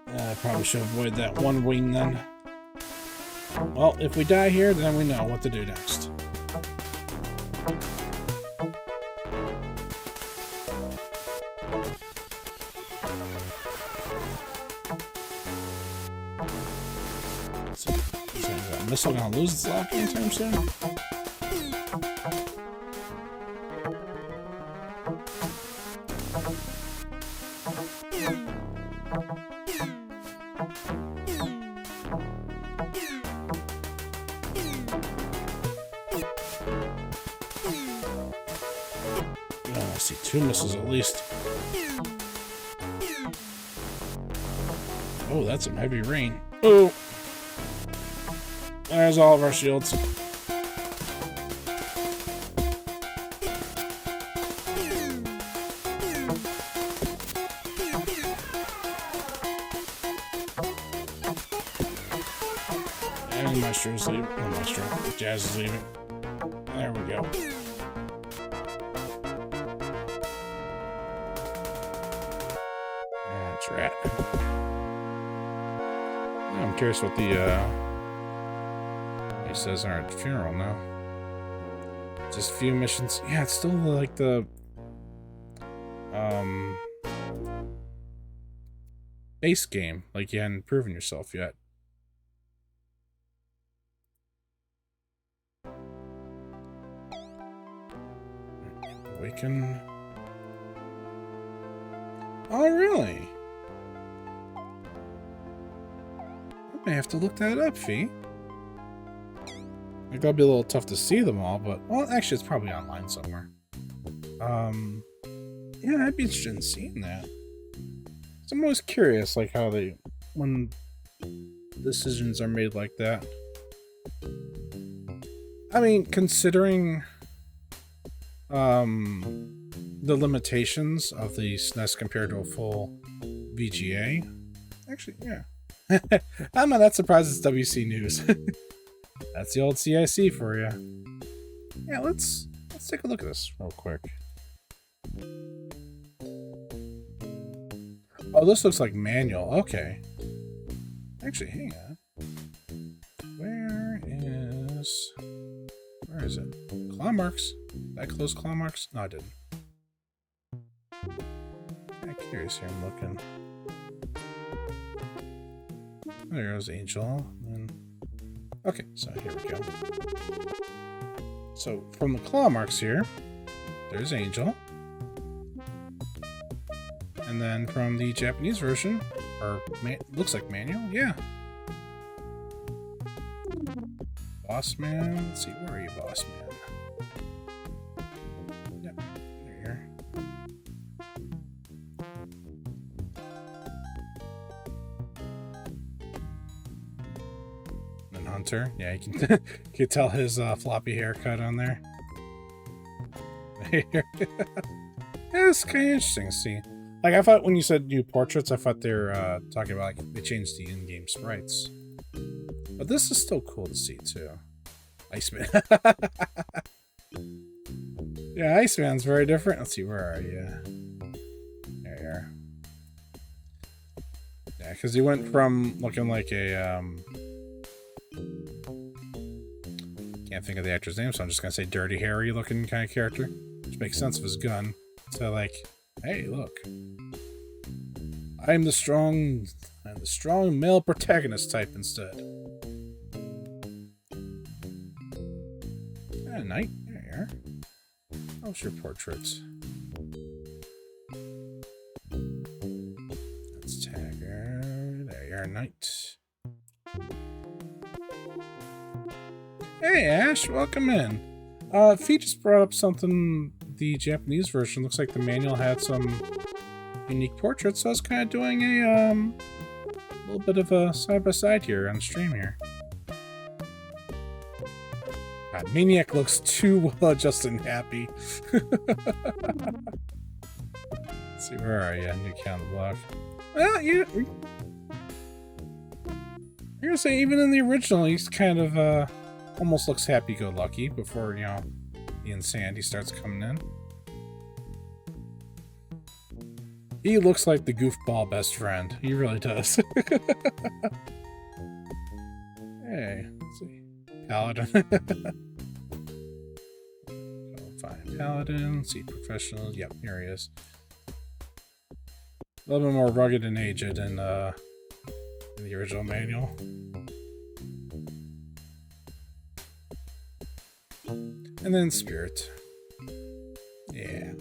I probably should avoid that one wing then. Well, if we die here, then we know what to do next. Missile gonna lose its lock anytime soon? Oh, I see 2 missiles at least. Oh, that's some heavy rain. Oh! There's all of our shields. And Maestro's leaving. No, Maestro. Jazz is leaving. There we go. That's right. I'm curious what the he says in our funeral now. Just a few missions. Yeah, it's still like the base game. Like you hadn't proven yourself yet. Awaken. Oh, really? I may have to look that up, Fee. Like, that'll be a little tough to see them all, but... Well, actually, it's probably online somewhere. Yeah, I'd be interested in seeing that. So I'm always curious, like, how they... When decisions are made like that. I mean, considering... the limitations of the SNES compared to a full VGA. Actually, yeah. I'm not that surprised it's WC News. That's the old CIC for you. Yeah, let's take a look at this real quick. Oh, this looks like manual. Okay. Actually, hang on. Where is it? Claw marks. Did I close claw marks? No, I didn't. I'm curious here. I'm looking. There goes Angel. Okay, so here we go. So from the claw marks here, there's Angel. And then from the Japanese version, or looks like manual, yeah. Boss Man. Let's see, where are you, Boss Man? Yep, there you are. And Hunter, yeah, you can you can tell his floppy haircut on there. Yeah, it's kind of interesting to see. Like, I thought when you said new portraits, I thought they were talking about, like, they changed the in-game sprites. But this is still cool to see, too. Iceman. Yeah, Iceman's very different. Let's see, where are you? There you are. Yeah, Yeah, because he went from looking like a can't think of the actor's name, so I'm just gonna say Dirty Harry looking kind of character, which makes sense of his gun. So like, hey, look, I'm the strong male protagonist type instead. Yeah, Knight, there you are. How's your portrait? Let's tag her. There you are, Knight. Hey Ash, welcome in. Fee just brought up something. The Japanese version looks like the manual had some unique portraits, so I was kind of doing a little bit of a side by side here on stream here. God, Maniac looks too well adjusted and happy. Let's see, where are you? New count block. Well, you're gonna say even in the original, he's kind of almost looks happy-go-lucky before, you know, the insanity starts coming in. He looks like the goofball best friend. He really does. Hey, let's see. Paladin. Find Paladin. See professional. Yep, here he is. A little bit more rugged and aged in the original manual. And then Spirit. Yeah.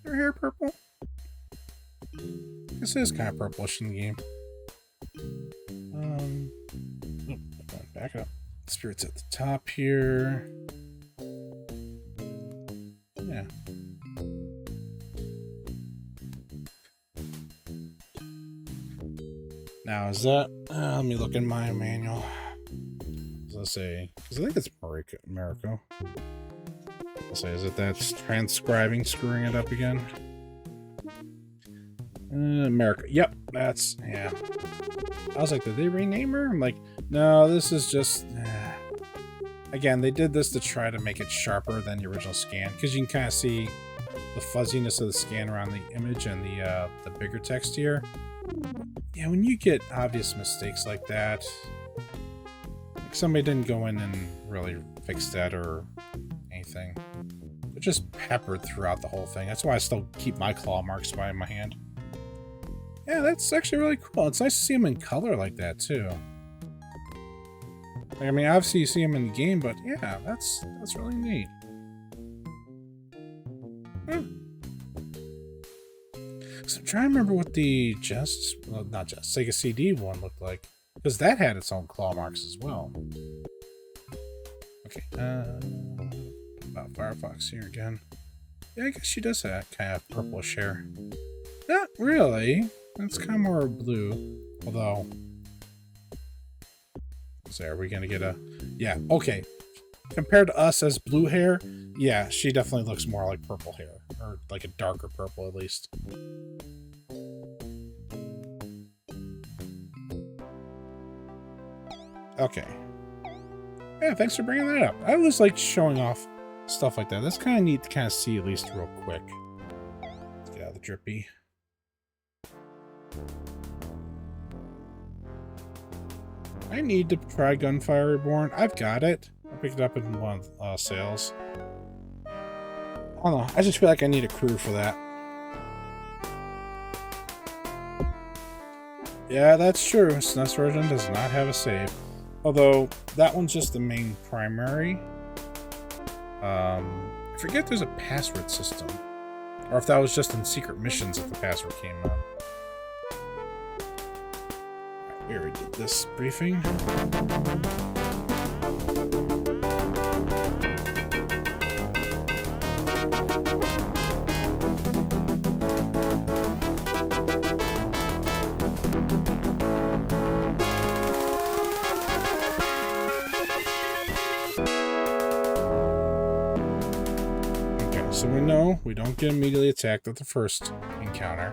Her hair purple? This is kind of purplish in the game. Back up. Spirit's at the top here. Yeah. Now, is that... let me look in my manual. Let's say, because I think it's Mariko. Let's say, is it that's transcribing screwing it up again? Mariko. Yep, that's, yeah. I was like, did they rename her? I'm like, no, this is just... Again, they did this to try to make it sharper than the original scan, because you can kind of see the fuzziness of the scan around the image and the bigger text here. Yeah, when you get obvious mistakes like that, like somebody didn't go in and really fix that or anything. They're just peppered throughout the whole thing. That's why I still keep my claw marks by my hand. Yeah, that's actually really cool. It's nice to see them in color like that, too. Like, I mean, obviously you see them in the game, but yeah, that's really neat. So I'm trying to remember what the Sega CD one looked like. Because that had its own claw marks as well. Okay, about Firefox here again. Yeah, I guess she does have kind of purplish hair. Not really. It's kind of more blue. Although... So are we going to get a... Yeah, okay. Compared to us as blue hair, yeah, she definitely looks more like purple hair. Or like a darker purple, at least. Okay. Yeah, thanks for bringing that up. I always like showing off stuff like that. That's kind of neat to kind of see at least real quick. Let's get out of the drippy. I need to try Gunfire Reborn. I've got it. I picked it up in one of sales. I don't know. I just feel like I need a crew for that. Yeah, that's true. SNES version does not have a save. Although, that one's just the main primary. I forget there's a password system. Or if that was just in secret missions that the password came up. Alright, we already did this briefing. So we know we don't get immediately attacked at the first encounter.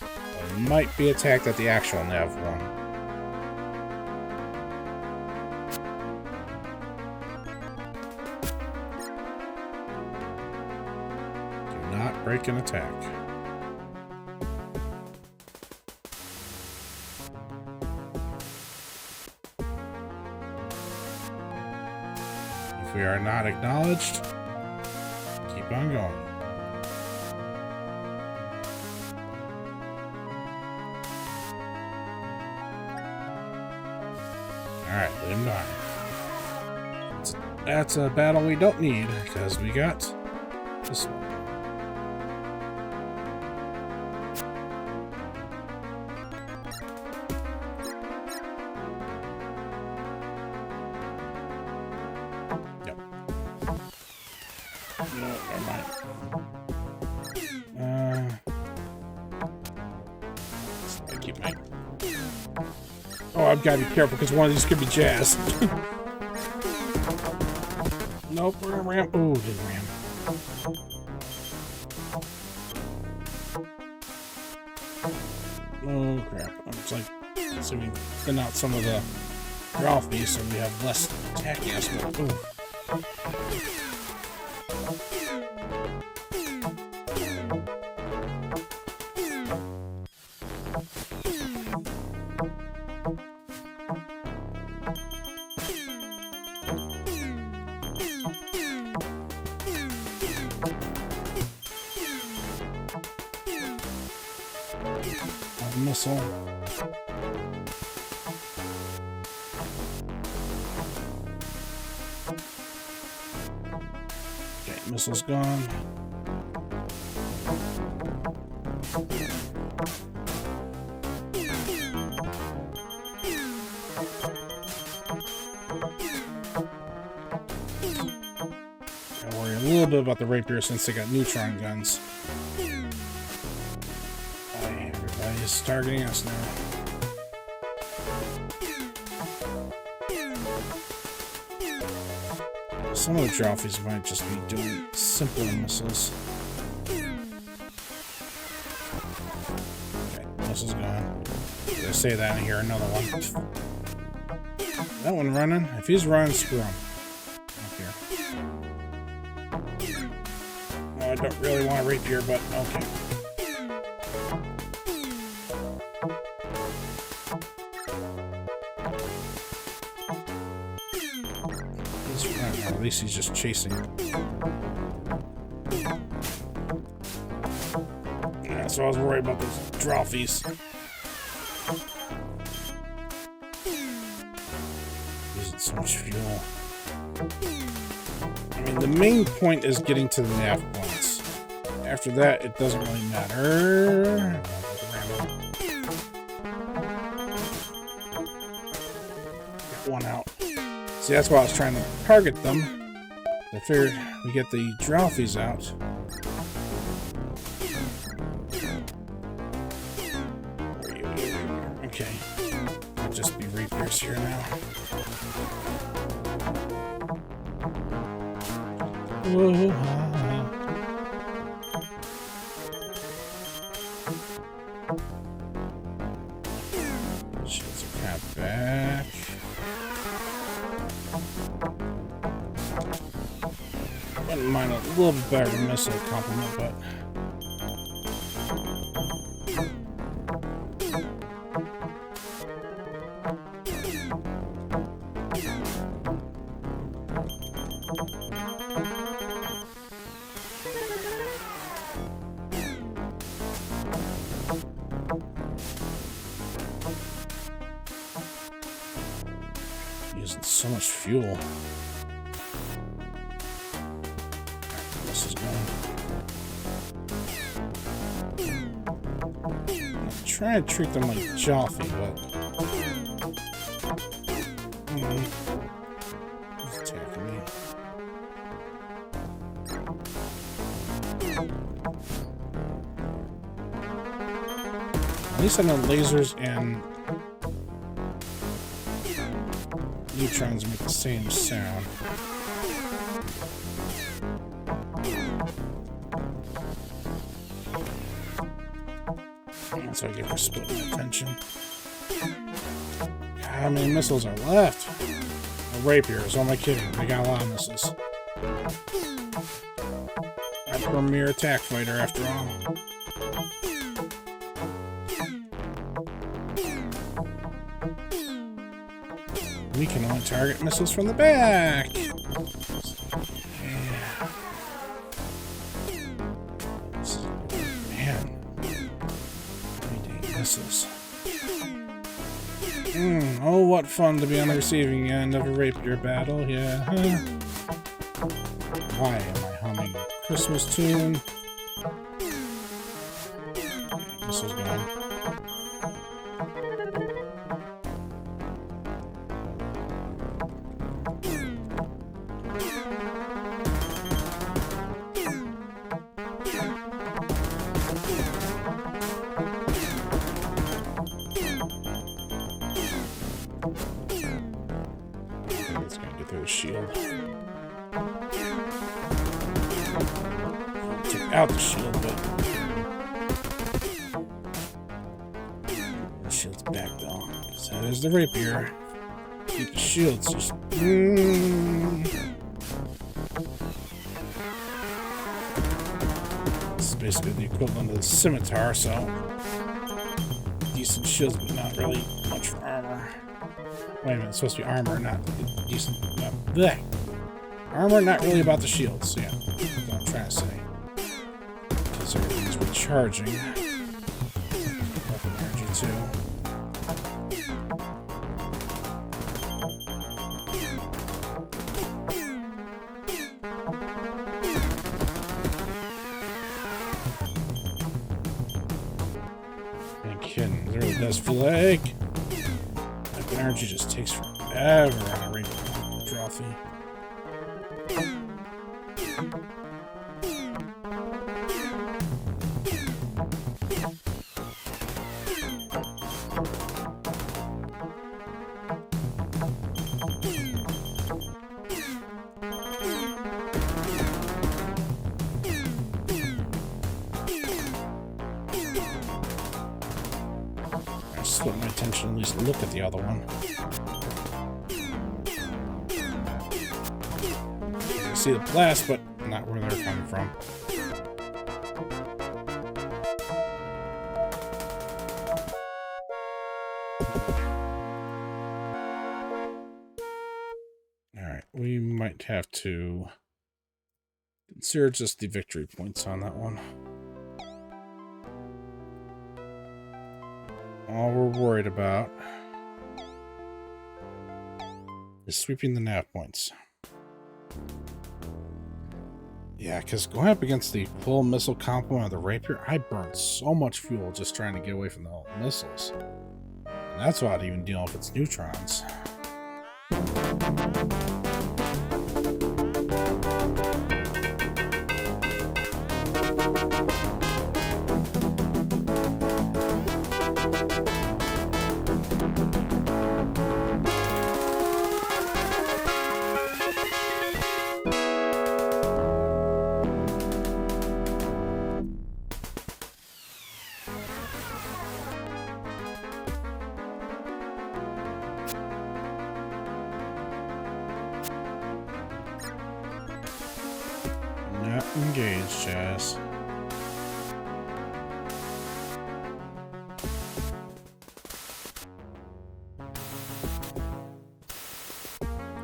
But we might be attacked at the actual Nav one. Do not break an attack. we are not acknowledged, keep on going. Alright, let him die. That's a battle we don't need, because we got this one. Yep. No, never mind. I keep my... Oh, I've got to be careful, because one of these could be jazzed. Nope, we're gonna ram. Oh, didn't ram. Oh crap! It's like so we thin out some of the Ralphie so we have less attackiness. But missile. Okay, missile's gone. I worry a little bit about the rapier since they got neutron guns. Everybody's targeting us now. Some of the trophies might just be doing simpler missiles. Okay, missile's gone. Did I say that in here? Another one. That one running? If he's running, screw him. Up here. No, I don't really want a rapier, but okay. At least he's just chasing. Yeah, so I was worried about those trophies. Using so much fuel. I mean, the main point is getting to the nav points. After that, it doesn't really matter. Got one out. See, that's why I was trying to target them. I figured we get the Drowfies out. Okay. I'll just be rapiers here now. Whoa. Shields are kind of back. Wouldn't mind a little bit better missile complement, but using so much fuel. Try to treat them like Joffy, but he's attacking me. At least I know lasers and neutrons make the same sound. So I get her splitting attention. How many missiles are left? The rapiers, oh my kidding, they got a lot of missiles. I'm a premier attack fighter after all. We can only target missiles from the back. again. 3D missiles. Oh, what fun to be on the receiving end of a rapier battle, yeah. Why am I humming a Christmas tune? Okay, missiles going. Shield. Took out the shield, but the shield's back though. Because that is the rapier. Keep the shields just. This is basically the equivalent of the scimitar, so decent shields, but not really much for armor. Wait a minute, it's supposed to be armor, not decent. Blech. Armor, not really about the shields. So yeah, that's what I'm trying to say. Because everything's recharging. Weapon energy too. Ain't kidding. It really does feel like weapon energy just takes forever on a rapier. Trophy. I split my attention, at least look at the other one. See the blast, but not where they're coming from. Alright, we might have to consider just the victory points on that one. All we're worried about is sweeping the nav points. Yeah, because going up against the full missile complement of the rapier, I burned so much fuel just trying to get away from the missiles. And that's without even dealing with its neutrons. Not engaged, Jazz.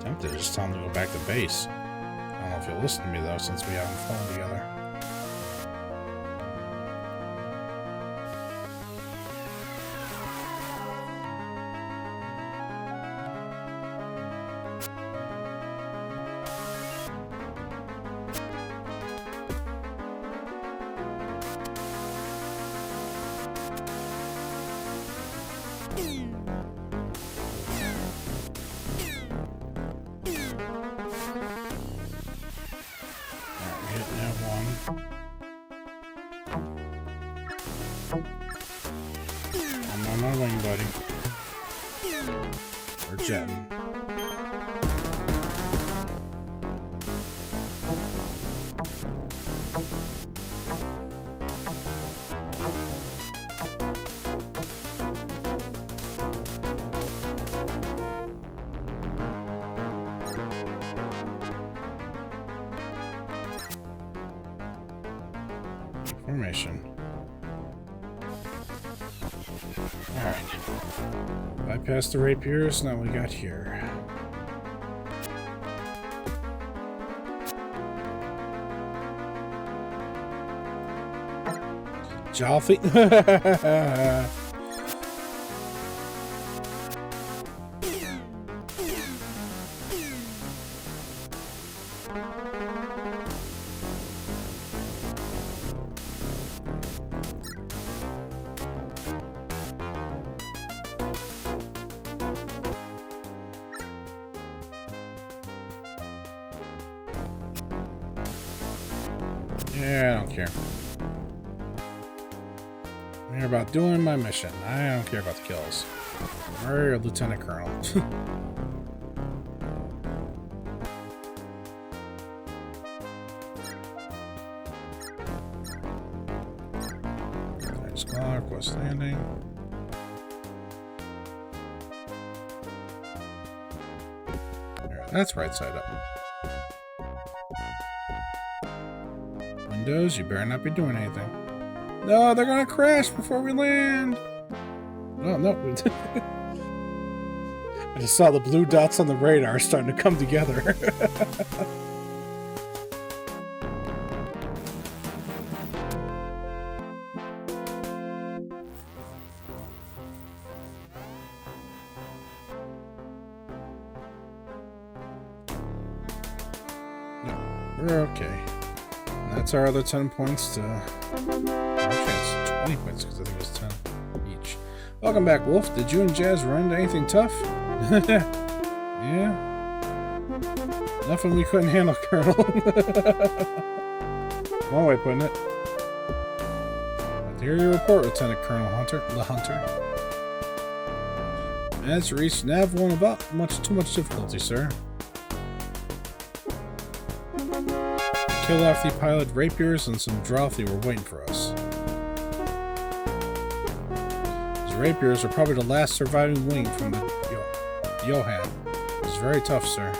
Tempted to just tell him to go back to base. I don't know if he'll listen to me though, since we haven't flown together. I'm on my wing, buddy. We're jetting. Formation. Alright. Bypass the rapiers, now we got here. Jolly. Yeah, I don't care. I'm here about doing my mission. I don't care about the kills. Where are Lieutenant Colonel? Scholar, Quest Landing. There, that's right side up. Windows, you better not be doing anything. No, they're gonna crash before we land. Oh, no. I just saw the blue dots on the radar starting to come together. No, we're okay. And that's our other 10 points to... Actually, it's 20 points because I think it was 10 each. Welcome back, Wolf. Did you and Jazz run into anything tough? Yeah. Nothing we couldn't handle, Colonel. One way of putting it. I'd hear your report, Lieutenant Colonel Hunter. As you reached Nav 1 about too much difficulty, sir. Kill off the pilot rapiers and some Drouthy were waiting for us. These rapiers are probably the last surviving wing from the Johan. It was very tough, sir.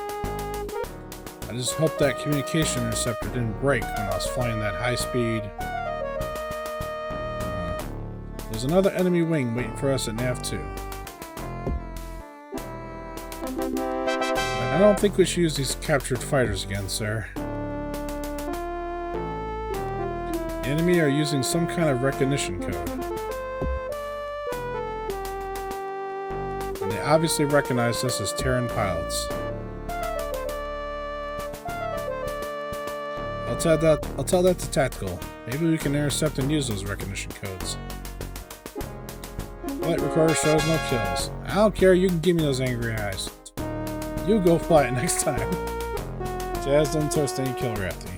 I just hope that communication interceptor didn't break when I was flying that high speed. There's another enemy wing waiting for us at Nav 2. I don't think we should use these captured fighters again, sir. The enemy are using some kind of recognition code. And they obviously recognize us as Terran pilots. I'll tell that to Tactical. Maybe we can intercept and use those recognition codes. Flight recorder shows no kills. I don't care, you can give me those angry eyes. You go fly it next time. Jazz doesn't toast any kill Rafty.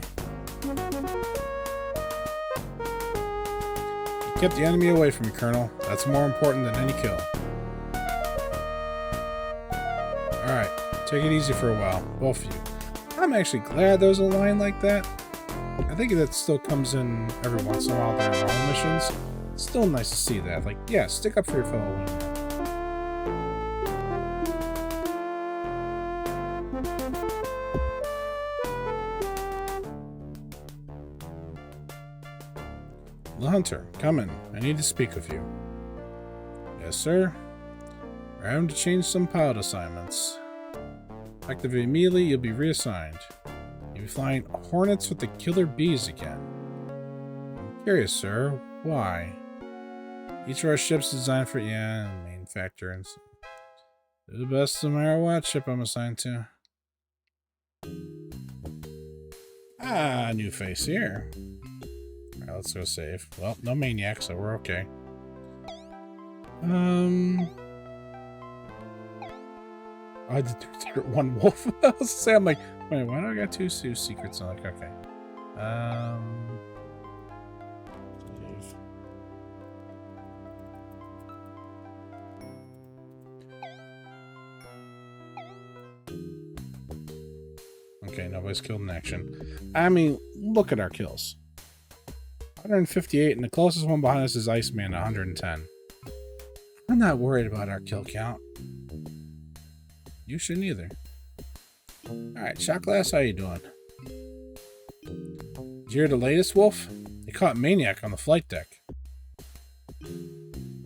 You kept the enemy away from me, Colonel. That's more important than any kill. Alright, take it easy for a while, both of you. I'm actually glad there's a line like that. I think that still comes in every once in a while during long missions. It's still nice to see that. Like, yeah, stick up for your fellow wingmen. The Hunter, come in. I need to speak with you. Yes, sir. We're having to change some pilot assignments. Effective immediately, you'll be reassigned. You'll be flying Hornets with the Killer Bees again. I'm curious, sir. Why? Each of our ships is designed for... Yeah, main factor. And they're the best no matter what ship I'm assigned to. Ah, new face here. Alright, let's go save. Well, no maniac, so we're okay. I did secret one wolf. I was say, I'm like, wait, why do I got two secrets? I'm like, okay. Save. Okay, nobody's killed in action. I mean, look at our kills. 158, and the closest one behind us is Iceman, 110. I'm not worried about our kill count. You shouldn't either. Alright, Shot Glass, how you doing? Did you hear the latest, Wolf? They caught Maniac on the flight deck.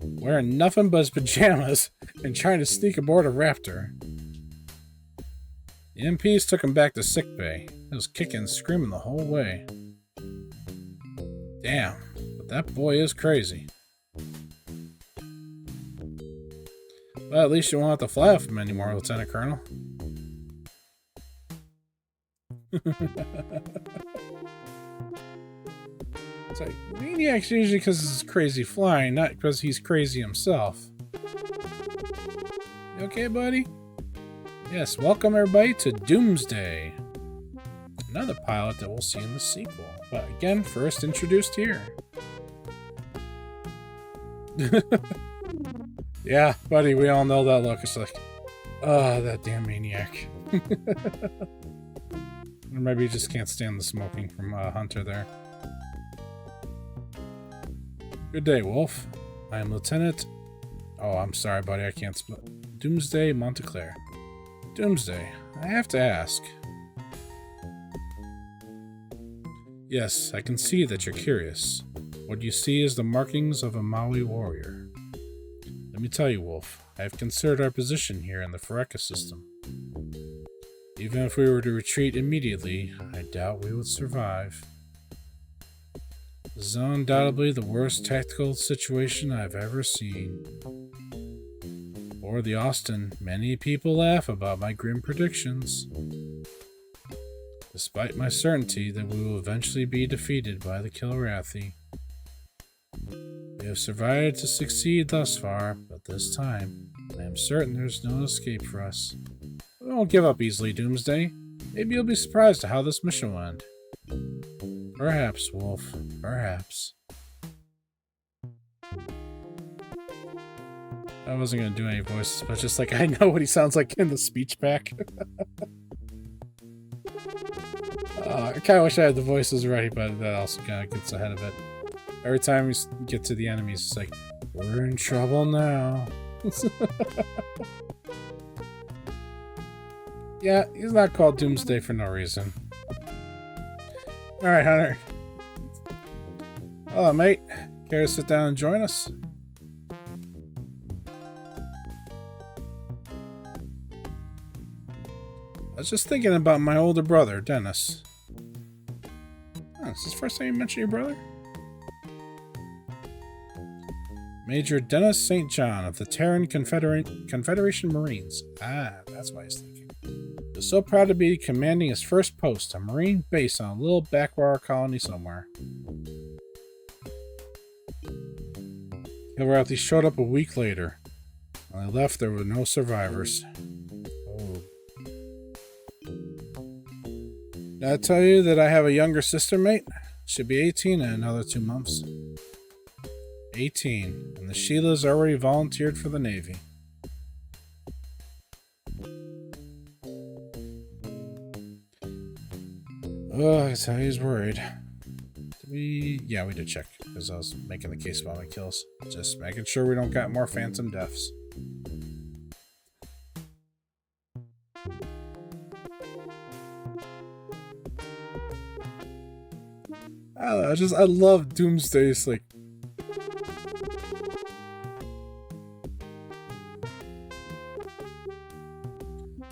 Wearing nothing but his pajamas and trying to sneak aboard a Raptor. The MPs took him back to sickbay. He was kicking and screaming the whole way. Damn, but that boy is crazy. Well, at least you won't have to fly off him anymore, Lieutenant Colonel. It's like, Maniac's usually because he's crazy flying, not because he's crazy himself. You okay, buddy? Yes, welcome everybody to Doomsday. Another pilot that we'll see in the sequel. But again, first introduced here. Yeah, buddy, we all know that look. It's like, that damn maniac. Or maybe you just can't stand the smoking from Hunter there. Good day, Wolf. I am Lieutenant... Oh, I'm sorry, buddy, I can't split. Doomsday Monteclair. Doomsday, I have to ask. Yes, I can see that you're curious. What you see is the markings of a Maui warrior. Let me tell you, Wolf, I have considered our position here in the Phoreka system. Even if we were to retreat immediately, I doubt we would survive. This is undoubtedly the worst tactical situation I've ever seen. For the Austin, many people laugh about my grim predictions. Despite my certainty that we will eventually be defeated by the Kilrathi. We have survived to succeed thus far, but this time, I am certain there's no escape for us. We won't give up easily, Doomsday. Maybe you'll be surprised at how this mission will end. Perhaps, Wolf. Perhaps. I wasn't going to do any voices, but just like I know what he sounds like in the speech pack. I kind of wish I had the voices ready, but that also kind of gets ahead of it. Every time we get to the enemies, it's like, we're in trouble now. Yeah, he's not called Doomsday for no reason. Alright, Hunter. Hello, mate. Care to sit down and join us? I was just thinking about my older brother, Dennis. Oh, is this the first time you mentioned your brother? Major Dennis St. John of the Terran Confederation Marines. Ah, that's why he's thinking. He's so proud to be commanding his first post, a Marine base on a little backwater colony somewhere. Kilrathi showed up a week later. When I left, there were no survivors. Oh. Did I tell you that I have a younger sister, mate? She'll be 18 in another 2 months. 18, and the Sheila's already volunteered for the Navy. Oh, I tell you, he's worried. Yeah, we did check, because I was making the case about my kills. Just making sure we don't got more phantom deaths. I don't know, I love Doomsday's, like...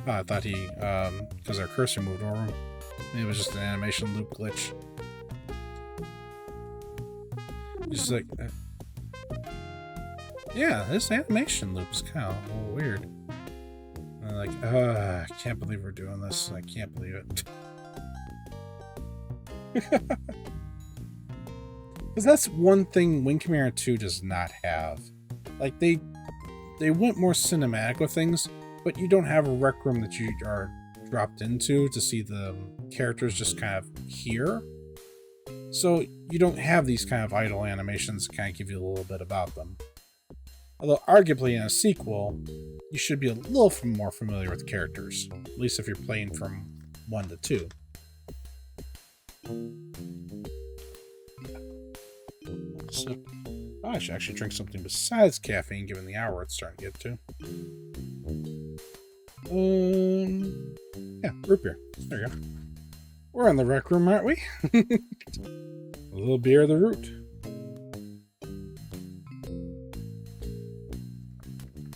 Oh, I thought he, because our cursor moved over him. Maybe it was just an animation loop glitch. Just like... yeah, this animation loop is kind of a little weird. And like, I can't believe we're doing this. I can't believe it. Because that's one thing Wing Commander 2 does not have. Like, they went more cinematic with things, but you don't have a rec room that you are dropped into to see the characters just kind of here. So you don't have these kind of idle animations that kind of give you a little bit about them. Although arguably in a sequel, you should be a little more familiar with the characters. At least if you're playing from 1 to 2. So, I should actually drink something besides caffeine given the hour it's starting to get to. Yeah, root beer. There you go. We're in the rec room, aren't we? A little beer of the root.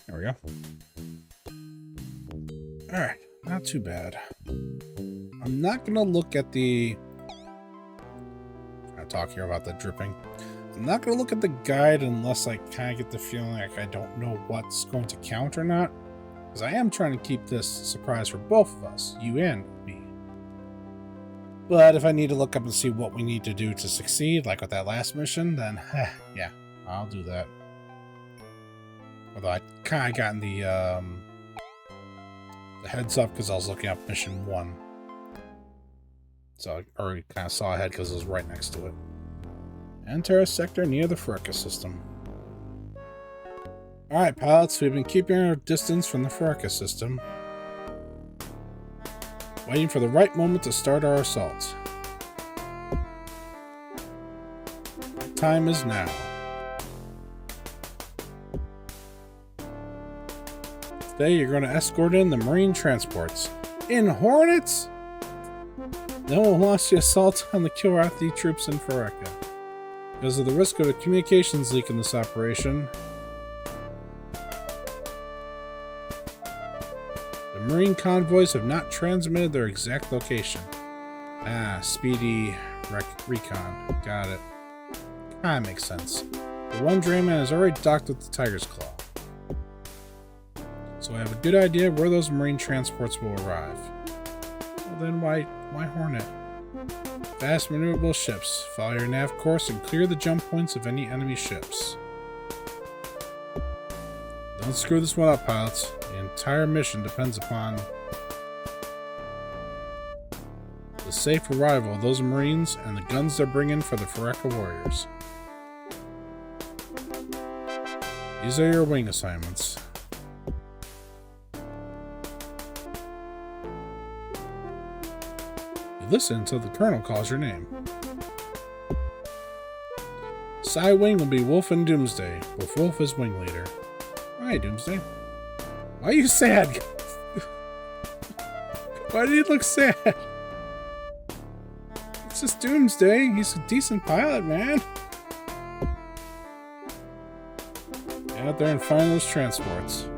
There we go. Alright, not too bad. I'm not going to look at the... I talk here about the dripping. I'm not going to look at the guide unless I kind of get the feeling like I don't know what's going to count or not. Because I am trying to keep this a surprise for both of us, you and me. But if I need to look up and see what we need to do to succeed, like with that last mission, then yeah, I'll do that. Although I kind of gotten the heads up because I was looking up mission 1. So I already kind of saw ahead because it was right next to it. Enter a sector near the Furka system. Alright, pilots, we've been keeping our distance from the Furka system. Waiting for the right moment to start our assault. Time is now. Today you're going to escort in the Marine transports. In Hornets? No one wants the assault on the Kilrathi troops in Furka. Because of the risk of a communications leak in this operation, the Marine convoys have not transmitted their exact location. Ah, speedy recon. Got it. Kinda makes sense. The one Drayman has already docked with the Tiger's Claw. So I have a good idea where those Marine transports will arrive. Well then why Hornet? Fast maneuverable ships. Follow your nav course and clear the jump points of any enemy ships. Don't screw this one up, pilots. The entire mission depends upon the safe arrival of those Marines and the guns they're bringing for the Furka warriors. These are your wing assignments. Listen until the colonel calls your name. Side wing will be Wolf and Doomsday, with Wolf as wing leader. Hi, Doomsday. Why are you sad? Why do you look sad? It's just Doomsday. He's a decent pilot, man. Get out there and find those transports.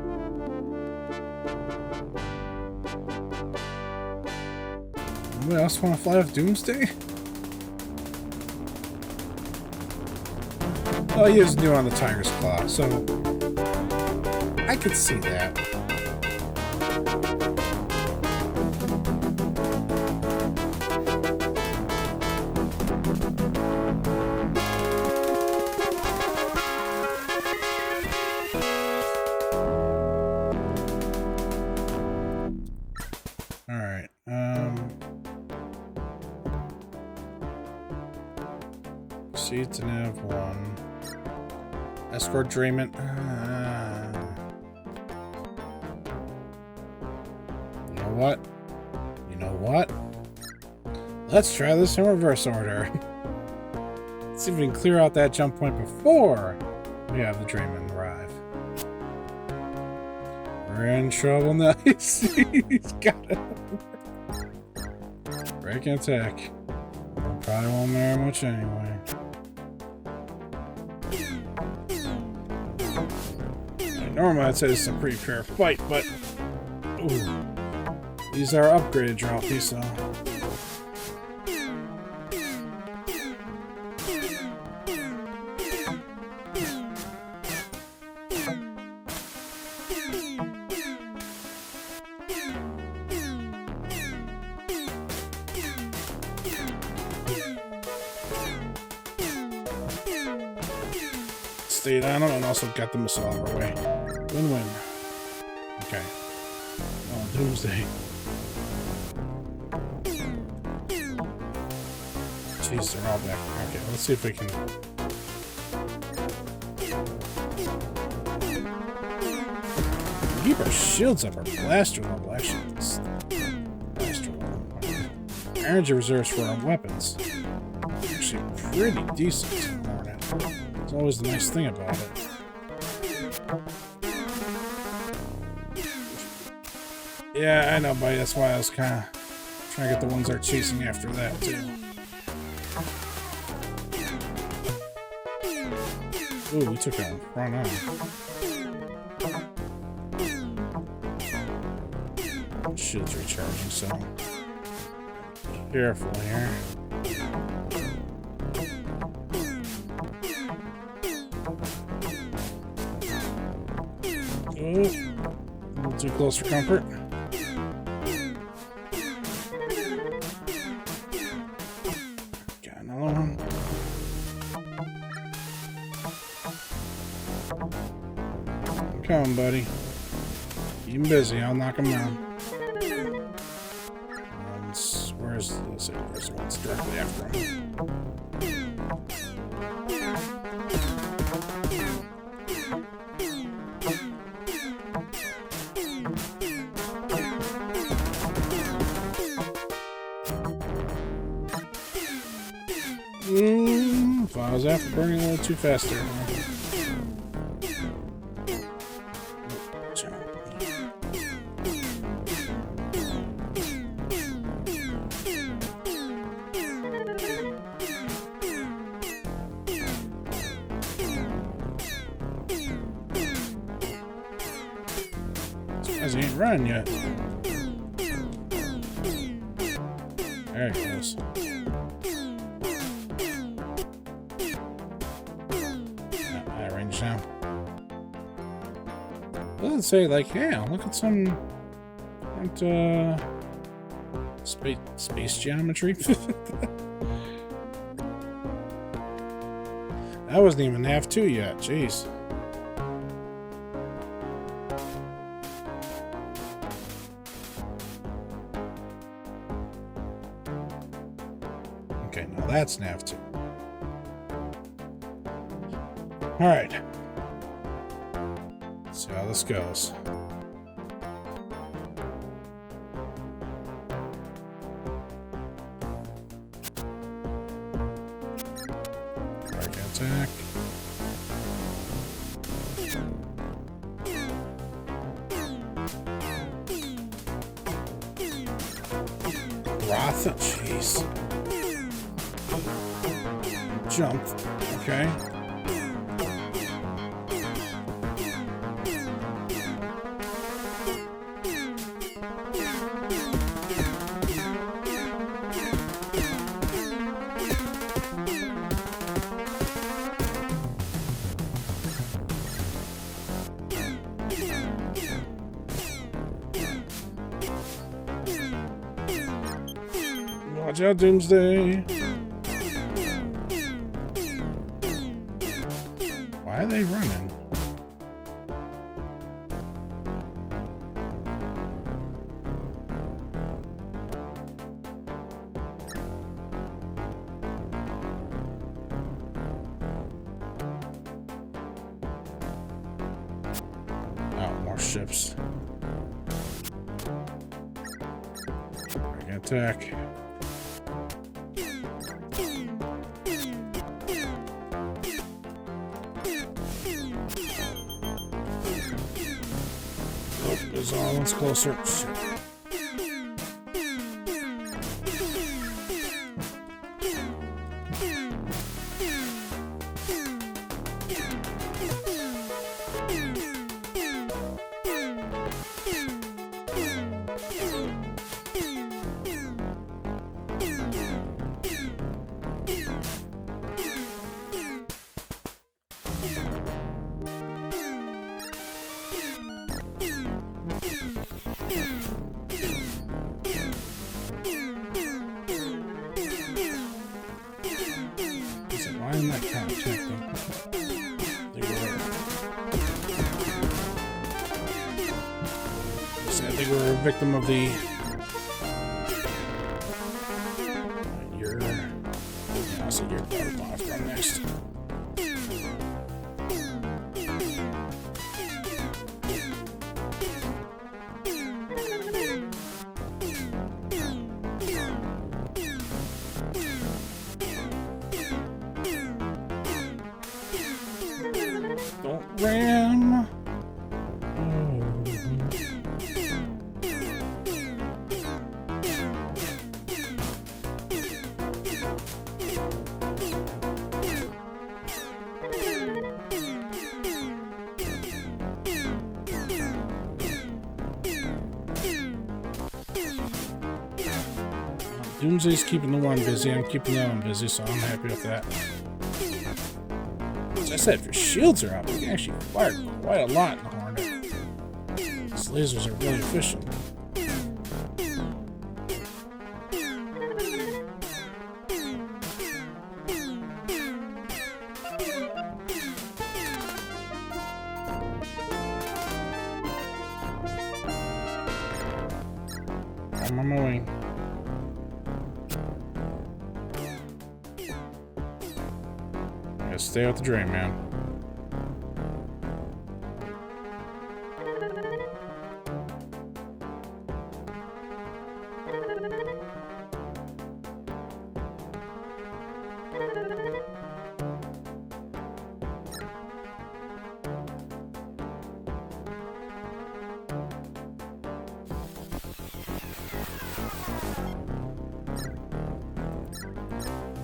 Anybody else want to fly with Doomsday? Oh, he is new on the Tiger's Claw, so I could see that. All right. Proceed to nav 1. Escort Drayman. You know what? You know what? Let's try this in reverse order. Let's see if we can clear out that jump point before we have the Drayman arrive. We're in trouble now. He's got it. Break and attack. Probably won't matter much anyway. Normally I'd say this is a pretty fair fight, but ooh, these are upgraded Droppies, so stayed on them and also got the missile out of our way. Win-win. Okay. Oh, Doomsday. Jeez, they're all back. Okay, let's see if we can... keep our shields up, our blaster level. Actually, it's blaster level. Energy reserves for our weapons. Actually, pretty decent. That's always the nice thing about it. Yeah, I know, buddy. That's why I was kind of trying to get the ones that are chasing after that, too. Ooh, we took that one right on. Shield's recharging, so careful here. Oh, a little too close for comfort. Got another one. Come on, buddy. Keep him busy. I'll knock him down. Where's the one's directly after him? If I was after burning a little too fast there. He ain't running yet. There he goes. High range now. Doesn't say like, yeah, look at some space geometry. That wasn't even half 2 yet. Jeez. Okay, now that's nav 2. Alright. Let's see how this goes. Target attack. Rotha, jeez. Jump. Okay. Watch out, Doomsday. Why are they running? Oh, more ships. Attack. There's all one's closer. Shit. Why am I kind of checking? I think we're a victim of the I'll say your off run next. Don't ram. Doomsday's keeping the one busy. I'm keeping that one busy, so I'm happy with that. As I said, if your shields are up, you can actually fire quite a lot in the Hornet. lasers are really efficient. I'm on my way. Gotta stay out the drain, man.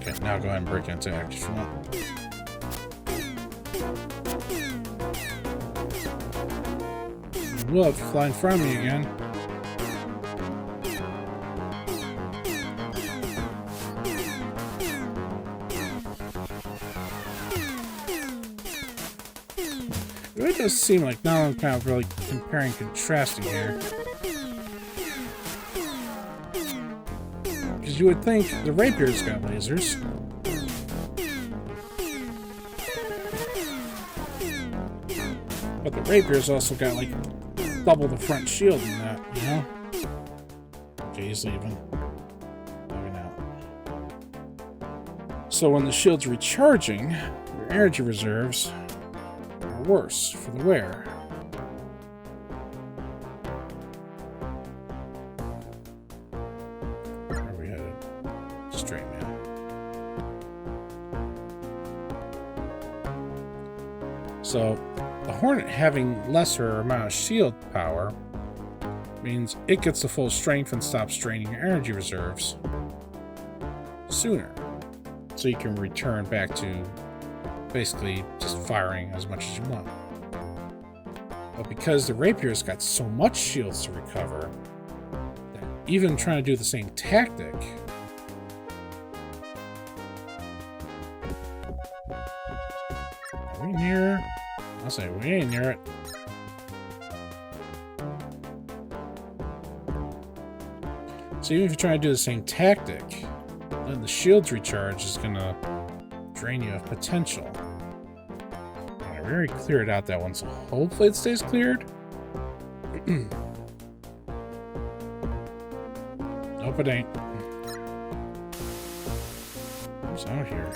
Okay, now go ahead and break into act if you want. Look, flying from me again. It really does seem like now I'm kind of really comparing, contrasting here. Because you would think the rapier's got lasers. But the rapier's also got like double the front shield in that, you know? Okay, he's leaving. Logging out. So when the shield's recharging, your energy reserves are worse for the wearer. Where are we headed? Straight, man. So the Hornet having lesser amount of shield power means it gets the full strength and stops draining your energy reserves sooner. So you can return back to basically just firing as much as you want. But because the Rapier's got so much shields to recover, that even trying to do the same tactic are we near? I'll say we ain't near it. So even if you try to do the same tactic, then the shield's recharge is gonna drain you of potential. I already cleared out that one, so hopefully it stays cleared. Nope, it ain't. What's out here?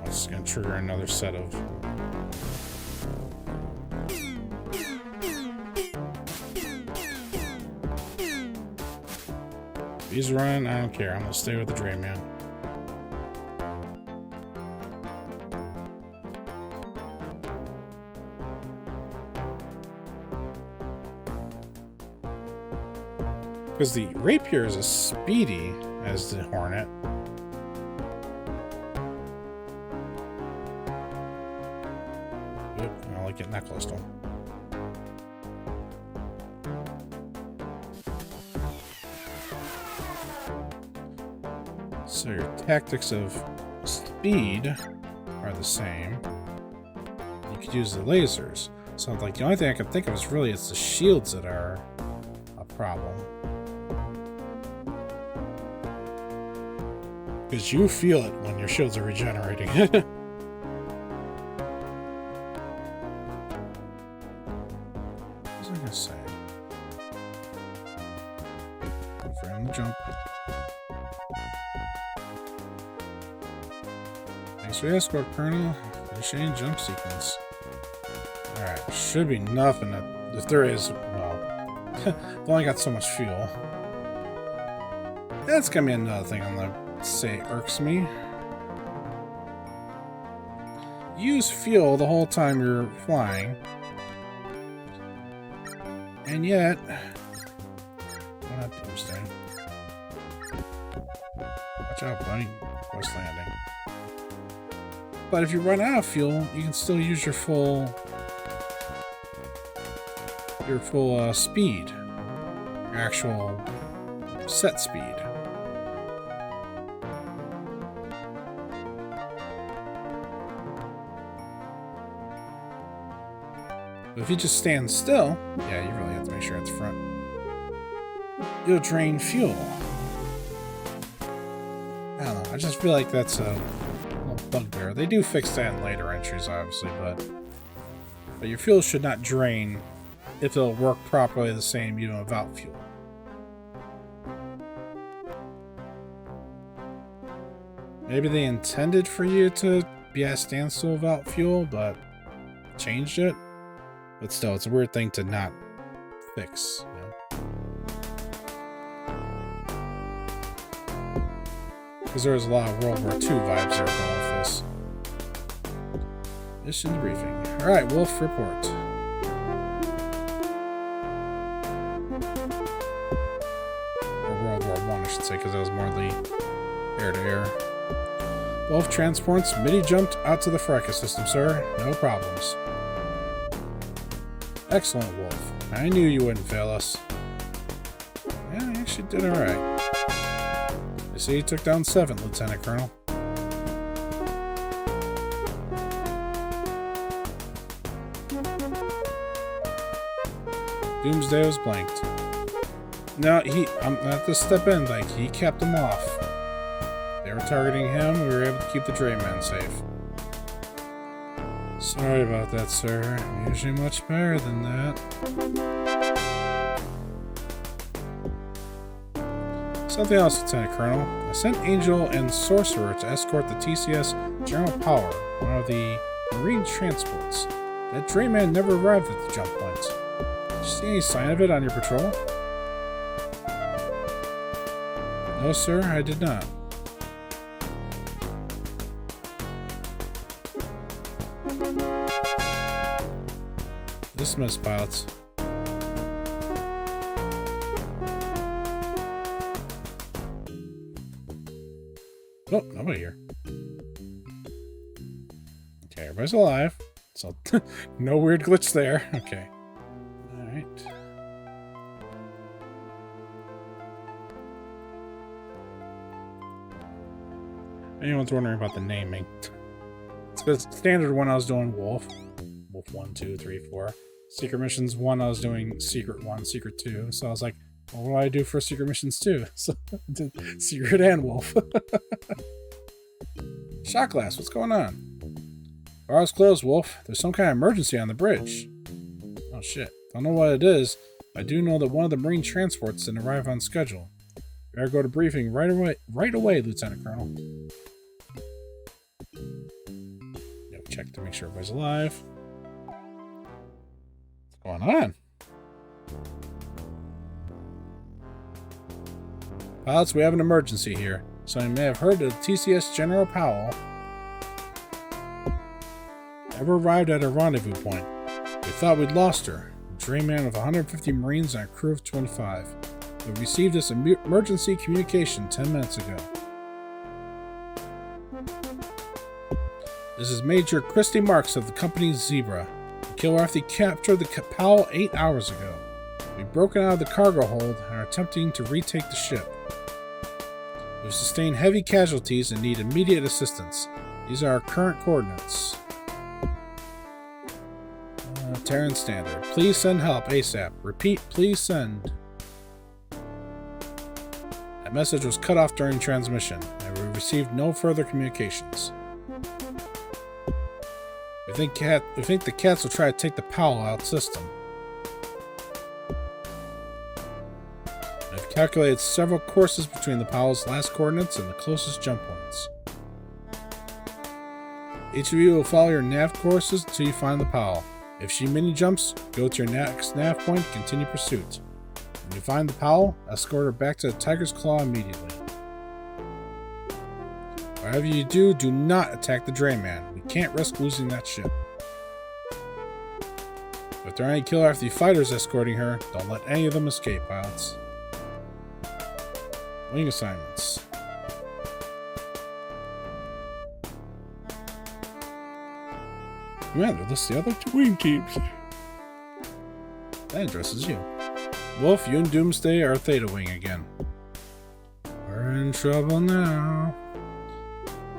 It's going to trigger another set of... If he's running, I don't care. I'm going to stay with the Drain Man. Because the Rapier is as speedy as the Hornet. Oop, I don't like getting that close to him. So your tactics of speed are the same. You could use the lasers. So like the only thing I can think of is really it's the shields that are a problem. Because you feel it when your shields are regenerating. What was I gonna say? Wait for him to jump. Thanks for the escort, Colonel. Finishing jump sequence. Alright, should be nothing that, if there is, well, I've only got so much fuel. That's gonna be another thing on the say irks me. Use fuel the whole time you're flying, and yet we're not Doomsday. Watch out, buddy. Quest landing. But if you run out of fuel, you can still use your full speed, your actual set speed. But if you just stand still, yeah, you really have to make sure it's front. You'll drain fuel. I don't know. I just feel like that's a little bugbear. They do fix that in later entries, obviously, but your fuel should not drain if it'll work properly the same even without fuel. Maybe they intended for you to be at a standstill without fuel, but changed it. But still, it's a weird thing to not fix. You know? Because there's a lot of World War II vibes there going with this. Mission briefing. Alright, Wolf, report. Or World War I should say, because that was more the air-to-air. Wolf transports midi-jumped out to the fracas system, sir. No problems. Excellent, Wolf. I knew you wouldn't fail us. Yeah, you actually did alright. I see you took down 7, Lieutenant Colonel. Doomsday was blanked. No, I'm not to step in, like, he kept them off. They were targeting him, we were able to keep the Drayman safe. Sorry about that, sir. I'm usually much better than that. Something else, Lieutenant Colonel. I sent Angel and Sorcerer to escort the TCS General Power, one of the Marine transports. That Drayman never arrived at the jump point. Did you see any sign of it on your patrol? No, sir, I did not. Dismiss, pilots. Oh, nobody here. Okay, everybody's alive. So, no weird glitch there. Okay. Alright. Anyone's wondering about the naming. It's the standard one I was doing Wolf. Wolf 1, 2, 3, 4. Secret Missions 1, I was doing Secret 1, Secret 2. So I was like, well, what do I do for Secret Missions 2? So I did Secret and Wolf. Shot glass, what's going on? Bar's closed, Wolf. There's some kind of emergency on the bridge. Oh shit. Don't know what it is. I do know that one of the Marine transports didn't arrive on schedule. Better go to briefing right away, Lieutenant Colonel. Yep, check to make sure everybody's alive. What's going on? Pilots, we have an emergency here. So you may have heard that TCS General Powell never arrived at her rendezvous point. We thought we'd lost her. A Drayman with 150 Marines and a crew of 25. We received this emergency communication 10 minutes ago. This is Major Christy Marks of the company Zebra. The killer captured the Powell 8 hours ago. We've broken out of the cargo hold and are attempting to retake the ship. We've sustained heavy casualties and need immediate assistance. These are our current coordinates. Terran Standard. Please send help ASAP. Repeat, please send. That message was cut off during transmission, and we received no further communications. We think the cats will try to take the Powell out system. I've calculated several courses between the Powell's last coordinates and the closest jump points. Each of you will follow your nav courses until you find the Powell. If she mini-jumps, go to your next nav point and continue pursuit. When you find the Powell, escort her back to the Tiger's Claw immediately. Whatever you do, do not attack the Drayman. We can't risk losing that ship. If there are any Killer After fighters escorting her, don't let any of them escape, pilots. Wing assignments. Commander, list the other two wing teams. That addresses you. Wolf, you and Doomsday are Theta Wing again. We're in trouble now.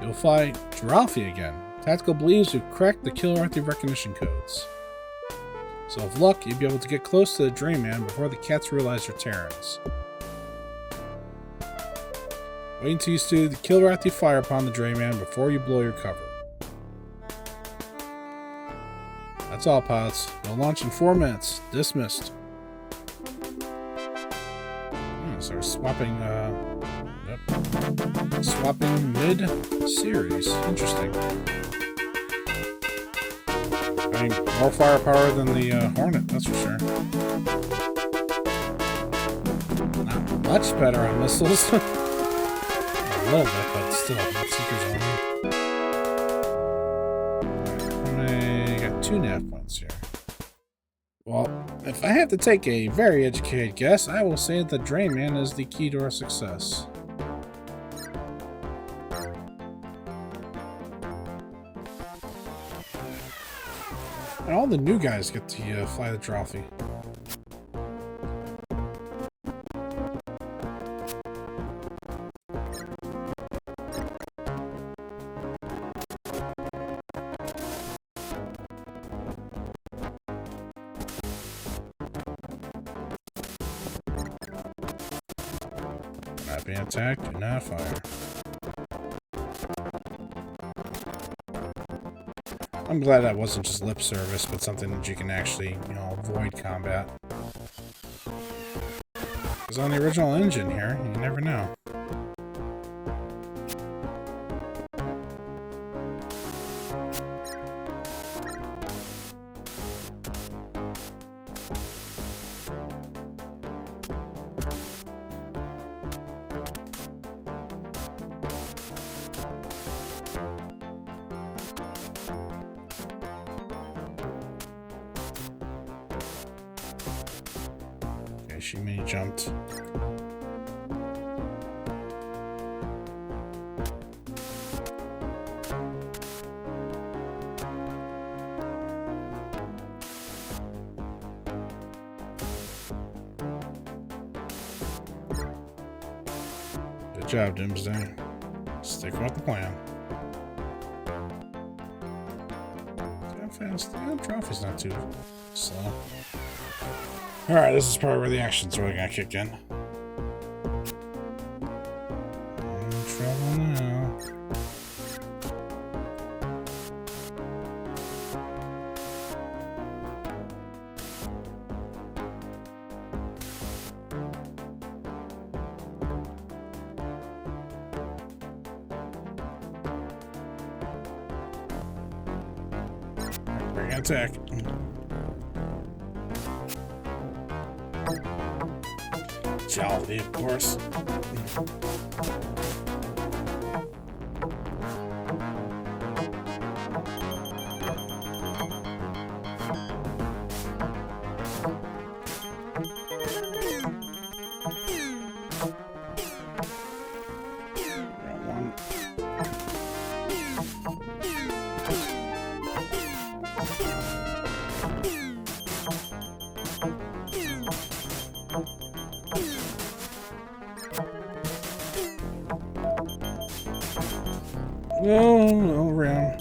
You'll fly Giralfi again. Tactical believes you've cracked the Kilrathi recognition codes. So with luck, you'll be able to get close to the Drayman before the cats realize you're Terrans. Wait until you see the Kilrathi fire upon the Drayman before you blow your cover. That's all, pilots. We'll launch in 4 minutes. Dismissed. So we're swapping, swapping mid-series. Interesting. I mean, more firepower than the Hornet, that's for sure. Not much better on missiles. A little bit, but still, Seekers only. I got 2 nav points here. Well, if I have to take a very educated guess, I will say that the Drayman is the key to our success. And all the new guys get to fly the trophy. Not being attacked, do not fire. I'm glad that wasn't just lip service, but something that you can actually, avoid combat. Because on the original engine here, you never know. She mini jumped. Good job, Doomsday. Sticking with the plan. See how fast? The trophy's not too slow. Alright, this is probably where the action's really gonna kick in. I'm in trouble now. Bring an attack. Jolly, of course. No, around.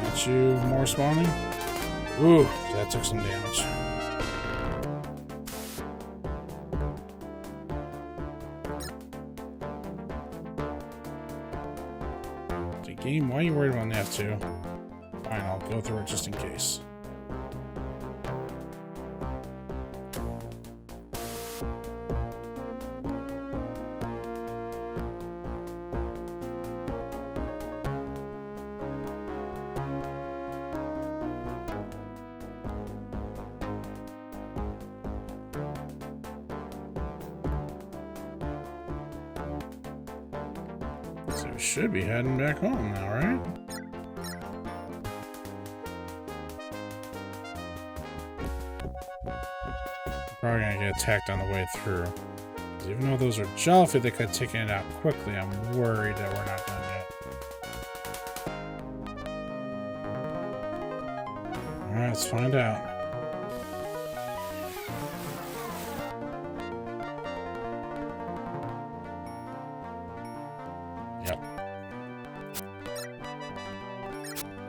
Got you more spawning. Ooh, that took some damage. The game, why are you worried about that too? Fine, I'll go through it just in case. So we should be heading back home now, right? Probably gonna get attacked on the way through. 'Cause even though those are jellyfish, they could have taken it out quickly. I'm worried that we're not done yet. Alright, let's find out. Yep.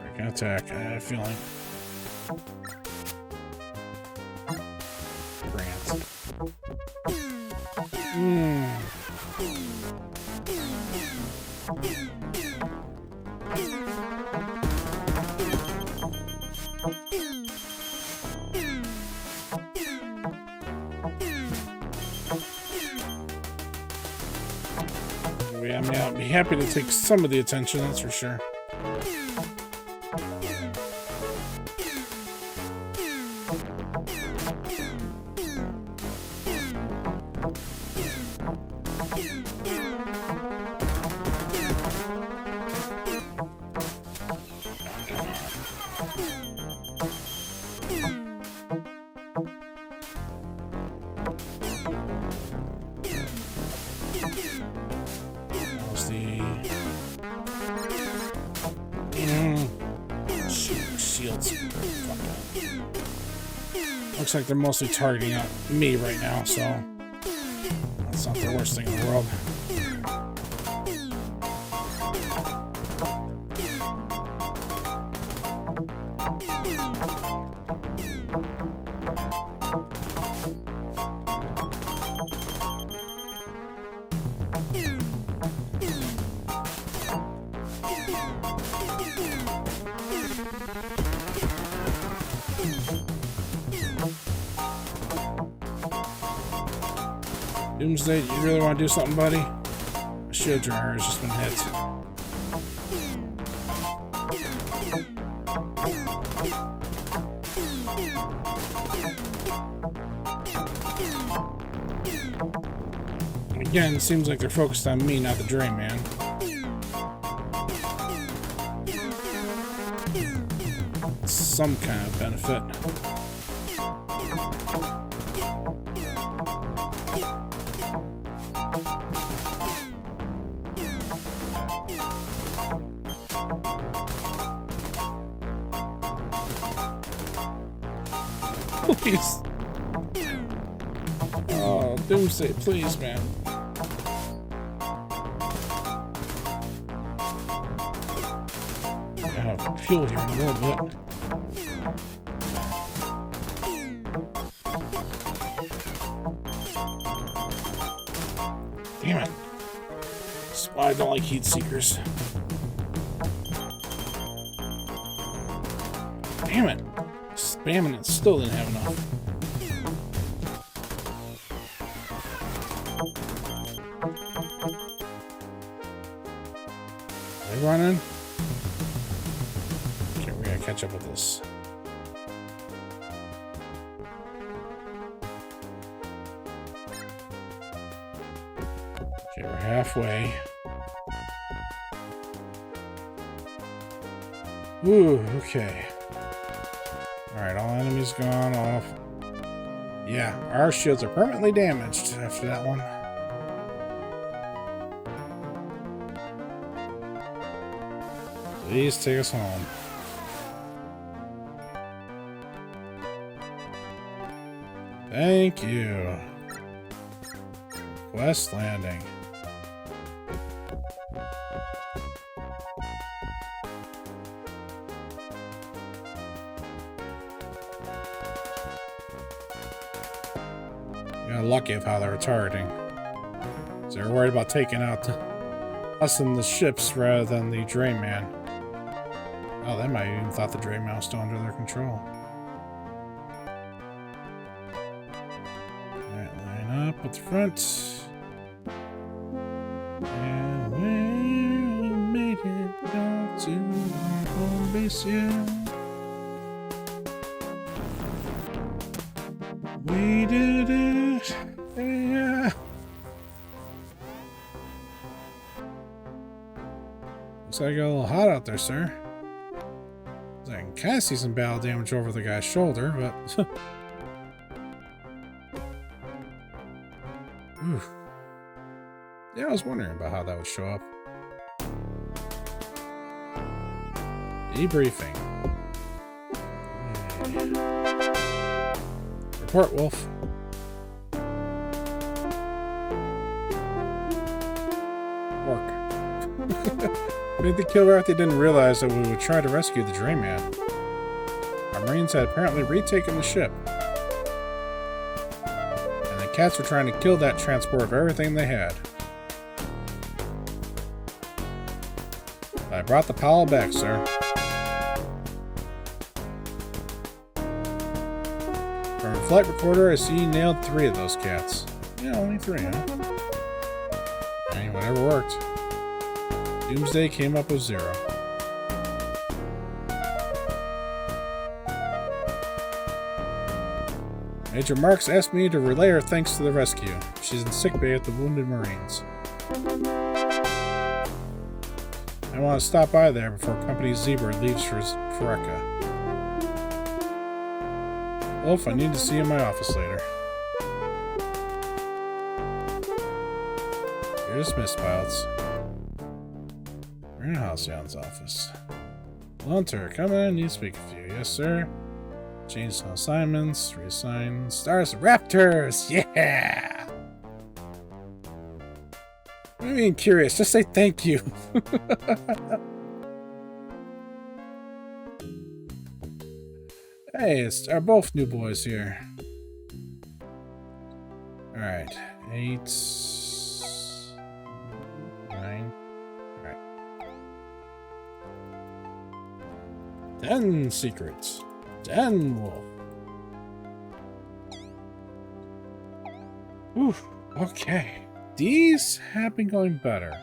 We're gonna attack. I have a feeling. Bring it. I mean, I'll be happy to take some of the attention, that's for sure. Looks like they're mostly targeting out me right now, so that's not the worst thing in the world. Doomsday, you really want to do something, buddy? My shield dryer has just been hit. Again, it seems like they're focused on me, not the Drain Man. Some kind of benefit. Please. Oh, Doomsday, please, man. I have fuel here in a little bit. Damn it. That's why I don't like heat seekers. Damn it. Spamming it, still didn't have enough. Are they running? Okay, we gotta catch up with this. Okay, we're halfway. Ooh, okay. Alright, all enemies gone off. Yeah, our shields are permanently damaged after that one. Please take us home. Thank you. Quest landing. Got lucky of how they were targeting. So they're worried about taking out us and the ships rather than the Drain Man. Oh, they might have even thought the Drain Man was still under their control. Alright, line up at the front. And we made it back to our home base, yeah. We did it, yeah. Looks like it got a little hot out there, sir. I can kind of see some battle damage over the guy's shoulder, but... Oof. Yeah, I was wondering about how that would show up. Debriefing. Report, Wolf. Work. Made the kill after they didn't realize that we would try to rescue the Drayman. Our Marines had apparently retaken the ship. And the cats were trying to kill that transport of everything they had. I brought the pile back, sir. From a flight recorder, I see you nailed 3 of those cats. Yeah, only 3, huh? I mean, whatever worked. Doomsday came up with 0. Major Marks asked me to relay her thanks to the rescue. She's in sickbay at the Wounded Marines. I want to stop by there before Company Zebra leaves for Eureka. Wolf, I need to see you in my office later. You're dismissed, pilots. We're in Halcyon's office. Lunter, come in, I need to speak with you. Yes, sir. Change some assignments, reassign Stars Raptors! Yeah! I'm being curious, just say thank you. Hey, are both new boys here. Alright, 8, 9, alright. 10 secrets. 10 wolf. Oof, okay. These have been going better.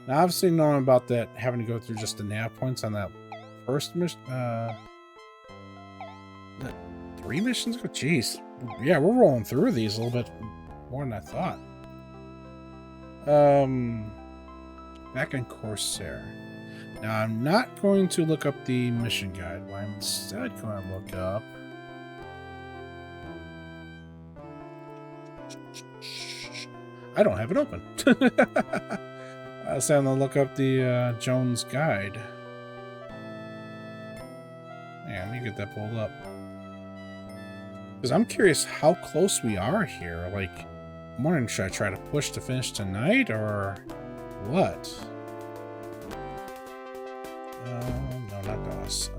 Now, obviously, knowing about that, having to go through just the nav points on that first mission, 3 missions ago? Jeez. Yeah, we're rolling through these a little bit more than I thought. Back in Corsair. Now, I'm not going to look up the mission guide. What I'm instead going to look up... I don't have it open. I was having to look up the Jones guide. Yeah, let me get that pulled up. Because I'm curious how close we are here. Like, I'm wondering, should I try to push to finish tonight, or what? No, not DOS.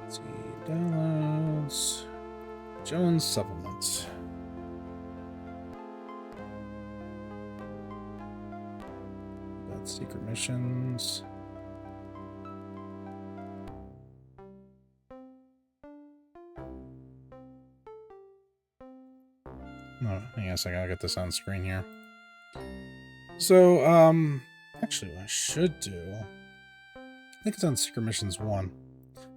Let's see, downloads. Jones supplements. That's secret missions. No, hang on a second, I'll get this on screen here. So, actually what I should do, I think it's on Secret Missions 1.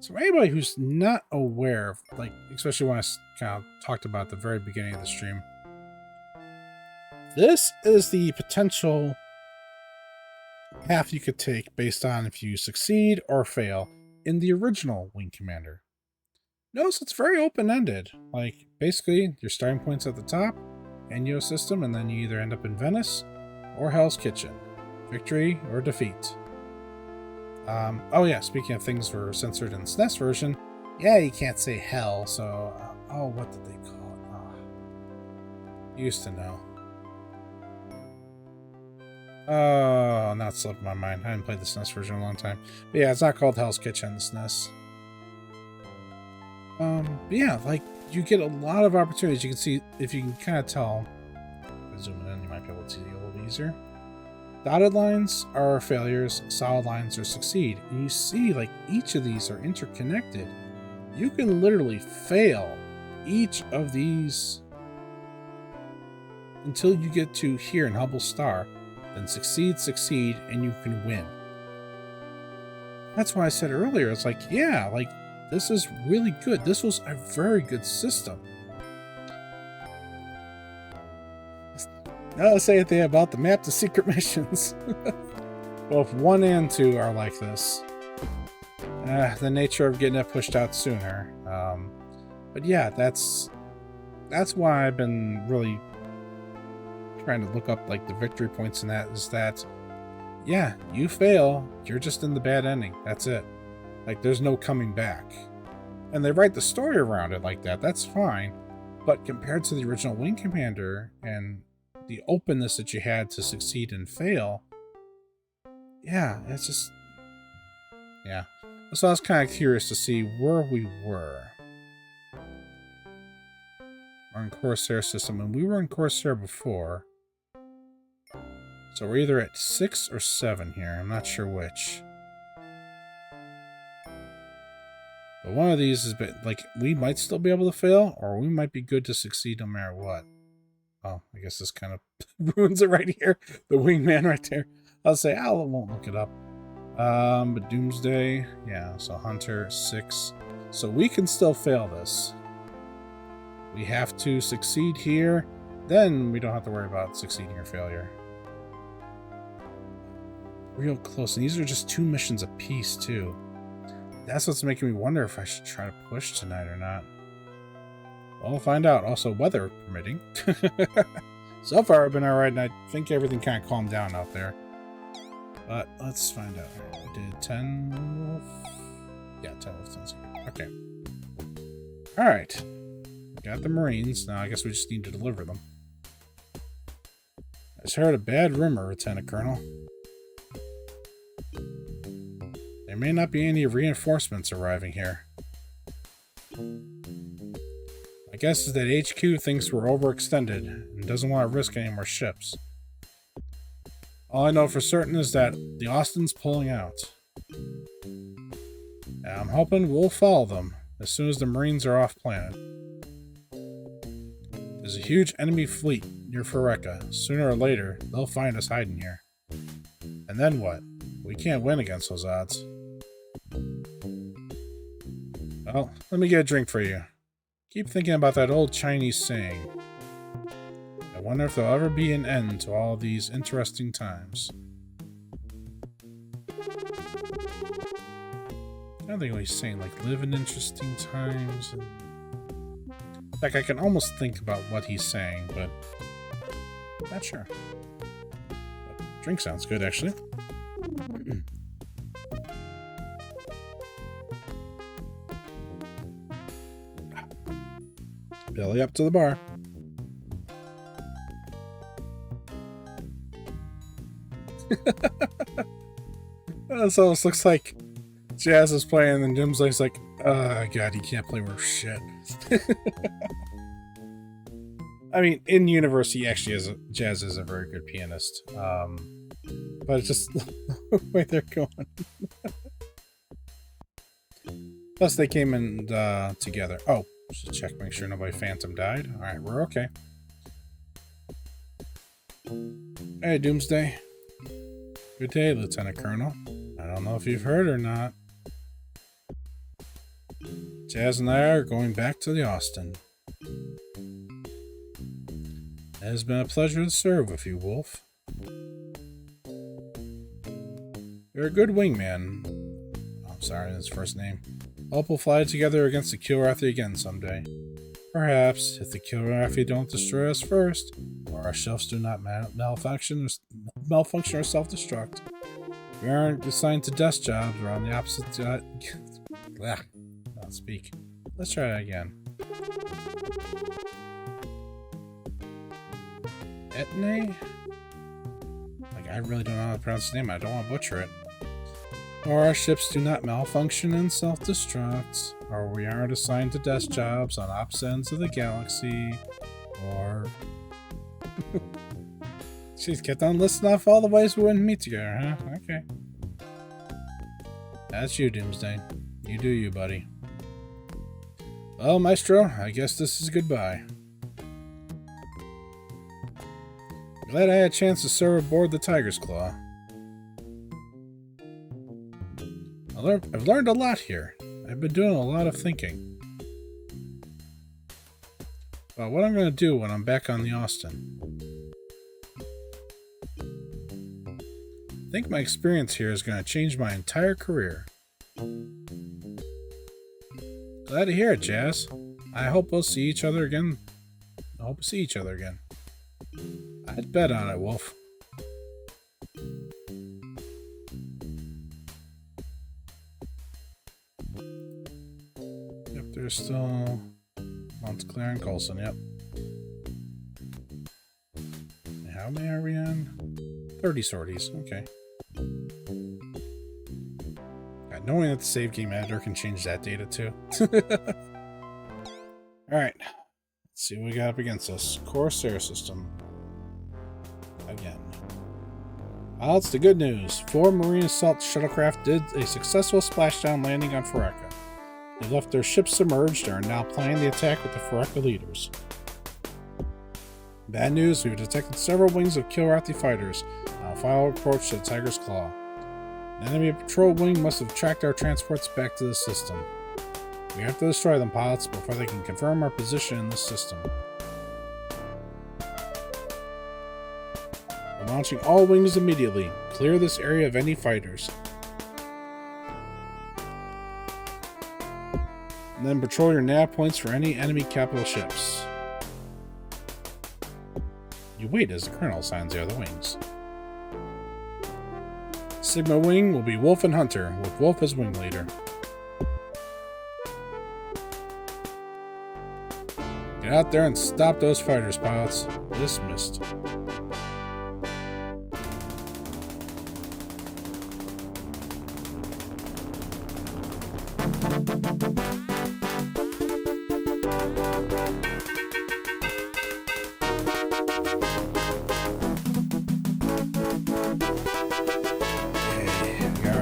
So for anybody who's not aware of, like, especially when I kind of talked about at the very beginning of the stream, this is the potential path you could take based on if you succeed or fail in the original Wing Commander. Notice it's very open-ended. Like, basically, your starting point's at the top, Enyo system, and then you either end up in Venice or Hell's Kitchen. Victory or defeat. Oh yeah, speaking of things were censored in the SNES version, yeah, you can't say hell, so... oh, what did they call it? Oh, used to know. Oh, now it's slipping my mind. I haven't played the SNES version in a long time. But yeah, it's not called Hell's Kitchen, the SNES. But yeah, like, you get a lot of opportunities. You can see, if you can kind of tell, zoom in, you might be able to see a little easier. Dotted lines are failures, solid lines are succeed. And you see, like, each of these are interconnected. You can literally fail each of these until you get to here in Hubble Star. Then succeed, and you can win. That's why I said earlier, it's like, yeah, like, this is really good. This was a very good system. I'll say a thing about the map to secret missions. Both 1 and 2 are like this. The nature of getting it pushed out sooner. But yeah, that's why I've been really trying to look up like the victory points in that, is that yeah, you fail, you're just in the bad ending. That's it. Like, there's no coming back. And they write the story around it like that. That's fine. But compared to the original Wing Commander and the openness that you had to succeed and fail, yeah, it's just, yeah. So I was kind of curious to see where we were. We're in Corsair system, and we were in Corsair before. So we're either at 6 or 7 here. I'm not sure which. But one of these is, like, we might still be able to fail, or we might be good to succeed no matter what. Oh, I guess this kind of ruins it right here. The wingman right there. I'll say, I won't look it up. But Doomsday, yeah, so Hunter, 6. So we can still fail this. We have to succeed here, then we don't have to worry about succeeding or failure. Real close, and these are just 2 missions apiece, too. That's what's making me wonder if I should try to push tonight or not. Well, we'll find out. Also, weather permitting. So far, I've been alright, and I think everything kind of calmed down out there. But let's find out. We did 10 wolf. Yeah, 10 wolf sounds good. Okay. Alright. Got the Marines. Now I guess we just need to deliver them. I just heard a bad rumor, Lieutenant Colonel. There may not be any reinforcements arriving here. My guess is that HQ thinks we're overextended and doesn't want to risk any more ships. All I know for certain is that the Austin's pulling out. And I'm hoping we'll follow them as soon as the Marines are off planet. There's a huge enemy fleet near Phyreka. Sooner or later, they'll find us hiding here. And then what? We can't win against those odds. Well, let me get a drink for you. Keep thinking about that old Chinese saying. I wonder if there'll ever be an end to all these interesting times. I don't think what he's saying, like, live in interesting times. Like, I can almost think about what he's saying, but not sure. But drink sounds good, actually. Belly up to the bar. So this looks like Jazz is playing, and Jim's like, oh god, he can't play worth shit. I mean, in universe, he actually is. Jazz is a very good pianist, but it's just the way they're going. Plus, they came in together. Oh, should check, make sure nobody phantom died. All right, we're okay. Hey, Doomsday. Good day, Lieutenant Colonel. I don't know if you've heard or not. Jazz and I are going back to the Austin. It has been a pleasure to serve with you, Wolf. You're a good wingman. I'm sorry, his first name. Hope we'll fly together against the Kilrathi again someday. Perhaps, if the Kilrathi don't destroy us first, or our ships do not malfunction or self-destruct. We aren't assigned to desk jobs, we're on the opposite side. Can't speak. Let's try that again. Etne? Like, I really don't know how to pronounce his name. I don't want to butcher it. Or our ships do not malfunction and self-destruct. Or we aren't assigned to desk jobs on opposite ends of the galaxy. Or... She's kept on listing off all the ways we wouldn't meet together, huh? Okay. That's you, Doomsday. You do you, buddy. Well, Maestro, I guess this is goodbye. Glad I had a chance to serve aboard the Tiger's Claw. I've learned a lot here. I've been doing a lot of thinking. About what I'm going to do when I'm back on the Austin. I think my experience here is going to change my entire career. Glad to hear it, Jazz. I hope we'll see each other again. I'd bet on it, Wolf. Yep, there's still Montclair and Coulson, yep. How many are we on? 30 sorties, okay. God, knowing that the save game editor can change that data too. Alright. Let's see what we got up against us. Corsair system. Again. Well, it's the good news. 4 Marine Assault shuttlecraft did a successful splashdown landing on Fareka. They left their ships submerged and are now planning the attack with the Fareka leaders. Bad news, we've detected several wings of Kilrathi fighters on a final approach to the Tiger's Claw. An enemy patrol wing must have tracked our transports back to the system. We have to destroy them, pilots, before they can confirm our position in the system. We're launching all wings immediately. Clear this area of any fighters. And then patrol your nav points for any enemy capital ships. You wait as the colonel assigns the other wings. Sigma Wing will be Wolf and Hunter, with Wolf as wing leader. Get out there and stop those fighters, pilots. Dismissed.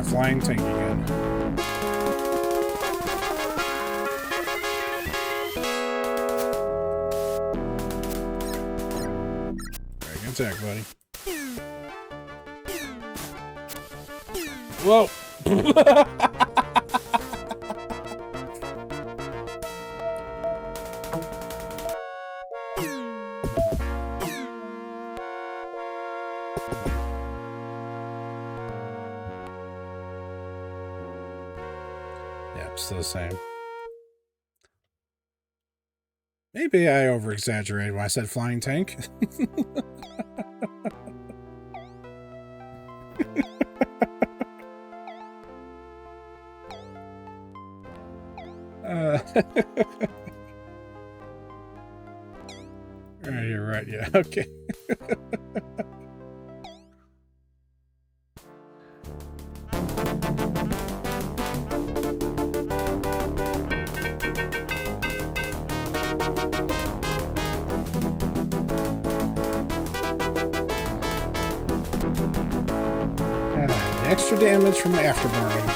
Flying tank again. Dragon attack, buddy. Whoa! Still the same. Maybe I over-exaggerated when I said flying tank. You're right, yeah, okay. Extra damage from afterburning.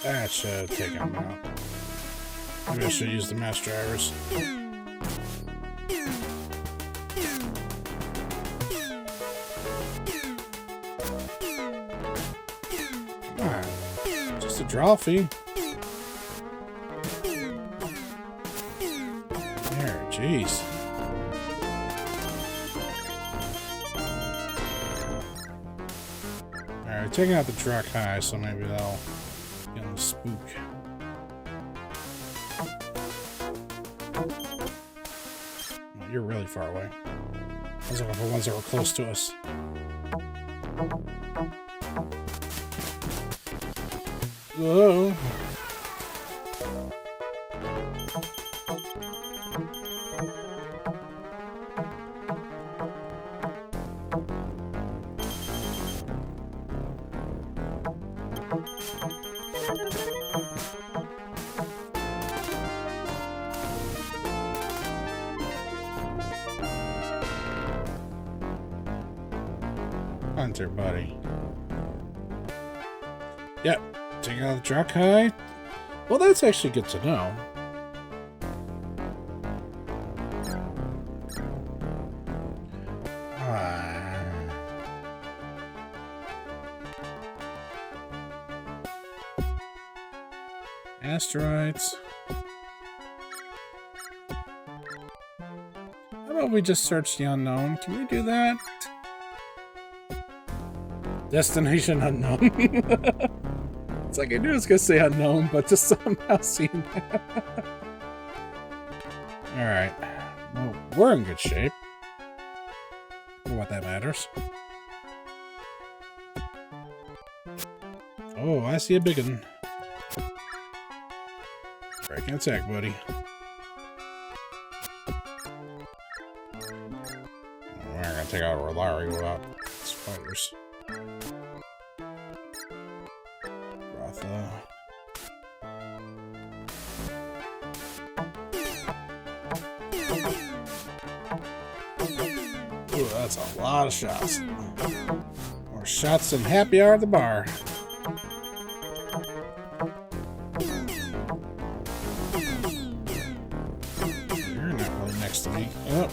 That should have taken him out. Maybe I should use the mass drivers. Come on. Just a trophy. There, jeez. Alright, taking out the truck high, so maybe that'll get him to spook. Oh, you're really far away. Those are the ones that were close to us. Whoa. Hunter, buddy. Yep, taking out the Drakai. Well, that's actually good to know. Asteroids. How about we just search the unknown? Can we do that? Destination unknown. It's like I knew I was gonna say unknown, but just somehow seen that. Alright. Well, we're in good shape. For what that matters. Oh, I see a big one. Break and attack, buddy. We're not gonna take out a Rolari without spiders. Rotha. Ooh, that's a lot of shots. More shots than happy hour at the bar. You're not really next to me. Oh.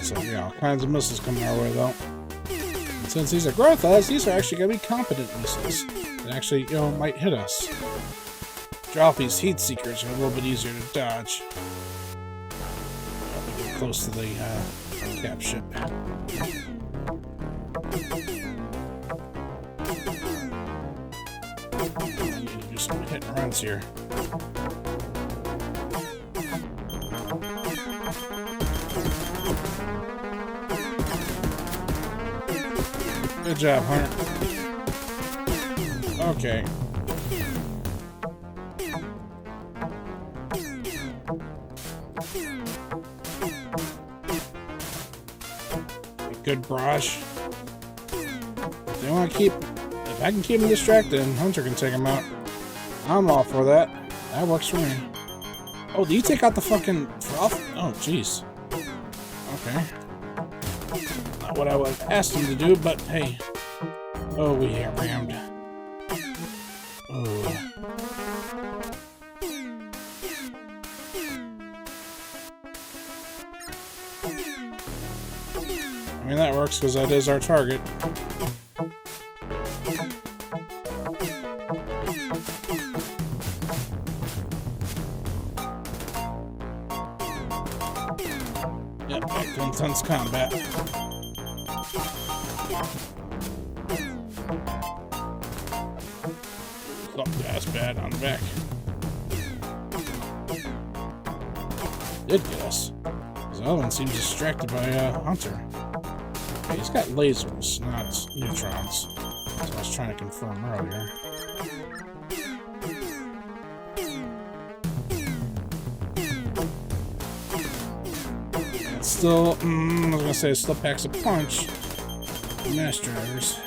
So, yeah, all kinds of missiles coming our way, though. And since these are Grothas, these are actually going to be competent missiles. That actually, you know, might hit us. Droppy's heat seekers are a little bit easier to dodge. I'll get close to the cap ship. I need to do some hit and runs here. Good job, Hunter. Okay. Good barrage. If they want to keep... If I can keep him distracted and Hunter can take him out, I'm all for that. That works for me. Oh, do you take out the fucking froth? Oh, jeez. Okay. Not what I would have asked him to do, but hey. Oh, we get rammed. Oh. I mean, that works because that is our target. Yep, back to intense combat. Oh, that's bad on the back. Did get us. The other one seems distracted by Hunter. Okay, he's got lasers, not neutrons. So I was trying to confirm earlier. It's still, I was gonna say, it still packs a punch. Mass drivers.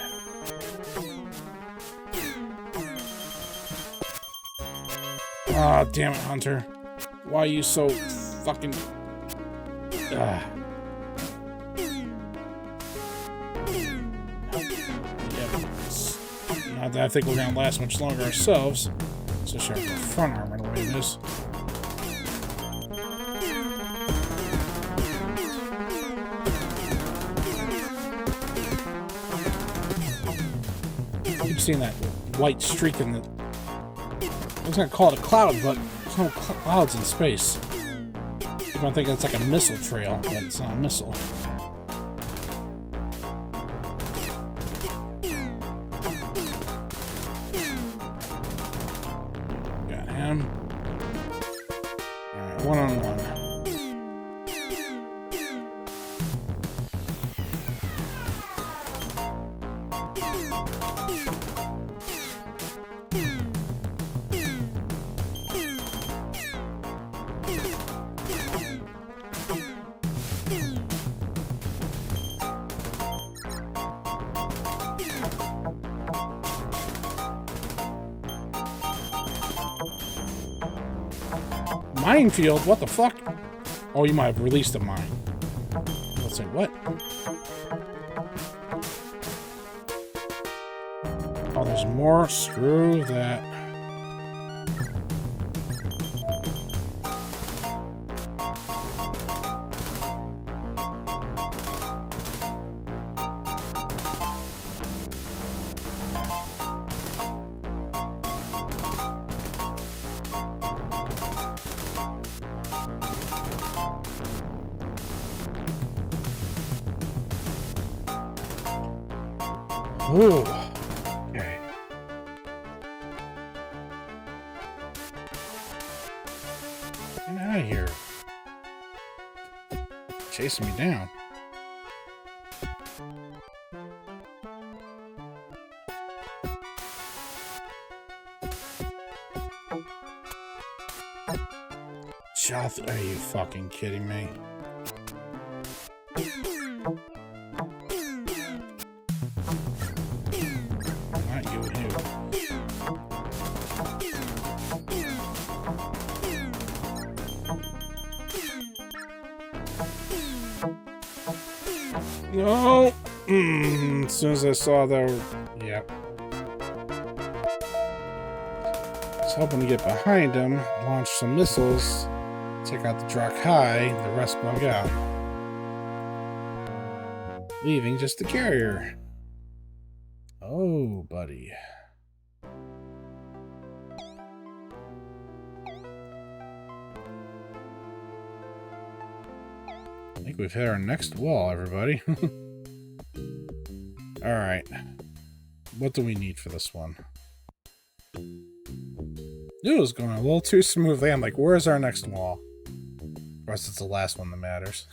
Ah, oh, damn it, Hunter. Why are you so fucking... Yeah, not that I think we're gonna last much longer ourselves. So sure, the front armor the way it is. I keep seeing that white streak in the... I was gonna call it a cloud, but there's no clouds in space. Keep on thinking it's like a missile trail, but it's not a missile. Got him. Alright, one-on-one. Minefield? What the fuck? Oh, you might have released a mine. Let's say what? Oh, there's more? Screw that. Ooh. Okay. Get out of here. Chasing me down. Are you fucking kidding me? Not you and you. No! As soon as I saw that, yep. I was hoping to get behind him, launch some missiles, take out the Drak High, the rest bug out. Leaving just the carrier. Oh, buddy. I think we've hit our next wall, everybody. Alright. What do we need for this one? It was going a little too smoothly. I'm like, where's our next wall? Of course, it's the last one that matters.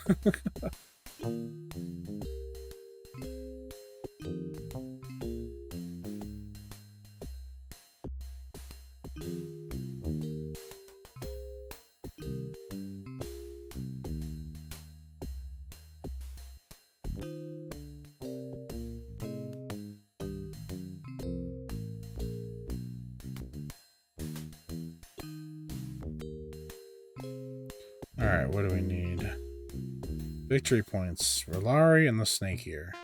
Alright, what do we need? Victory points. Relari and the snake here.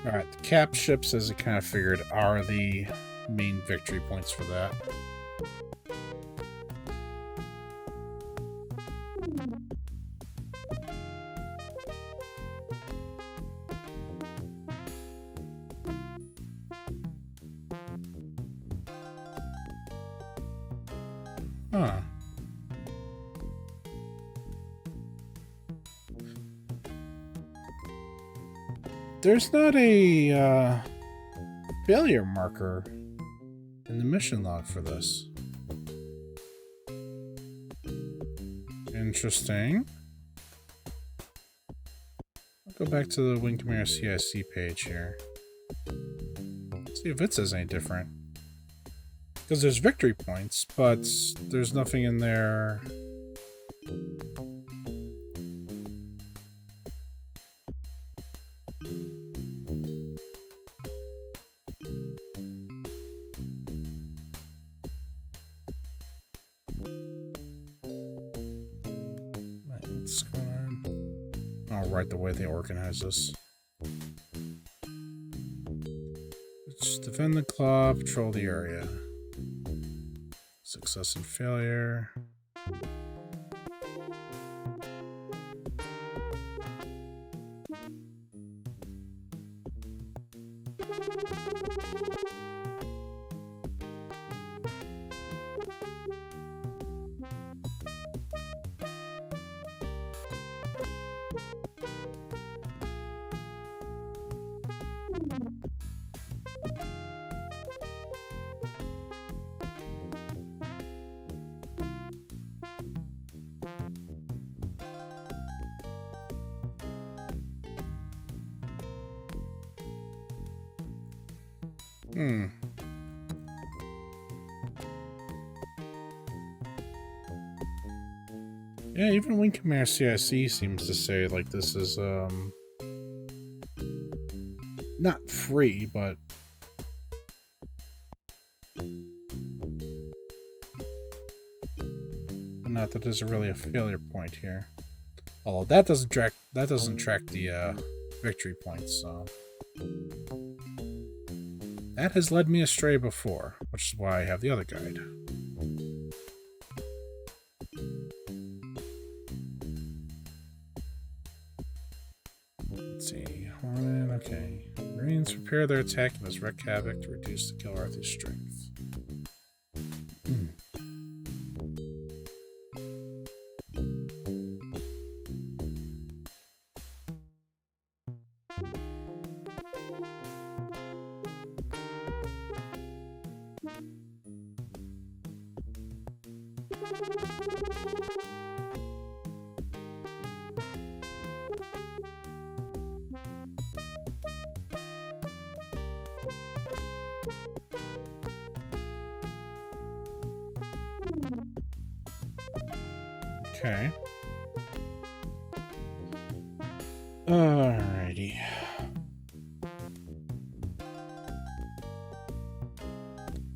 Alright, the cap ships, as I kind of figured, are the main victory points for that. Huh. There's not a failure marker in the mission log for this. Interesting. I'll go back to the Wing Commander CIC page here. See if it says any different. Because there's victory points, but there's nothing in there. What's going on? Oh, right, the way they organize this. Just defend the claw, patrol the area. Success and failure. Yeah, even Wing Commander CIC seems to say like this is not free, but not that there's really a failure point here. Although that doesn't track the victory points, so that has led me astray before, which is why I have the other guide. Let's see. Okay. Marines prepare their attack and must wreak havoc to reduce the Kill Arthur's strength. Okay. Alrighty.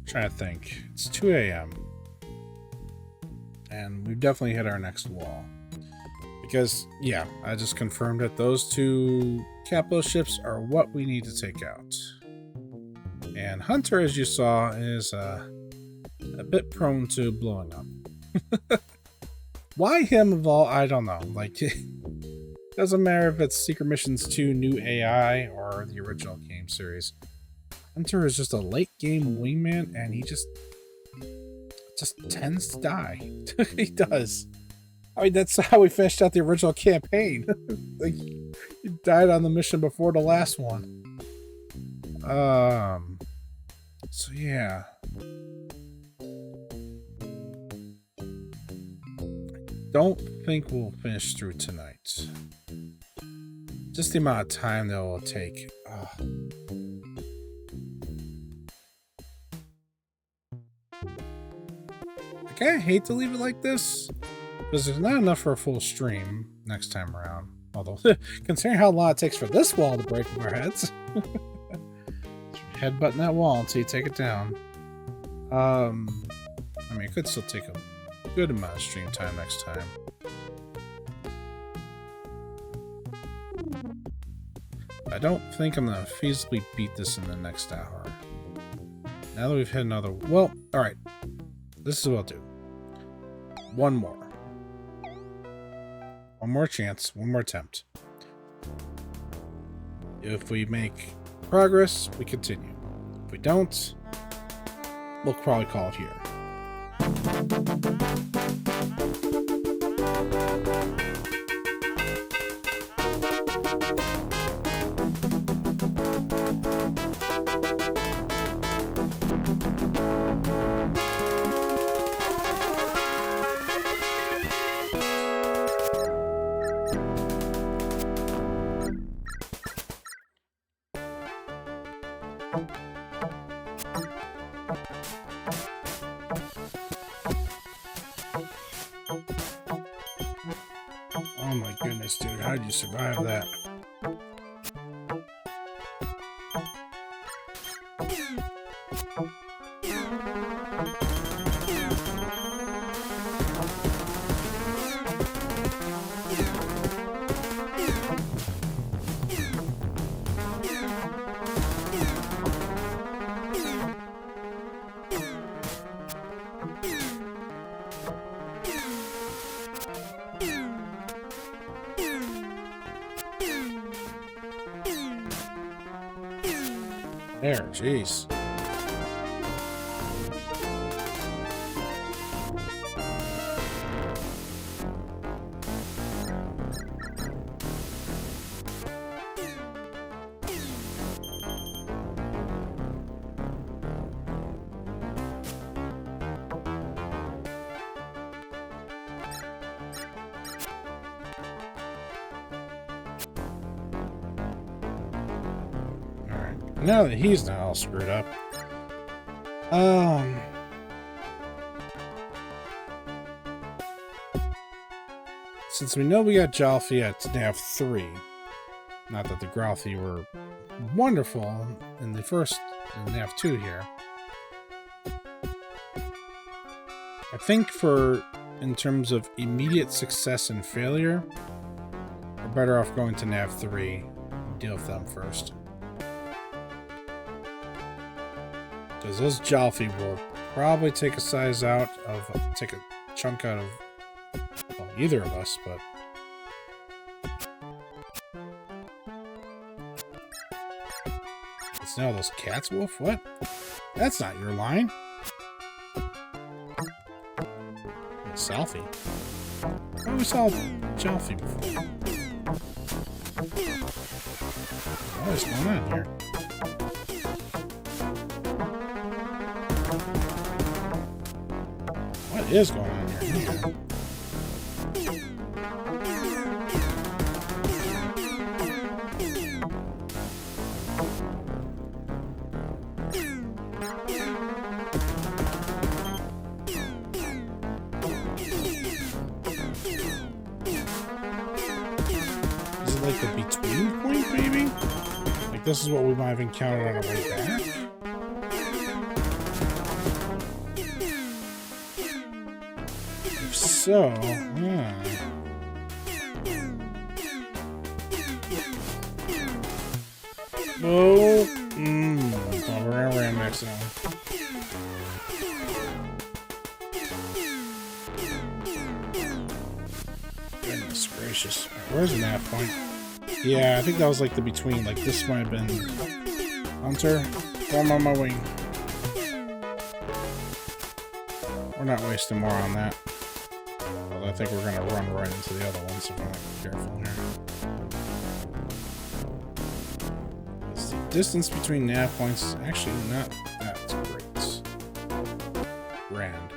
Trying to think. It's 2 a.m. And we've definitely hit our next wall. Because, yeah, I just confirmed that those two capital ships are what we need to take out. And Hunter, as you saw, is a bit prone to blowing up. Why him of all? I don't know. Like, doesn't matter if it's Secret Missions 2 new AI or the original game series. Hunter is just a late game wingman, and he just tends to die. He does. I mean, that's how we finished out the original campaign. Like, he died on the mission before the last one. So yeah. Don't think we'll finish through tonight. Just the amount of time that it will take. I kind of hate to leave it like this, because there's not enough for a full stream next time around. Although, considering how long it takes for this wall to break from our heads. Headbutting that wall until you take it down. I mean, it could still take a good amount of stream time next time. I don't think I'm gonna feasibly beat this in the next hour. Now that we've hit another... Well, alright. This is what I'll do. One more. One more chance. One more attempt. If we make progress, we continue. If we don't, we'll probably call it here. Oh my goodness, dude. How did you survive that? There, jeez. Now that he's not all screwed up. since we know we got Jalfi at nav 3, not that the Growlithe were wonderful in the first in nav 2 here. I think in terms of immediate success and failure, we're better off going to nav 3 and deal with them first. Because those Jalfi will probably take a take a chunk out of, well, either of us, but... It's now those cats, Wolf? What? That's not your line. Selfie. Oh, we saw Jalfi before. What is going on here? What is going on here? Is it like the between point, maybe? Like this is what we might have encountered on our way back? So, yeah. Oh, oh, we're gonna ram next now. Goodness gracious. Where's the nav point? Yeah, I think that was like the between. Like this might have been Hunter. I'm on my wing. We're not wasting more on that. I think we're gonna run right into the other ones if we're not careful here. The distance between nav points is actually not that great. Grand.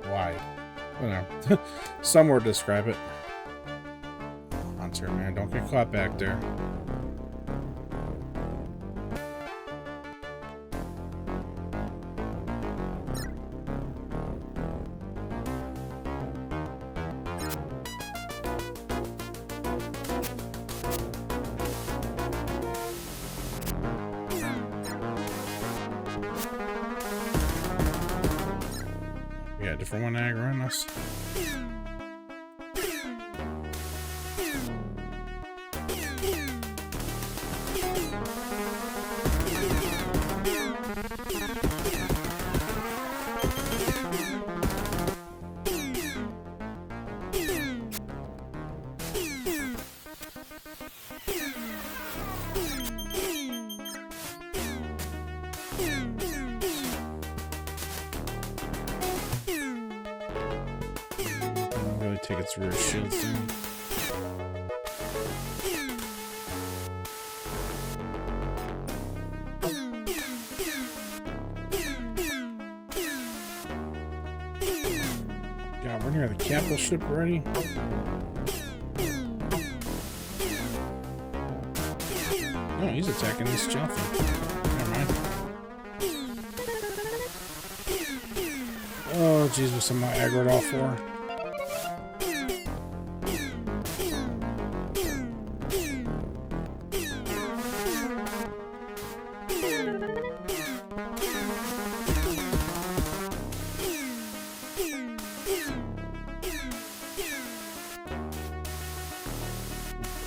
Wide. Whatever. Some word to describe it. Hunter, man, don't get caught back there. Different one aggroing us. Take its rear shields down. God, we're near the capital ship already. No, he's attacking this Jalfi. Never mind. Oh, Jesus, I'm not aggroed all four.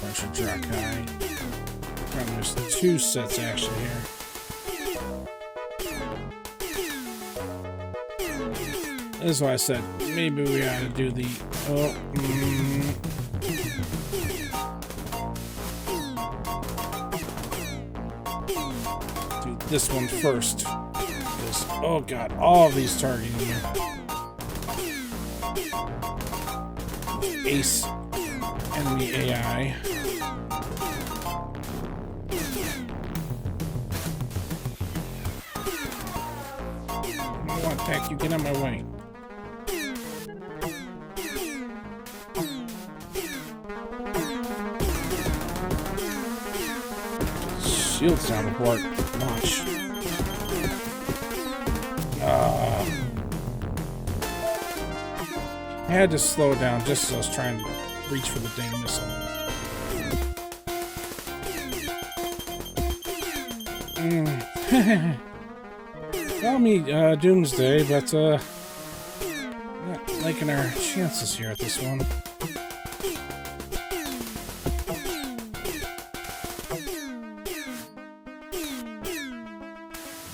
Bunch of Drakai. There's two sets actually here. This is why I said maybe we ought to do the do this one first. Oh god, all of these targeting you. Ace enemy AI. I want that, you get out of my way. Shields down the board. Launch. I had to slow down just as I was trying to reach for the dang missile. Call me Doomsday, but not liking our chances here at this one.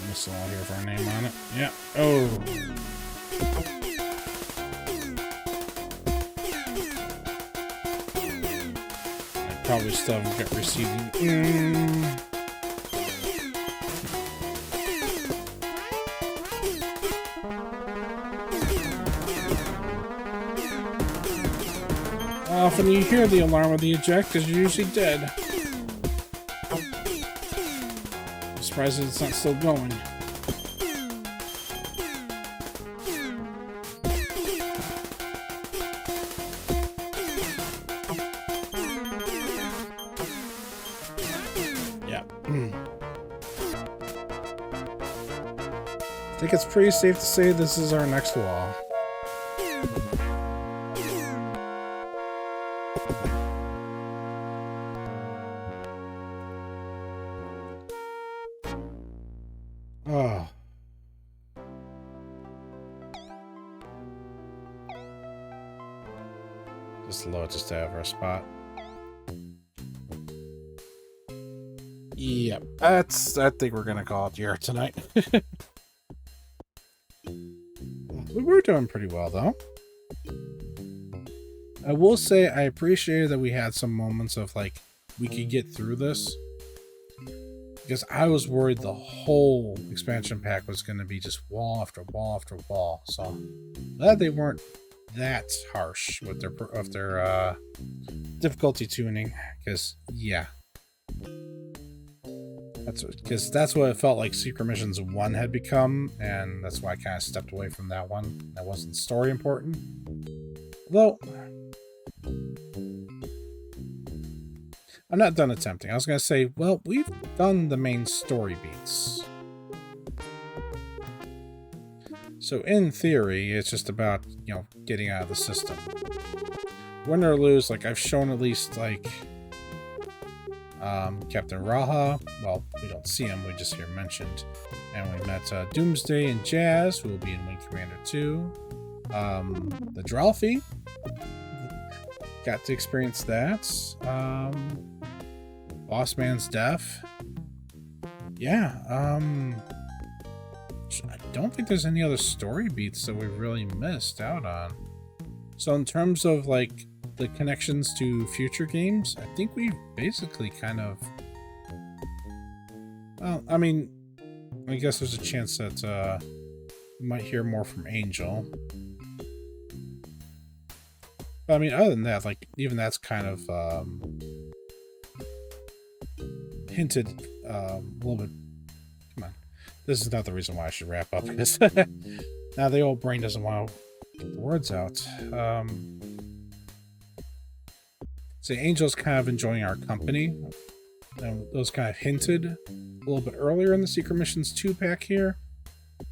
Missile out here with our name on it. Yeah. Oh. I probably still haven't got receiving. Often you hear the alarm of the eject because you're usually dead. I'm surprised that it's not still going. Yeah. I think it's pretty safe to say this is our next wall. Oh. Just load just to have our spot. Yep, I think we're gonna call it here tonight. We were doing pretty well though. I will say I appreciated that we had some moments of like we could get through this. Because I was worried the whole expansion pack was going to be just wall after wall after wall. So glad they weren't that harsh with their difficulty tuning. Because yeah, that's what it felt like Secret Missions 1 had become, and that's why I kind of stepped away from that one. That wasn't story important, although. I'm not done attempting. I was going to say, well, we've done the main story beats. So in theory, it's just about, you know, getting out of the system. Win or lose, like I've shown at least like Captain Raha. Well, we don't see him, we just hear mentioned. And we met Doomsday and Jazz, who will be in Wing Commander 2. The Dralfy. Got to experience that. Boss Man's death. Yeah, I don't think there's any other story beats that we really missed out on. So in terms of like the connections to future games, I think we've basically kind of, well, I mean, I guess there's a chance that we might hear more from Angel. But I mean, other than that, like even that's kind of hinted a little bit. Come on, this is not the reason why I should wrap up, because now the old brain doesn't want to get the words out. So Angel's kind of enjoying our company, and those kind of hinted a little bit earlier in the Secret Missions 2 pack here,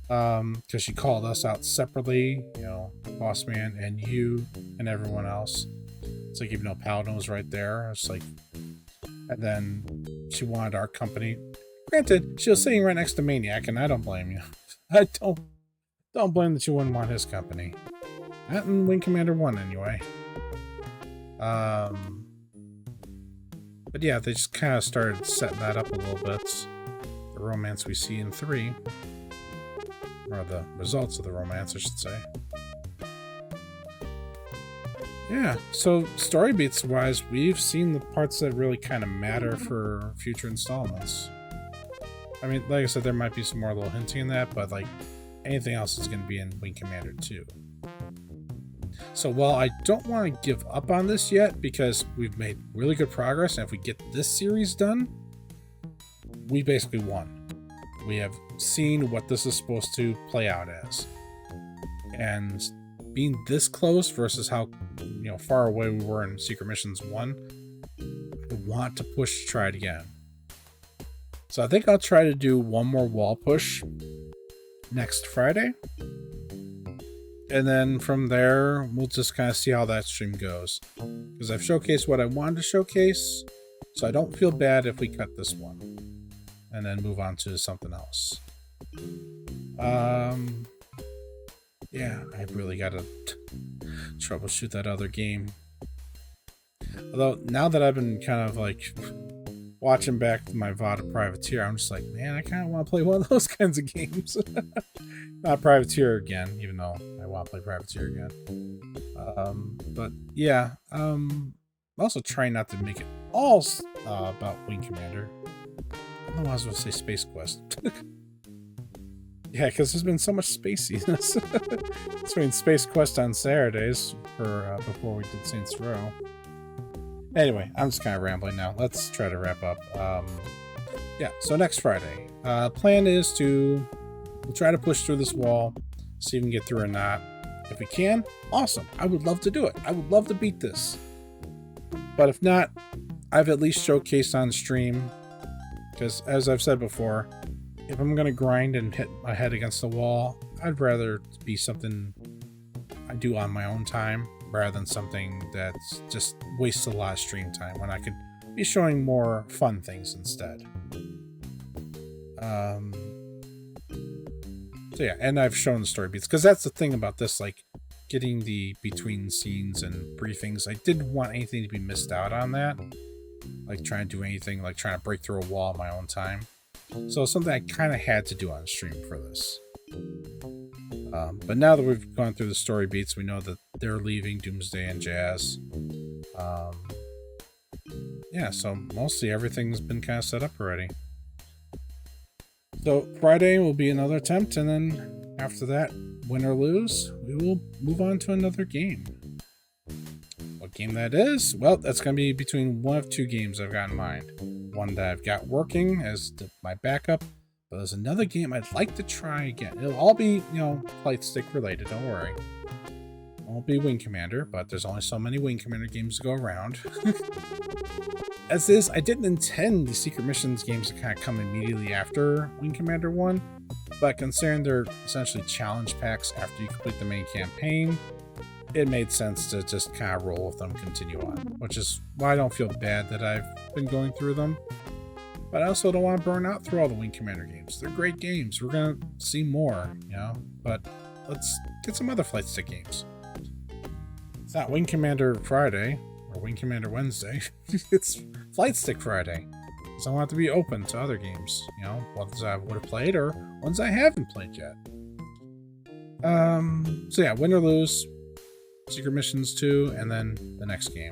because she called us out separately, you know, Boss Man and you and everyone else. It's like, even though Paladin was right there, it's like. And then she wanted our company. Granted, she was sitting right next to Maniac, and I don't blame you. I don't blame that you wouldn't want his company. Not in Wing Commander 1, anyway. But yeah, they just kind of started setting that up a little bit. The romance we see in 3. Or the results of the romance, I should say. Yeah, so story beats wise, we've seen the parts that really kind of matter for future installments. I mean, like I said, there might be some more little hinting in that, but like anything else is going to be in Wing Commander 2. So while I don't want to give up on this yet, because we've made really good progress, and if we get this series done, we basically won. We have seen what this is supposed to play out as. And being this close versus how, you know, far away we were in Secret Missions 1, I want to push to try it again. So I think I'll try to do one more wall push next Friday. And then from there, we'll just kind of see how that stream goes. Because I've showcased what I wanted to showcase, so I don't feel bad if we cut this one. And then move on to something else. Yeah, I really gotta troubleshoot that other game. Although, now that I've been kind of like watching back my VOD Privateer, I'm just like, man, I kind of want to play one of those kinds of games. Not Privateer again, even though I want to play Privateer again. But yeah, I'm also trying not to make it all about Wing Commander. I don't know why I was going to say Space Quest. Yeah, because there's been so much spaciness between Space Quest on Saturdays for before we did Saints Row. Anyway, I'm just kind of rambling now. Let's try to wrap up. Yeah, so next Friday. Plan is to we'll try to push through this wall, see if we can get through or not. If we can, awesome. I would love to do it. I would love to beat this. But if not, I've at least showcased on stream. Because as I've said before, if I'm going to grind and hit my head against the wall, I'd rather it be something I do on my own time rather than something that's just wastes a lot of stream time when I could be showing more fun things instead. So yeah, and I've shown the story beats because that's the thing about this, like getting the between scenes and briefings. I didn't want anything to be missed out on that, like trying to do anything like trying to break through a wall in my own time. So it's something I kind of had to do on stream for this. But now that we've gone through the story beats, we know that they're leaving Doomsday and Jazz. Yeah, so mostly everything's been kind of set up already. So Friday will be another attempt, and then after that, win or lose, we will move on to another game. What game that is? Well, that's going to be between one of two games I've got in mind. One that I've got working as my backup, but there's another game I'd like to try again. It'll all be, flight stick related, don't worry. It won't be Wing Commander, but there's only so many Wing Commander games to go around. As is, I didn't intend the Secret Missions games to kind of come immediately after Wing Commander 1, but considering they're essentially challenge packs after you complete the main campaign, it made sense to just kind of roll with them and continue on, which is why I don't feel bad that I've been going through them. But I also don't want to burn out through all the Wing Commander games. They're great games. We're going to see more, but let's get some other flight stick games. It's not Wing Commander Friday or Wing Commander Wednesday. It's Flight Stick Friday. So I want it to be open to other games, ones I would have played or ones I haven't played yet. So yeah, win or lose, Secret Missions 2, and then the next game.